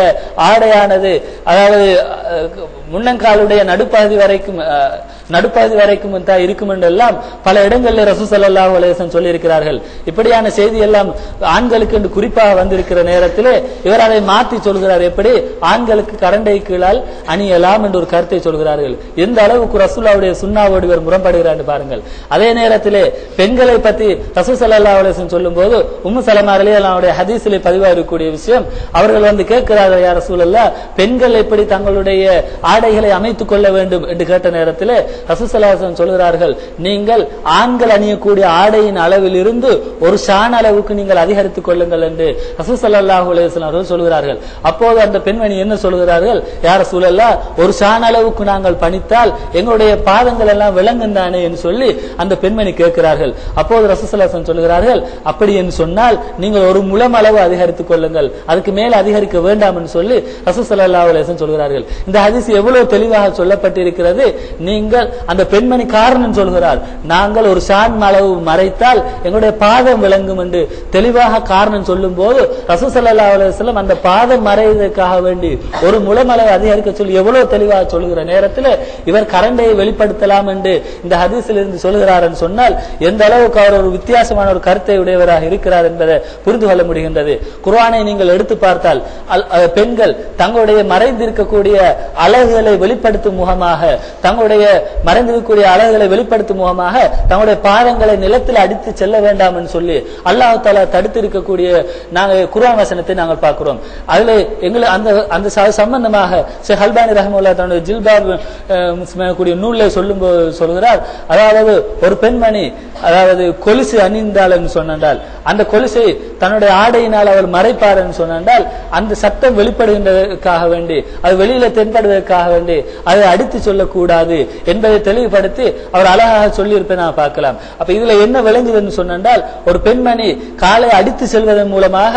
ஆடையானது, அதாவது முன்னங்காலுடைய நடுப்பாதி வரைக்கும் இருக்கும் என்றெல்லாம் பல இடங்களில் ரசூல் ஸல்லல்லாஹு அலைஹி வஸல்லம் சொல்லி இருக்கிறார்கள். இப்படியான செய்தி எல்லாம் ஆண்களுக்கு என்று குறிப்பாக வந்திருக்கிற நேரத்தில் இவர் அதை மாற்றி சொல்கிறார். எப்படி ஆண்களுக்கு கரண்டை கீழால் அணியலாம் என்று ஒரு கருத்தை சொல்கிறார்கள். எந்த அளவுக்கு ரசூலுல்லாஹ்வுடைய சுன்னாவோடு இவர் முரண்படுகிறார் என்று பாருங்கள். அதே நேரத்தில் பெண்களை பற்றி ரசூல் ஸல்லல்லாஹு அலைஹி வஸல்லம் சொல்லும் போது உம்மு ஸலமா ரலியல்லாஹு அன்ஹா ஹதீஸிலே பதிவாகக்கூடிய விஷயம், அவர்கள் கேட்கிறார்கள், யா ரசூலல்லாஹ், பெண்கள் எப்படி தங்களுடைய ஆடைகளை அமைத்துக் கொள்ள வேண்டும் என்று கேட்ட நேரத்தில் ரசூல் ஸல்லல்லாஹு அலைஹி வஸல்லம் சொல்கிறார்கள், நீங்கள் ஆண்கள் அணியக்கூடிய ஆடையின் அளவில் இருந்து ஒரு ஷான் அளவுக்கு நீங்கள் அதிகரித்துக் கொள்ளுங்கள் என்று ரசூல் ஸல்லல்லாஹு அலைஹி வஸல்லம் அவர்கள் சொல்கிறார்கள். அப்போது அந்த பெண்மணி என்ன சொல்கிறார்கள், யா ரசூலல்லாஹ், ஒரு ஷான் அளவுக்கு நாங்கள் பணித்தால் எங்களுடைய பாதங்கள் எல்லாம் விளங்கும் தானே என்று சொல்லி அந்த பெண்மணி கேட்கிறார்கள். அப்போது ரசூல் ஸல்லல்லாஹு அலைஹி வஸல்லம் சொல்கிறார்கள், அப்படி என்று சொன்னால் நீங்கள் ஒரு முழம் அளவு அதிகரித்துக் கொள்ளுங்கள், அதுக்கு மேல் அதிகரிக்க வேண்டாம் என்று சொல்லி ரசூல் ஸல்லல்லாஹு அலைஹி வஸல்லம் சொல்கிறார்கள். இந்த ஹதீஸ் எவ்வளவு தெளிவாக சொல்லப்பட்டிருக்கிறது. நீங்கள் அந்த பெண்மணி காரணம் சொல்கிறார், நாங்கள் ஒரு ஷான் அளவு மறைத்தால் எங்களுடைய பாதம் விளங்கும் என்று தெளிவாக காரணம் சொல்லும் போது ரசூல் ஸல்லல்லாஹு அலைஹி வஸல்லம் அந்த பாதம் மறைவதற்காக வேண்டி ஒரு முழம் அளவு அதிகரிக்க சொல்லி எவ்வளவு தெளிவாக சொல்கிற நேரத்தில் இவர் கரண்டையை வெளிப்படுத்தலாம் என்று இந்த ஹதீஸில் இருந்து சொல்கிறார் என்று சொன்னால் எந்த அளவுக்கு அவர் ஒரு வித்தியாசமான ஒரு கருத்தை உடையவராக இருக்கிறார் என்பதை புரிந்து கொள்ள முடிகின்றது. குர்ஆனை நீங்கள் எடுத்து பார்த்தால் பெண்கள் தங்களுடைய மறைந்திருக்கக்கூடிய அழகு அழகுகளை வெளிப்படுத்தும் முகமாக, தங்களுடைய மறைந்திருக்கக்கூடிய அழகுகளை வெளிப்படுத்தும் முகமாக தங்களுடைய பாதங்களை நிலத்தில் அடித்து செல்ல வேண்டாம் என்று சொல்லி அல்லாஹ் தஆலா தடுத்து இருக்கக்கூடிய நாங்கள் குர்ஆன் வசனத்தை நாங்கள் பார்க்கிறோம். அதுல எங்களுக்கு அந்த சம்பந்தமாக ஷேக் அல்பானி ரஹ்மத்துல்லாஹி தன்னுடைய ஜில்பாப் கூடிய நூலை சொல்லும்போது சொல்கிறார், அதாவது ஒரு பெண்மணி அதாவது கொலுசு அணிந்தாள் என்று சொன்னால் அந்த கொலுசை தன்னுடைய ஆடையினால் அவர் மறைப்பார் என்று சொன்னால் அந்த சத்தம் வெளிப்படுகின்றதற்காக வேண்டி, அது வெளியில தென்படுவதற்காக வேண்டி அதை அடித்து சொல்லக்கூடாது என்பதை தெளிவுபடுத்தி அவர் அழகாக சொல்லியிருப்பதை நான் பார்க்கலாம். அப்ப இதுல என்ன விளங்குதுன்னு சொன்னால், ஒரு பெண்மணி காலை அடித்து செல்வதன் மூலமாக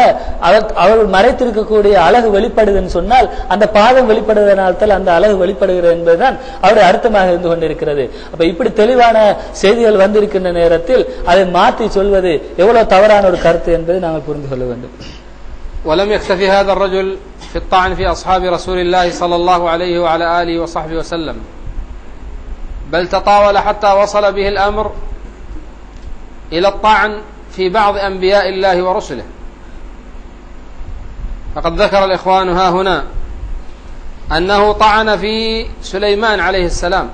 அவர் மறைத்திருக்கக்கூடிய அழகு வெளிப்படுதுன்னு சொன்னால் அந்த பாதம் வெளிப்படுவதனால்தான் அந்த அழகு வெளிப்படுகிறது என்பதுதான் அவருடைய அர்த்தமாக இருந்து கொண்டிருக்கிறது. அப்ப இப்படி தெளிவான செய்திகள் வந்திருக்கின்ற நேரத்தில் அதை மாற்றி சொல்வது எவ்வளவு தவறான ஒரு கருத்து என்பதை நாங்கள் புரிந்து கொள்ள வேண்டும். ولم يكتفي هذا الرجل في الطعن في أصحاب رسول الله صلى الله عليه وعلى آله وصحبه وسلم، بل تطاول حتى وصل به الأمر إلى الطعن في بعض أنبياء الله ورسله. فقد ذكر الإخوان ها هنا أنه طعن في سليمان عليه السلام.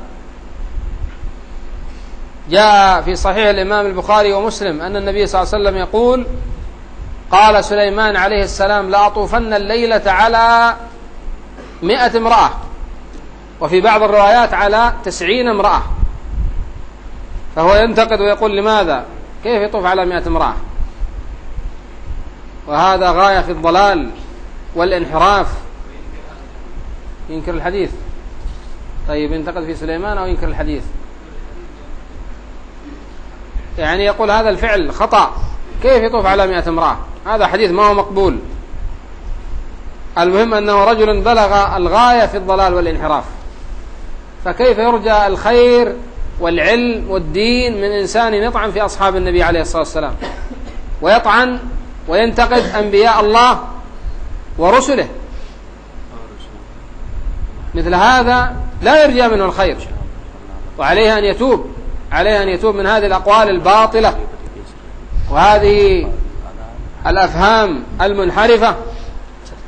جاء في صحيح الإمام البخاري ومسلم أن النبي صلى الله عليه وسلم يقول: قال سليمان عليه السلام: لأطوفن الليلة على 100 امرأة، وفي بعض الروايات على 90 امرأة. فهو ينتقد ويقول: لماذا؟ كيف يطوف على 100 امرأة؟ وهذا غاية في الضلال والانحراف. ينكر الحديث. طيب ينتقد في سليمان أو ينكر الحديث؟ يعني يقول هذا الفعل خطأ، كيف يطوف على 100 امرأة؟ هذا حديث ما هو مقبول. المهم أنه رجل بلغ الغاية في الضلال والانحراف، فكيف يرجى الخير والعلم والدين من إنسان يطعن في أصحاب النبي عليه الصلاة والسلام ويطعن وينتقد أنبياء الله ورسله؟ مثل هذا لا يرجى منه الخير، وعليه أن يتوب، عليه أن يتوب من هذه الأقوال الباطلة وهذه الأفهام المنحرفة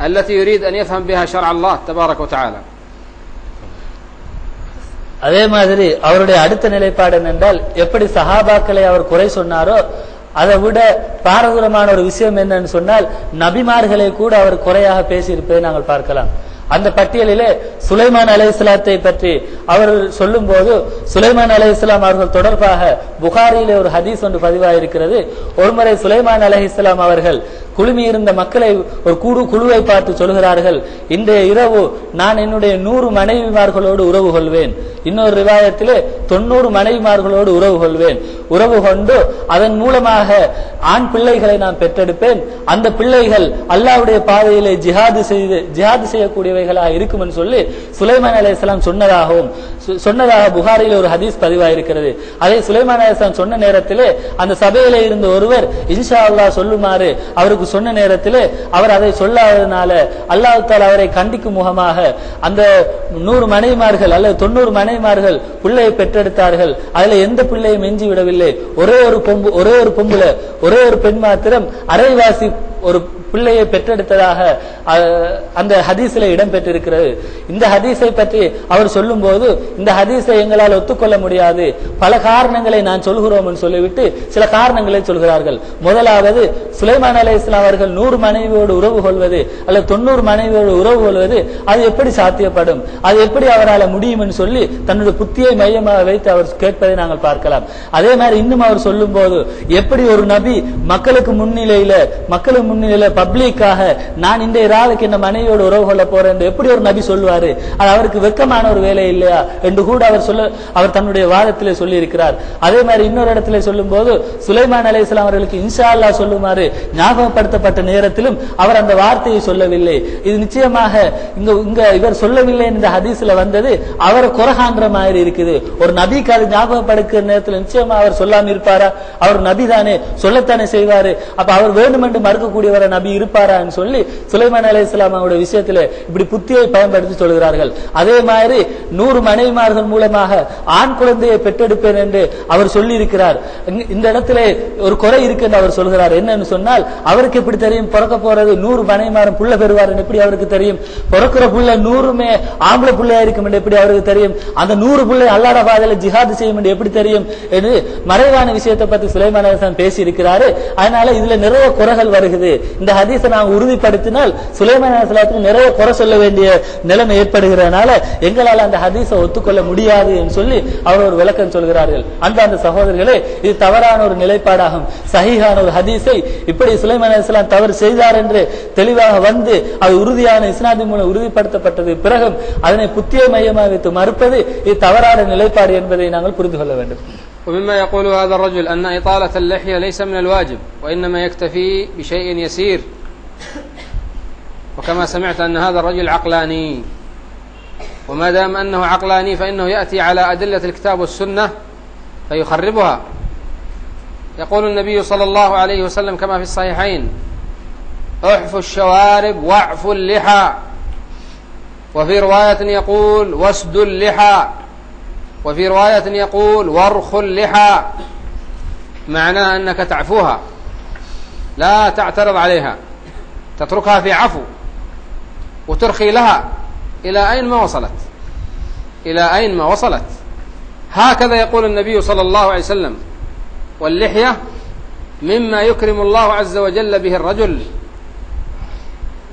التي يريد أن يفهم بها شرع الله تبارك وتعالى. அதே மாதிரி அவருடைய அடுத்த நிலைப்பாடு என்னென்றால், எப்படி சஹாபாக்களை அவர் குறை சொன்னாரோ அதை விட பாரதூரமான ஒரு விஷயம் என்னன்னு சொன்னால், நபிமார்களை கூட அவர் குறையாக பேசியிருப்பதை நாங்கள் பார்க்கலாம். அந்த பட்டியலிலே சுலைமான் அலைஹிஸ்ஸலாத்தை பற்றி அவர் சொல்லும் போது, சுலைமான் அலைஹிஸ்ஸலாம் அவர்கள் தொடர்பாக புகாரியிலே ஒரு ஹதீஸ் ஒன்று பதிவாயிருக்கிறது. ஒருமுறை சுலைமான் அலைஹிஸ்ஸலாம் அவர்கள் குழுமி இருந்த மக்களை ஒரு குழுவை பார்த்து சொல்கிறார்கள், இன்றைய இரவு நான் என்னுடைய 100 மனைவிமார்களோடு உறவு கொள்வேன், இன்னொரு ரிவாயத்திலே 90 மனைவிமார்களோடு உறவு கொள்வேன், உறவு கொண்டு அதன் மூலமாக ஆண் பிள்ளைகளை நான் பெற்றெடுப்பேன், அந்த பிள்ளைகள் அல்லாஹ்வுடைய பாதையிலே ஜிஹாது செய்யக்கூடியவைகளாக இருக்கும் என்று சொல்லி சுலைமான் அலைஹிஸ்ஸலாம் சொன்னதாக புகாரியில் ஒரு ஹதீஸ் பதிவாயிருக்கிறது. அதை சுலைமான் அலைஹிஸ்ஸலாம் சொன்ன நேரத்திலே அந்த சபையிலே இருந்த ஒருவர் இன்ஷா அல்லாஹ் சொல்லுமாறு அவருக்கு சொன்ன நேரத்திலே அவர் அதை சொல்லாததனால அல்லாஹ் தஆலா அவரை கண்டிக்கும் முகமாக அந்த 100 மனைவிமார்கள் அல்லது 90 மனைவிமார்கள் பிள்ளையை பெற்றெடுத்தார்கள். அதுல எந்த பிள்ளையும் எஞ்சி விடவில்லை. ஒரே ஒரு பொம்புல ஒரே ஒரு பெண் மாத்திரம் அரைவாசி ஒரு பிள்ளையை பெற்றெடுத்ததாக அந்த ஹதீஸில் இடம்பெற்றிருக்கிறது. இந்த ஹதீஸை பற்றி அவர் சொல்லும் போது, இந்த ஹதீஸை எங்களால் ஒத்துக்கொள்ள முடியாது, பல காரணங்களை நான் சொல்கிறோம் என்று சொல்லிவிட்டு சில காரணங்களை சொல்கிறார்கள். முதலாவது, சுலைமான் அலைஹிஸ்ஸலாம் அவர்கள் 100 மனைவியோடு உறவு கொள்வது அல்லது 90 மனைவியோடு உறவு கொள்வது அது எப்படி சாத்தியப்படும், அது எப்படி அவரால் முடியும் என்று சொல்லி தன்னுடைய புத்தியை மையமாக வைத்து அவர் கேட்பதை நாங்கள் பார்க்கலாம். அதே மாதிரி இன்னும் அவர் சொல்லும் போது, எப்படி ஒரு நபி மக்களுக்கு முன்னிலையில பப்ளிக்காக நான் இந்த ராளுக்கு என்ன மனைவியோடு உறவு கொள்ள போறேன் என்று எப்படி ஒரு நபி சொல்வாரு? அது அவருக்கு வெட்கமான ஒரு வேலை இல்லையா என்று கூட அவர் தன்னுடைய வாதத்திலே சொல்லி இருக்கிறார். அதே மாதிரி இன்னொரு இடத்துல சொல்லும் போது, சுலைமான் அலைஹிஸ்ஸலாம் அவர்களுக்கு இன்ஷா அல்லாஹ் சொல்லுமாறு ஞாபகப்படுத்தப்பட்ட நேரத்திலும் அவர் அந்த வார்த்தையை சொல்லவில்லை. இது நிச்சயமாக இங்க இவர் சொல்லவில்லை இந்த ஹதீஸ்ல வந்தது அவரை குறைகாண்ற மாதிரி இருக்குது. ஒரு நபிக்கு அது ஞாபகப்படுத்துற நேரத்தில் நிச்சயமா அவர் சொல்லாம இருப்பாரா? அவர் நபி தானே, சொல்லத்தானே செய்வாரு. அப்ப அவர் வேண்டுமென்று மறுக்கக்கூடியவர நபி இருப்பாரான்னு சொல்லி சுலைமான் அலைஹிஸ்ஸலாமுடைய விஷயத்துல இப்படி புத்தியை பயன்படுத்தி சொல்கிறார்கள். அதே மாதிரி 100 மனைவிமார்கள் மூலமாக ஆண் குழந்தையை பெற்றெடுப்பேன் என்று அவர் சொல்லி இருக்கிறார். இந்த இடத்துல ஒரு குறை இருக்கு என்று அவர் சொல்கிறார். என்னன்னு சொன்னால், அவருக்கு எப்படி தெரியும் பிறக்க போறது 100 மனைவிமாரும் புள்ள பெறுவார் எப்படி அவருக்கு தெரியும்? பிறக்கிற புள்ள 100மே ஆம்பளை புள்ளையா இருக்கும் என்று எப்படி அவருக்கு தெரியும்? அந்த 100 புள்ளை அல்லாஹ்வுடைய பாதையில ஜிஹாத் செய்யும் என்று எப்படி தெரியும் என்று மறைவான விஷயத்தை பத்தி சுலைமான் அலைஹிஸ்ஸலாம் பேசி இருக்கிறாரு. அதனால இதுல நிறைய குறைகள் வருகிறது. இந்த ஹதீஸை நாம் உறுதிப்படுத்தினால் சுலைமான் அலைஹிஸ்ஸலாத்துக்கு நிறைய குறை சொல்ல வேண்டிய நிலைமை ஏற்படுகிறதுனால எங்களால் அந்த ஹதீஸை ஒத்துக்கொள்ள முடியாது என்று சொல்லி அவர் ஒரு விளக்கம் சொல்கிறார்கள். அந்த சகோதரர்களே, இது தவறான ஒரு நிலைப்பாடாகும். சஹீஹான ஒரு ஹதீஸை இப்படி சுலைமான் அலைஹிஸ்ஸலாம் தவறு செய்தார் என்று தெளிவாக வந்து அது உறுதியான இஸ்னாதின் மூலம் உறுதிப்படுத்தப்பட்டது பிறகும் அதனை புத்திய மையமாக வைத்து மறுப்பது இது தவறான நிலைப்பாடு என்பதை நாங்கள் புரிந்து கொள்ள வேண்டும். ومما يقول هذا الرجل أن إطالة اللحية ليس من الواجب وإنما يكتفي بشيء يسير، وكما سمعت أن هذا الرجل عقلاني، وما دام أنه عقلاني فإنه يأتي على أدلة الكتاب والسنة فيخربها. يقول النبي صلى الله عليه وسلم كما في الصحيحين: احفوا الشوارب واعفوا اللحى، وفي رواية يقول واسدوا اللحى، وفي رواية يقول وارخوا اللحى، معناه أنك تعفوها لا تعترض عليها، تتركها في عفو وترخي لها إلى أين ما وصلت، إلى أين ما وصلت. هكذا يقول النبي صلى الله عليه وسلم. واللحية مما يكرم الله عز وجل به الرجل.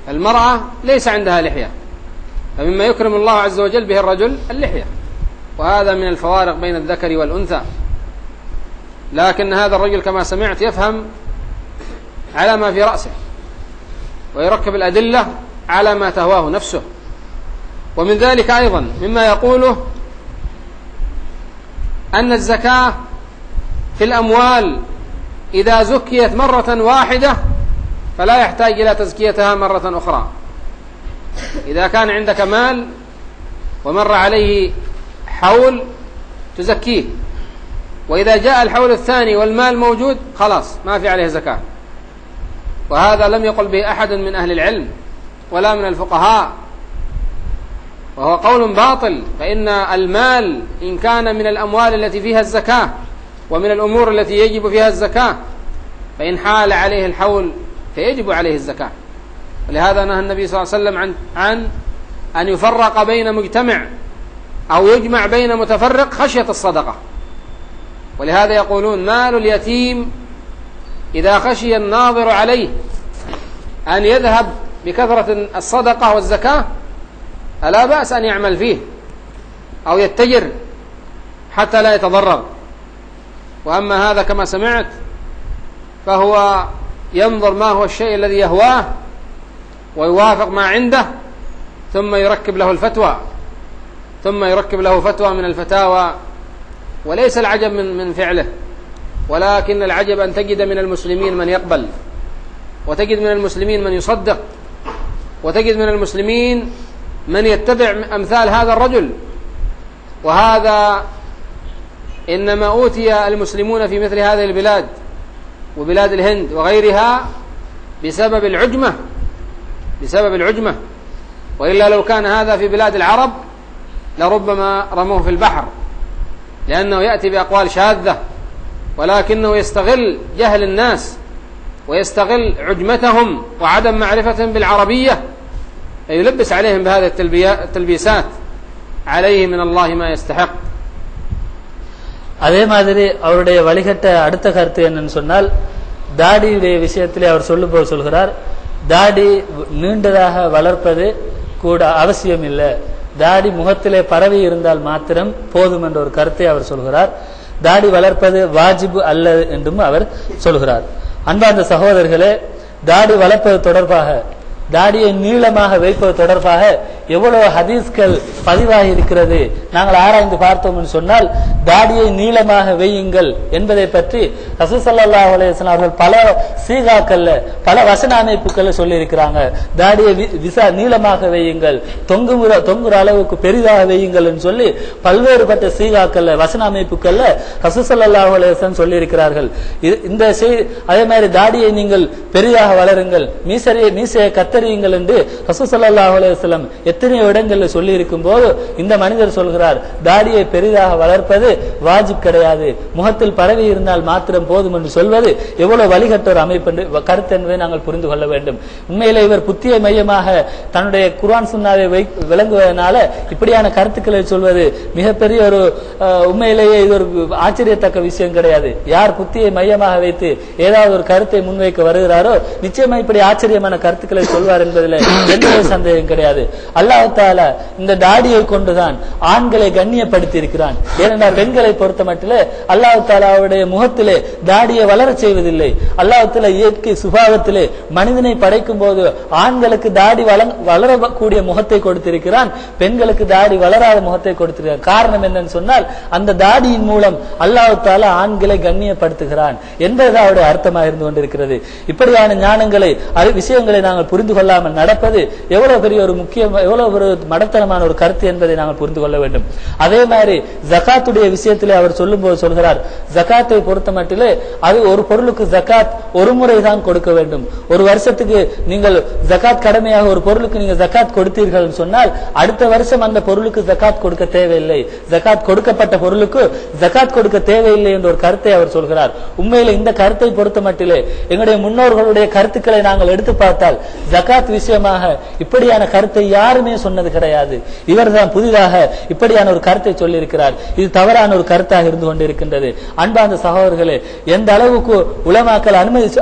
المرأة ليس عندها لحية، فمما يكرم الله عز وجل به الرجل اللحية، وهذا من الفوارق بين الذكر والأنثى. لكن هذا الرجل كما سمعت يفهم على ما في رأسه ويركب الأدلة على ما تهواه نفسه. ومن ذلك أيضا مما يقوله أن الزكاة في الأموال إذا زكيت مرة واحدة فلا يحتاج إلى تزكيتها مرة أخرى. إذا كان عندك مال ومر عليه حول تزكيه، وإذا جاء الحول الثاني والمال موجود خلاص ما في عليه زكاة. وهذا لم يقل به أحد من أهل العلم ولا من الفقهاء، وهو قول باطل. فإن المال إن كان من الأموال التي فيها الزكاة ومن الأمور التي يجب فيها الزكاة فإن حال عليه الحول فيجب عليه الزكاة. ولهذا نهى النبي صلى الله عليه وسلم عن أن يفرق بين مجتمع أو يجمع بين متفرق خشية الصدقة. ولهذا يقولون مال اليتيم إذا خشي الناظر عليه أن يذهب بكثرة الصدقة والزكاة فلا بأس أن يعمل فيه أو يتجر حتى لا يتضرر. وأما هذا كما سمعت فهو ينظر ما هو الشيء الذي يهواه ويوافق ما عنده ثم يركب له فتوى من الفتاوى. وليس العجب من فعله، ولكن العجب أن تجد من المسلمين من يقبل، وتجد من المسلمين من يصدق، وتجد من المسلمين من يتبع أمثال هذا الرجل. وهذا إنما أوتي المسلمون في مثل هذه البلاد وبلاد الهند وغيرها بسبب العجمة، وإلا لو كان هذا في بلاد العرب لربما رموه في البحر، لأنه يأتي بأقوال شاذة، ولكنه يستغل جهل الناس ويستغل عجمتهم وعدم معرفتهم بالعربية فيلبس عليهم بهذه التلبيسات عليه من الله ما يستحق. அதே மாதிரி அவருடைய வழிகட்ட அடுத்த கருத்து என்னன்னு சொன்னால், தாடியுடைய விஷயத்திலே அவர் சொல்லும்போது சொல்கிறார், தாடி நீண்டதாக வளர்ப்பது கூட அவசியம் இல்லை, தாடி முகத்திலே பரவி இருந்தால் மாத்திரம் போதும் என்ற ஒரு கருத்தை அவர் சொல்கிறார். தாடி வளர்ப்பது வாஜிபு அல்ல என்றும் அவர் சொல்கிறார். அன்பார்ந்த சகோதரர்களே, தாடி வளர்ப்பது தொடர்பாக, தாடியை நீளமாக வைப்பது தொடர்பாக எவ்வளவு ஹதீஸ்கள் பதிவாகி இருக்கிறது நாங்கள் ஆராய்ந்து பார்த்தோம் என்று சொன்னால், தாடியை நீளமாக வையுங்கள் என்பதை பற்றி ரசூல் ஸல்லல்லாஹு அலைஹி வஸல்லம் அவர்கள் பல சீகாக்கள்ல பல வசன அமைப்புகள்ல சொல்லி இருக்கிறாங்க. தாடியை நீளமாக வையுங்கள், தொங்குற அளவுக்கு பெரிதாக வையுங்கள் என்று சொல்லி பல்வேறுபட்ட சீகாக்கள்ல வசன அமைப்புகள்ல ரசூல் ஸல்லல்லாஹு அலைஹி வஸல்லம் சொல்லி இருக்கிறார்கள். இந்த அதே மாதிரி தாடியை நீங்கள் பெரிதாக வளருங்கள், மீசையை கத்தறியுங்கள் என்று ரசூல் ஸல்லல்லாஹு அலைஹி வஸல்லம் எத்தனையோ இடங்கள்ல சொல்லி இருக்கும் போது இந்த மனிதர் சொல்கிறார், தாடியை பெரிதாக வளர்ப்பது வாஜிப் கிடையாது, முகத்தில் பரவி இருந்தால் மாத்திரம் போதும் என்று சொல்வது எவ்வளவு வழிகட்ட ஒரு அமைப்பு கருத்து என்பதை நாங்கள் புரிந்து கொள்ள வேண்டும். உண்மையிலே இவர் புத்தியை மையமாக தன்னுடைய குர்ஆன் சுன்னாவை விளங்குவதனால இப்படியான கருத்துக்களை சொல்வது மிகப்பெரிய ஒரு உண்மையிலேயே இது ஒரு ஆச்சரியத்தக்க விஷயம் கிடையாது. யார் புத்தியை மையமாக வைத்து ஏதாவது ஒரு கருத்தை முன்வைக்க வருகிறாரோ நிச்சயமா இப்படி ஆச்சரியமான கருத்துக்களை சொல்வார் என்பதில் எந்த சந்தேகம் கிடையாது. அல்லாஹ் தஆலா இந்த தாடியை கொண்டுதான் ஆண்களை கண்ணியப்படுத்தி இருக்கிறான். ஏனென்றால் பெண்களை பொறுத்த மட்டிலே அல்லாஹ் தஆலாவுடைய முகத்திலே தாடியை வளர செய்வதில்லை. அல்லாஹ் தஆலா இயற்கை சுபாவத்திலே மனிதனை படைக்கும் போது ஆண்களுக்கு தாடி வளரக்கூடிய முகத்தை கொடுத்திருக்கிறான், பெண்களுக்கு தாடி வளராத முகத்தை கொடுத்திருக்கிறான். காரணம் என்னன்னு சொன்னால், அந்த தாடியின் மூலம் அல்லாஹ் தஆலா ஆண்களை கண்ணியப்படுத்துகிறான் என்பது அவருடைய அர்த்தமாக இருந்து கொண்டிருக்கிறது. இப்படியான ஞானங்களை விஷயங்களை நாங்கள் புரிந்து கொள்ளாமல் நடப்பது எவ்வளவு பெரிய ஒரு எவ்வளவு ஒரு மடத்தனமான ஒரு கருத்து என்பதை நாங்கள் புரிந்து கொள்ள வேண்டும். அதே மாதிரி ஜகாத்துடைய விஷயத்திலே அவர் சொல்லும் போது சொல்கிறார், ஜகாத்தை பொறுத்த மட்டிலே அது ஒரு பொருளுக்கு ஜகாத் ஒரு முறைதான் கொடுக்க வேண்டும். ஒரு வருஷத்துக்கு நீங்கள் ஜகாத் கடமையாக ஒரு பொருளுக்கு நீங்க ஜகாத் கொடுத்தீர்கள் சொன்னால் அடுத்த வருஷம் அந்த பொருளுக்கு ஜகாத் கொடுக்க தேவையில்லை, ஜகாத் கொடுக்கப்பட்ட பொருளுக்கு ஜகாத் கொடுக்க தேவையில்லை என்ற ஒரு கருத்தை அவர் சொல்கிறார். உண்மையில இந்த கருத்தை பொறுத்த மட்டிலே எங்களுடைய முன்னோர்களுடைய கருத்துக்களை நாங்கள் எடுத்து பார்த்தால் ஜகாத் விஷயமாக இப்படியான கருத்தை யாருமே சொன்னது கிடையாது. இவர்தான் புதிதாக இப்படியான ஒரு கருத்தை சொல்லி இருக்கிறார். இது தவறான ஒரு கருத்தாக இருந்து கொண்டிருக்கின்றது. அன்பார்ந்த சகோதரர்களே, எந்த அளவுக்கு உலமாக்கள்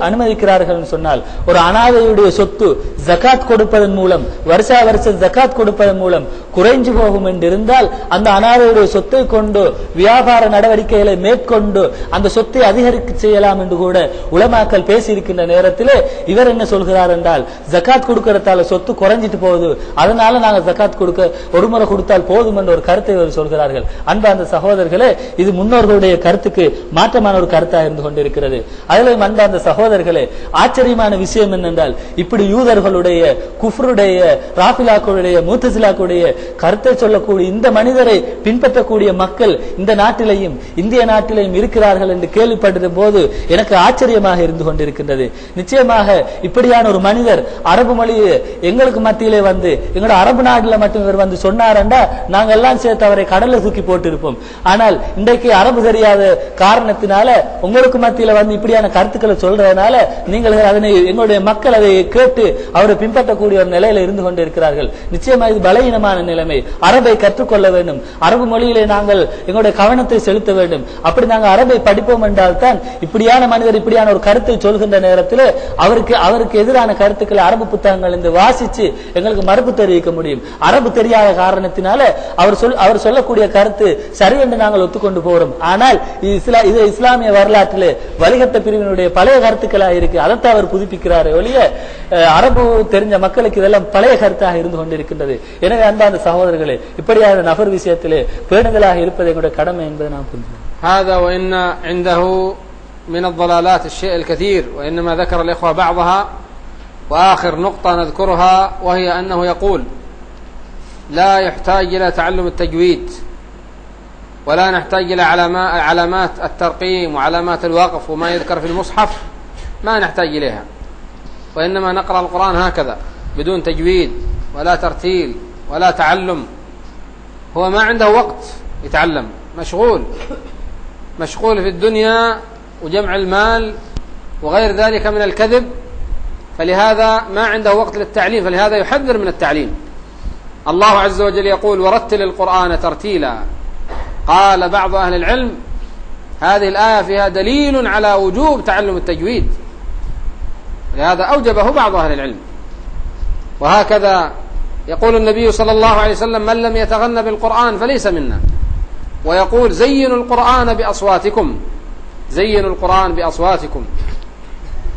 அனுமதிக்கிறார்கள் சொன்னால், ஒரு அனாதையுடைய சொத்து ஜகாத் கொடுப்பதன் மூலம் வருஷா வருஷம் ஜகாத் கொடுப்பதன் மூலம் குறைஞ்சு போகும் என்று இருந்தால் அந்த அனாதையுடைய சொத்தை கொண்டு வியாபார நடவடிக்கைகளை மேற்கொண்டு அந்த சொத்தை அதிகரிக்க செய்யலாம் என்று கூட உலமாக்கள் பேசியிருக்கின்ற நேரத்தில் இவர் என்ன சொல்கிறார் என்றால், ஜகாத் கொடுக்கறதால சொத்து குறைஞ்சிட்டு போகுது, அதனால நாங்கள் ஜகாத் கொடுக்க ஒரு முறை கொடுத்தால் போதும் என்ற ஒரு கருத்தை இவர் சொல்கிறார்கள். அன்பார்ந்த சகோதரர்களே, இது முன்னோர்களுடைய கருத்துக்கு மாற்றமான ஒரு கருத்தாக இருந்து கொண்டிருக்கிறது. அதிலும் அன்பார்ந்த சகோதரர்களே, ஆச்சரியமான விஷயம் என்னென்றால், இப்படி யூதர்களுடைய குஃப்ருடைய ராஃபிலாக்களுடைய முத்தசிலாக்களுடைய கருத்தை சொல்லக்கூடிய இந்த மனிதரை பின்பற்றக்கூடிய மக்கள் இந்த நாட்டிலையும் இந்திய நாட்டிலையும் இருக்கிறார்கள் என்று கேள்விப்பட்ட போது எனக்கு ஆச்சரியமாக இருந்து கொண்டிருக்கின்றது. நிச்சயமாக இப்படியான ஒரு மனிதர் அரபு மொழியை எங்களுக்கு மத்தியிலே வந்து எங்களோட அரபு நாட்டில் மட்டும் இவர் வந்து சொன்னாரண்டா நாங்கள் எல்லாம் சேர்த்து அவரை கடல்ல தூக்கி போட்டிருப்போம். ஆனால் இன்றைக்கு அரபு தெரியாத காரணத்தினால உங்களுக்கு மத்தியில வந்து இப்படியான கருத்துக்களை சொல்றதுனால நீங்கள் அதனை எங்களுடைய மக்கள் அதை கேட்டு அவரை பின்பற்றக்கூடிய ஒரு நிலையில இருந்து கொண்டிருக்கிறார்கள். நிச்சயமா இது பலவீனமான நிலைமை. அரபை கற்றுக்கொள்ள வேண்டும், அரபு மொழியிலே நாங்கள் எங்களுடைய கவனத்தை செலுத்த வேண்டும். அப்படி நாங்கள் அரபை படிப்போம் என்றால் தான் இப்படியான மனிதர் இப்படியான ஒரு கருத்தை சொல்கின்ற நேரத்தில் அவருக்கு எதிரான கருத்துக்களை அரபு புத்தகங்கள் இருந்து வாசிச்சு எங்களுக்கு மறுப்பு தெரிவிக்க முடியும். அரபு தெரியாத காரணத்தினால அவர் சொல்லக்கூடிய கருத்து சரி என்று நாங்கள் ஒத்துக்கொண்டு போறோம். ஆனால் இது இஸ்லாமிய வரலாற்றிலே வழிகட்ட பிரிவினுடைய பழைய கருத்துக்களாக இருக்கு. அதைத்தான் அவர் புதுப்பிக்கிறார் ஒழிய அரபு தெரிஞ்ச மக்களுக்கு இதெல்லாம் பழைய கருத்தாக இருந்து கொண்டிருக்கின்றது. எனவே அன்பார்ந்த சகோதரர்களே, இப்படியான நபர் விஷயத்திலே பேணுதலாக இருப்பது எங்களுடைய கடமை என்பதை நாம் புரிஞ்சுக்கிறோம். هذا وإن عنده من الضلالات الشيء الكثير، وإنما ذكر الإخوة بعضها. وآخر نقطة نذكرها وهي أنه يقول لا يحتاج إلى تعلم التجويد، ولا نحتاج إلى علامات الترقيم وعلامات الوقف وما يذكر في المصحف، ما نحتاج إليها، وإنما نقرأ القرآن هكذا بدون تجويد ولا ترتيل ولا تعلم. هو ما عنده وقت يتعلم، مشغول في الدنيا وجمع المال وغير ذلك من الكذب، فلهذا ما عنده وقت للتعليم، فلهذا يحذر من التعليم. الله عز وجل يقول ورتل القرآن ترتيلا. قال بعض أهل العلم هذه الآية فيها دليل على وجوب تعلم التجويد، لهذا أوجبه بعض أهل العلم. وهكذا يقول النبي صلى الله عليه وسلم من لم يتغنى بالقرآن فليس منا، ويقول زينوا القرآن بأصواتكم، زينوا القرآن بأصواتكم.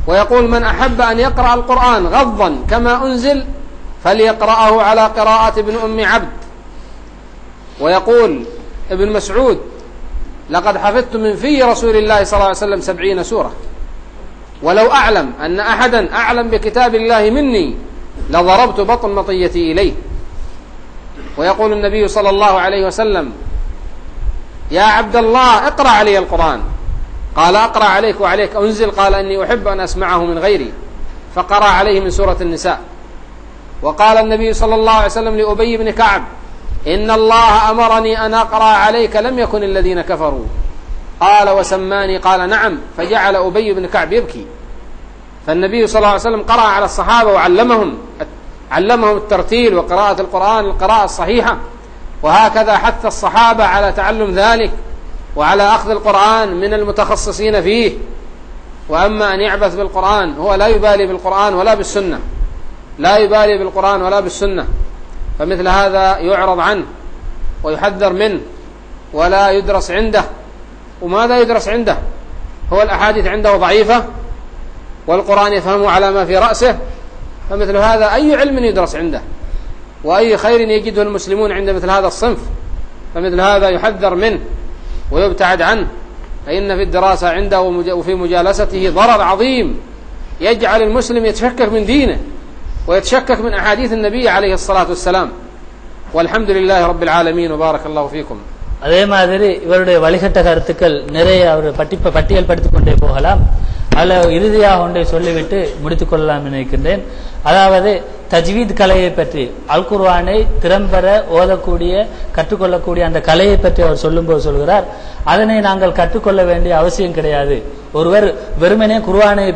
ويقول من أحب أن يقرأ القرآن غضا كما أنزل فليقرأه على قراءة ابن أم عبد. ويقول ابن مسعود: لقد حفظت من في رسول الله صلى الله عليه وسلم 70 سورة، ولو أعلم أن أحدا أعلم بكتاب الله مني لضربت بطن مطيتي إليه. ويقول النبي صلى الله عليه وسلم: يا عبد الله اقرأ علي القرآن. قال: أقرأ عليك وعليك أنزل. قال: إني أحب أن أسمعه من غيري. فقرأ عليه من سورة النساء. وقال النبي صلى الله عليه وسلم لأبي بن كعب: إن الله أمرني أن أقرأ عليك لم يكن الذين كفروا. قال: وسماني؟ قال: نعم. فجعل أبي بن كعب يبكي. فالنبي صلى الله عليه وسلم قرأ على الصحابة وعلمهم الترتيل وقراءة القرآن القراءة الصحيحة، وهكذا حث الصحابة على تعلم ذلك وعلى أخذ القرآن من المتخصصين فيه. وأما أن يعبث بالقرآن، هو لا يبالي بالقرآن ولا بالسنة، لا يبالي بالقرآن ولا بالسنة، فمثل هذا يعرض عنه ويحذر منه ولا يدرس عنده. وماذا يدرس عنده؟ هو الأحاديث عنده ضعيفة والقرآن يفهمه على ما في رأسه، فمثل هذا أي علم يدرس عنده وأي خير يجده المسلمون عند مثل هذا الصنف، فمثل هذا يحذر منه ويبتعد عنه، فإن في الدراسة عنده وفي مجالسته ضرر عظيم يجعل المسلم يتشكك من دينه ويتشكك من أحاديث النبي عليه الصلاة والسلام. والحمد لله رب العالمين وبارك الله فيكم. அதே மாதிரி இவருடைய வழிகட்ட கருத்துக்கள் நிறைய அவர் பட்டியல் படுத்திக் கொண்டே போகலாம். அதில் இறுதியாக ஒன்றை சொல்லிவிட்டு முடித்துக் கொள்ளலாம் நினைக்கின்றேன். அதாவது தஜ்வீத் கலையை பற்றி, அல் குர்ஆனை திறம்பெற ஓதக்கூடிய கற்றுக்கொள்ளக்கூடிய அந்த கலையை பற்றி அவர் சொல்லும்போது சொல்கிறார், அதனை நாங்கள் கற்றுக்கொள்ள வேண்டிய அவசியம் கிடையாது. ஒருவர் வெறுமனே குர்ஆனை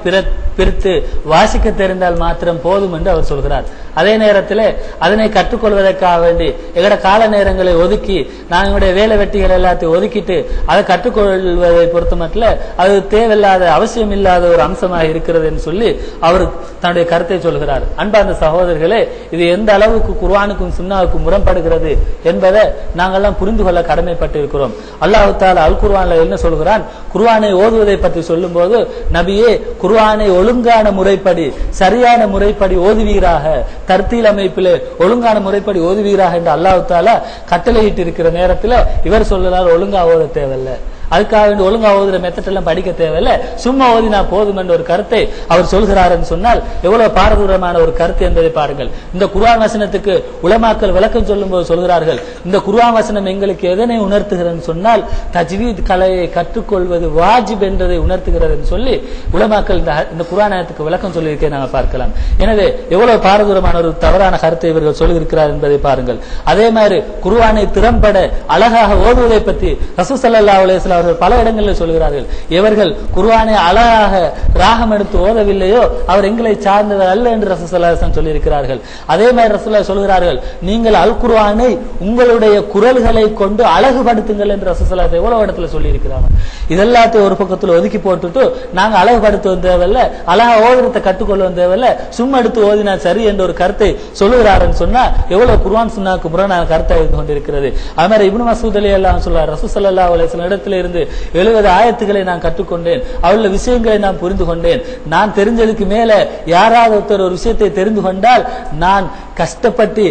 பிரித்து வாசிக்க தெரிந்தால் மாத்திரம் போதும் என்று அவர் சொல்கிறார். அதே நேரத்தில் அதனை கற்றுக்கொள்வதற்காக வேண்டி எங்களோட கால நேரங்களை ஒதுக்கி நாங்கள் எங்களுடைய வேலை வெட்டிகள் எல்லாத்தையும் ஒதுக்கிட்டு அதை கற்றுக்கொள்வதை பொறுத்த மட்டும் அது தேவையில்லாத அவசியம் இல்லாத ஒரு அம்சமாக இருக்கிறது என்று சொல்லி அவர் தன்னுடைய கருத்தை சொல்கிறார். அன்பார்ந்த சகோதரர்களே, இது எந்த அளவுக்கு குர்ஆனுக்கும் சுன்னாவுக்கும் முரண்படுகிறது என்பதை நாங்கள்லாம் புரிந்து கொள்ள கடமைப்பட்டு இருக்கிறோம். அல்லாஹ் தஆலா அல் குர்ஆன்ல என்ன சொல்கிறான்? குர்ஆனை ஓதுவதை பற்றி சொல்லும் போது, நபியே குர்ஆனை ஒழுங்கான முறைப்படி சரியான முறைப்படி ஓதுவீராக, தர்த்தீல் அமைப்பிலே ஒழுங்கான முறைப்படி ஓதுவீராக என்று அல்லாஹ் தஆலா கட்டளையிட்டு இருக்கிற நேரத்தில் இவர் சொல்றார், ஒழுங்கா ஓத தேவையில்லை, அதுக்காக வேண்டி ஒழுங்கா ஓதுற மெத்தட் எல்லாம் படிக்க தேவையில்ல, சும்மா ஓதினா போதும் என்ற ஒரு கருத்தை அவர் சொல்கிறார் என்று சொன்னால் எவ்வளவு பாரதூரமான ஒரு கருத்து என்பதை பாருங்கள். இந்த குர்ஆன் வசனத்துக்கு உலமாக்கள் விளக்கம் சொல்லும் போது சொல்கிறார்கள், இந்த குர்ஆன் வசனம் எங்களுக்கு எதனை உணர்த்துகிறது சொன்னால் தஜ்வீத் கலையை கற்றுக்கொள்வது வாஜிப் என்பதை உணர்த்துகிறது என்று சொல்லி உலமாக்கள் இந்த குர்ஆன் ஆயத்துக்கு விளக்கம் சொல்லியிருக்கே நாங்கள் பார்க்கலாம். எனவே எவ்வளவு பாரதூரமான ஒரு தவறான கருத்தை இவர்கள் சொல்லியிருக்கிறார் என்பதை பாருங்கள். அதே மாதிரி குர்ஆனை திறம்பட அழகாக ஓதுவதை பற்றி ரசூல் ஸல்லல்லாஹு அலைஹி வஸல்லம் அவர்கள் பல இடங்களில் சொல்கிறார்கள். எவர்கள் குர்ஆனை அழகாக ராகம் எடுத்து ஓதவில்லையோ அவர் எங்களை சார்ந்தவர் அல்ல என்று ரசூல் ஸல்லல்லாஹு அலைஹி வஸல்லம் சொல்லியிருக்கிறார்கள். அதே மாதிரி ரசூலுல்லாஹ் சொல்கிறார்கள், நீங்கள் அல் குர்ஆனை உங்களுடைய குரல்களை கொண்டு அழகுபடுத்துங்கள் என்று ரசூல் ஸல்லல்லாஹு அலைஹி வஸல்லம் எவ்வளவு இடத்துல சொல்லியிருக்கிறாங்க. இதெல்லாத்தையும் ஒரு பக்கத்தில் ஒதுக்கி போட்டுட்டு நாங்கள் அழகுபடுத்துவது தேவையில்ல, அழகா ஓதுறதை கற்றுக்கொள்வது தேவையில்ல, சும்மா எடுத்து ஓதினா சரி என்ற ஒரு கருத்தை சொல்லுகிறாருன்னு சொன்னா எவ்வளவு குர்ஆன் சுன்னாக்கு முரணான கருத்தை இருந்து கொண்டிருக்கிறது. அது மாதிரி இப்னு மஸ்ஊத் ரலியல்லாஹு அன்ஹு சொல்றார், ரசூல் ஸல்லல்லாஹு அலைஹி வஸல்லம் இடத்துல இருந்து 70 ஆயத்துக்களை நான் கற்றுக்கொண்டேன், அவளுடைய விஷயங்களை நான் புரிந்து கொண்டேன். நான் தெரிஞ்சதுக்கு மேல யாராவது ஒருத்தர் ஒரு விஷயத்தை தெரிந்து கொண்டால் நான் கஷ்டப்பட்டு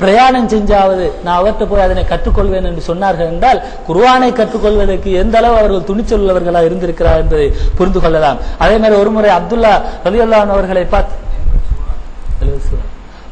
பிரயாணம் செஞ்சாவது நான் அவர்கிட்ட போய் அதனை கற்றுக்கொள்வேன் என்று சொன்னார்கள் என்றால் குர்ஆனை கற்றுக்கொள்வதற்கு எந்த அளவு அவர்கள் துணிச்சல் உள்ளவர்களாக இருந்திருக்கிறார் என்பதை புரிந்து கொள்ளலாம். அதே மாதிரி ஒருமுறை அப்துல்லா ரலியல்லாஹு அன்ஹு அவர்களை பார்த்து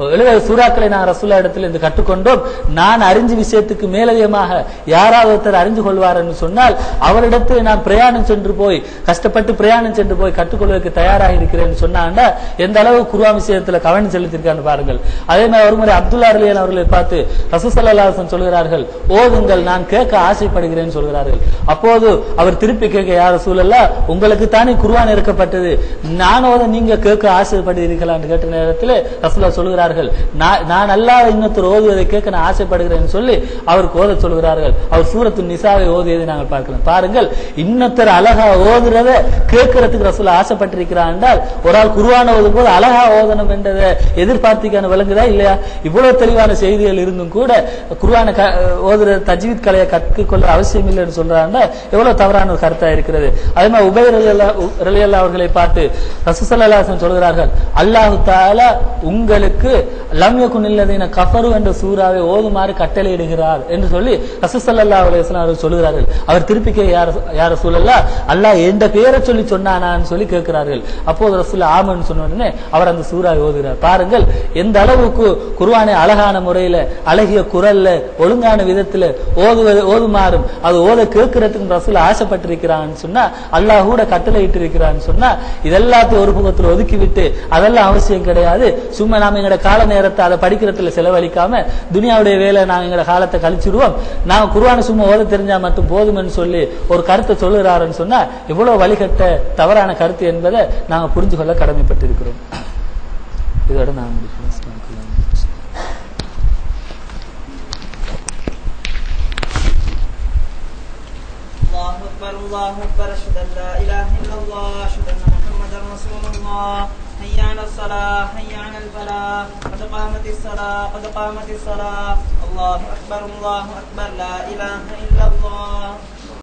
70 சூறாக்களை நான் ரசூலுல்லாஹ் இடத்தில் இருந்து கற்றுக்கொண்டோம், நான் அறிஞ்ச விஷயத்துக்கு மேலதிகமாக யாராவது ஒருத்தர் அறிந்து கொள்வார் என்று சொன்னால் அவரிடத்தில் நான் பிரயாணம் சென்று போய் கஷ்டப்பட்டு பிரயாணம் சென்று போய் கற்றுக்கொள்வதற்கு தயாராக இருக்கிறேன் சொன்னாண்டா எந்த அளவு குர்ஆன் விஷயத்தில் கவனம் செலுத்தியிருக்கான்னு பாருங்கள். அதே மாதிரி ஒருமுறை அப்துல்லா ரலியல்லாஹு அவர்களை பார்த்து ரசூல் ஸல்லல்லாஹு அலைஹி வஸல்லம் சொல்கிறார்கள், ஓதுங்கள், நான் கேட்க ஆசைப்படுகிறேன் சொல்கிறார்கள். அப்போது அவர் திருப்பி கேட்க, யா ரசூலல்லாஹ் உங்களுக்கு தானே குர்ஆன் இறக்கப்பட்டது, நான் ஓத நீங்க கேட்க ஆசைப்படுகிறீர்களா என்று கேட்ட நேரத்தில் ரசூலுல்லாஹ் சொல்கிறார்கள், நான் அல்லாஹ் இன்னொருத்தர் ஓதுவதை கேட்க நான் ஆசைப்படுகிறேன் சொல்லி அவருக்கு ஓத சொல்கிறார்கள். அவர் சூரத்து நிசாவை ஓதியதை நாங்கள் பார்க்கலாம். பாருங்கள், இன்னொருத்தர் அழகா ஓதுறத கேட்கறதுக்கு ரசூலுல்லாஹ் ஆசைப்பட்டிருக்கிறார் என்றால் ஒரு ஆள் குர்ஆன் ஓதும் போது அழகா ஓதணும் என்றதை எதிர்பார்த்திக்கான விளங்குதா இல்லையா? இவ்வளவு தெளிவான செய்திகள் இருந்தும் கூட குர்ஆனை ஓதுற தஜ்வீத் கலையை கற்றுக்கொள்ள அவசியம் இல்லை என்று சொல்றாங்க, எவ்வளவு தவறான ஒரு கருத்தா இருக்கிறது. அதே மாதிரி உபை ரலியல்லாஹு அவர்களை பார்த்து ரசூல் ஸல்லல்லாஹு அலைஹி வஸல்லம் சொல்கிறார்கள், அல்லாஹ் தஆலா உங்களுக்கு லம் யகுன் அல்லதீன கஃபரு என்ற சூராவை ஓதுமாறு கட்டளையிடுகிறார் என்று சொல்லி ரசூல் ஸல்லல்லாஹு அலைஹி வஸல்லம் அவர்கள் சொல்கிறார்கள். அவர் திருப்பி யா ரசூலல்லாஹ் அல்லாஹ் எந்த பெயரை சொல்லி சொன்னானான்னு சொல்லி கேட்கிறார்கள். அப்போது ரசூல் ஆமன்னு சொன்ன உடனே அவர் அந்த சூராவை ஓதுகிறார். பாருங்கள் எந்த அளவுக்கு குர்ஆனை அழகான முறையில அழகிய குரல்ல ஒழுங்கான விதத்துல ஓதுமாறும் அது ஓத கேட்கறதுக்கு ரசூல் ஆசைப்பட்டிருக்கிறான்னு சொன்னா அல்லாஹ் கூட கட்டளை இட்டு இருக்கிறான்னு சொன்னா இதெல்லாத்தையும் ஒரு பக்கத்துல ஒதுக்கி விட்டு அதெல்லாம் அவசியம் கிடையாது. சும்மா நாம எங்களோட கால நேரத்தை அதை படிக்கிறதுல செலவழிக்காம துனியாவுடைய வேலை நாங்க எங்களோட காலத்தை கழிச்சிடுவோம், நாங்க குர்ஆனை சும்மா ஓத தெரிஞ்சா மட்டும் போதும்னு சொல்லி ஒரு கருத்தை சொல்லுறாருன்னு சொன்னா இவ்வளவு வழிகட்ட தவறான கருத்து என்பதை நாங்க புரிஞ்சு கொள்ள கடமைப்பட்டிருக்கிறோம். இதோட நான் முடிக்கிறேன். الله أكبر الله أكبر أشهد أن لا إله إلا الله أشهد أن محمدا رسول الله حي على الصلاة حي على الفلاح قد قامت الصلاة قد قامت الصلاة الله أكبر لا إله إلا الله.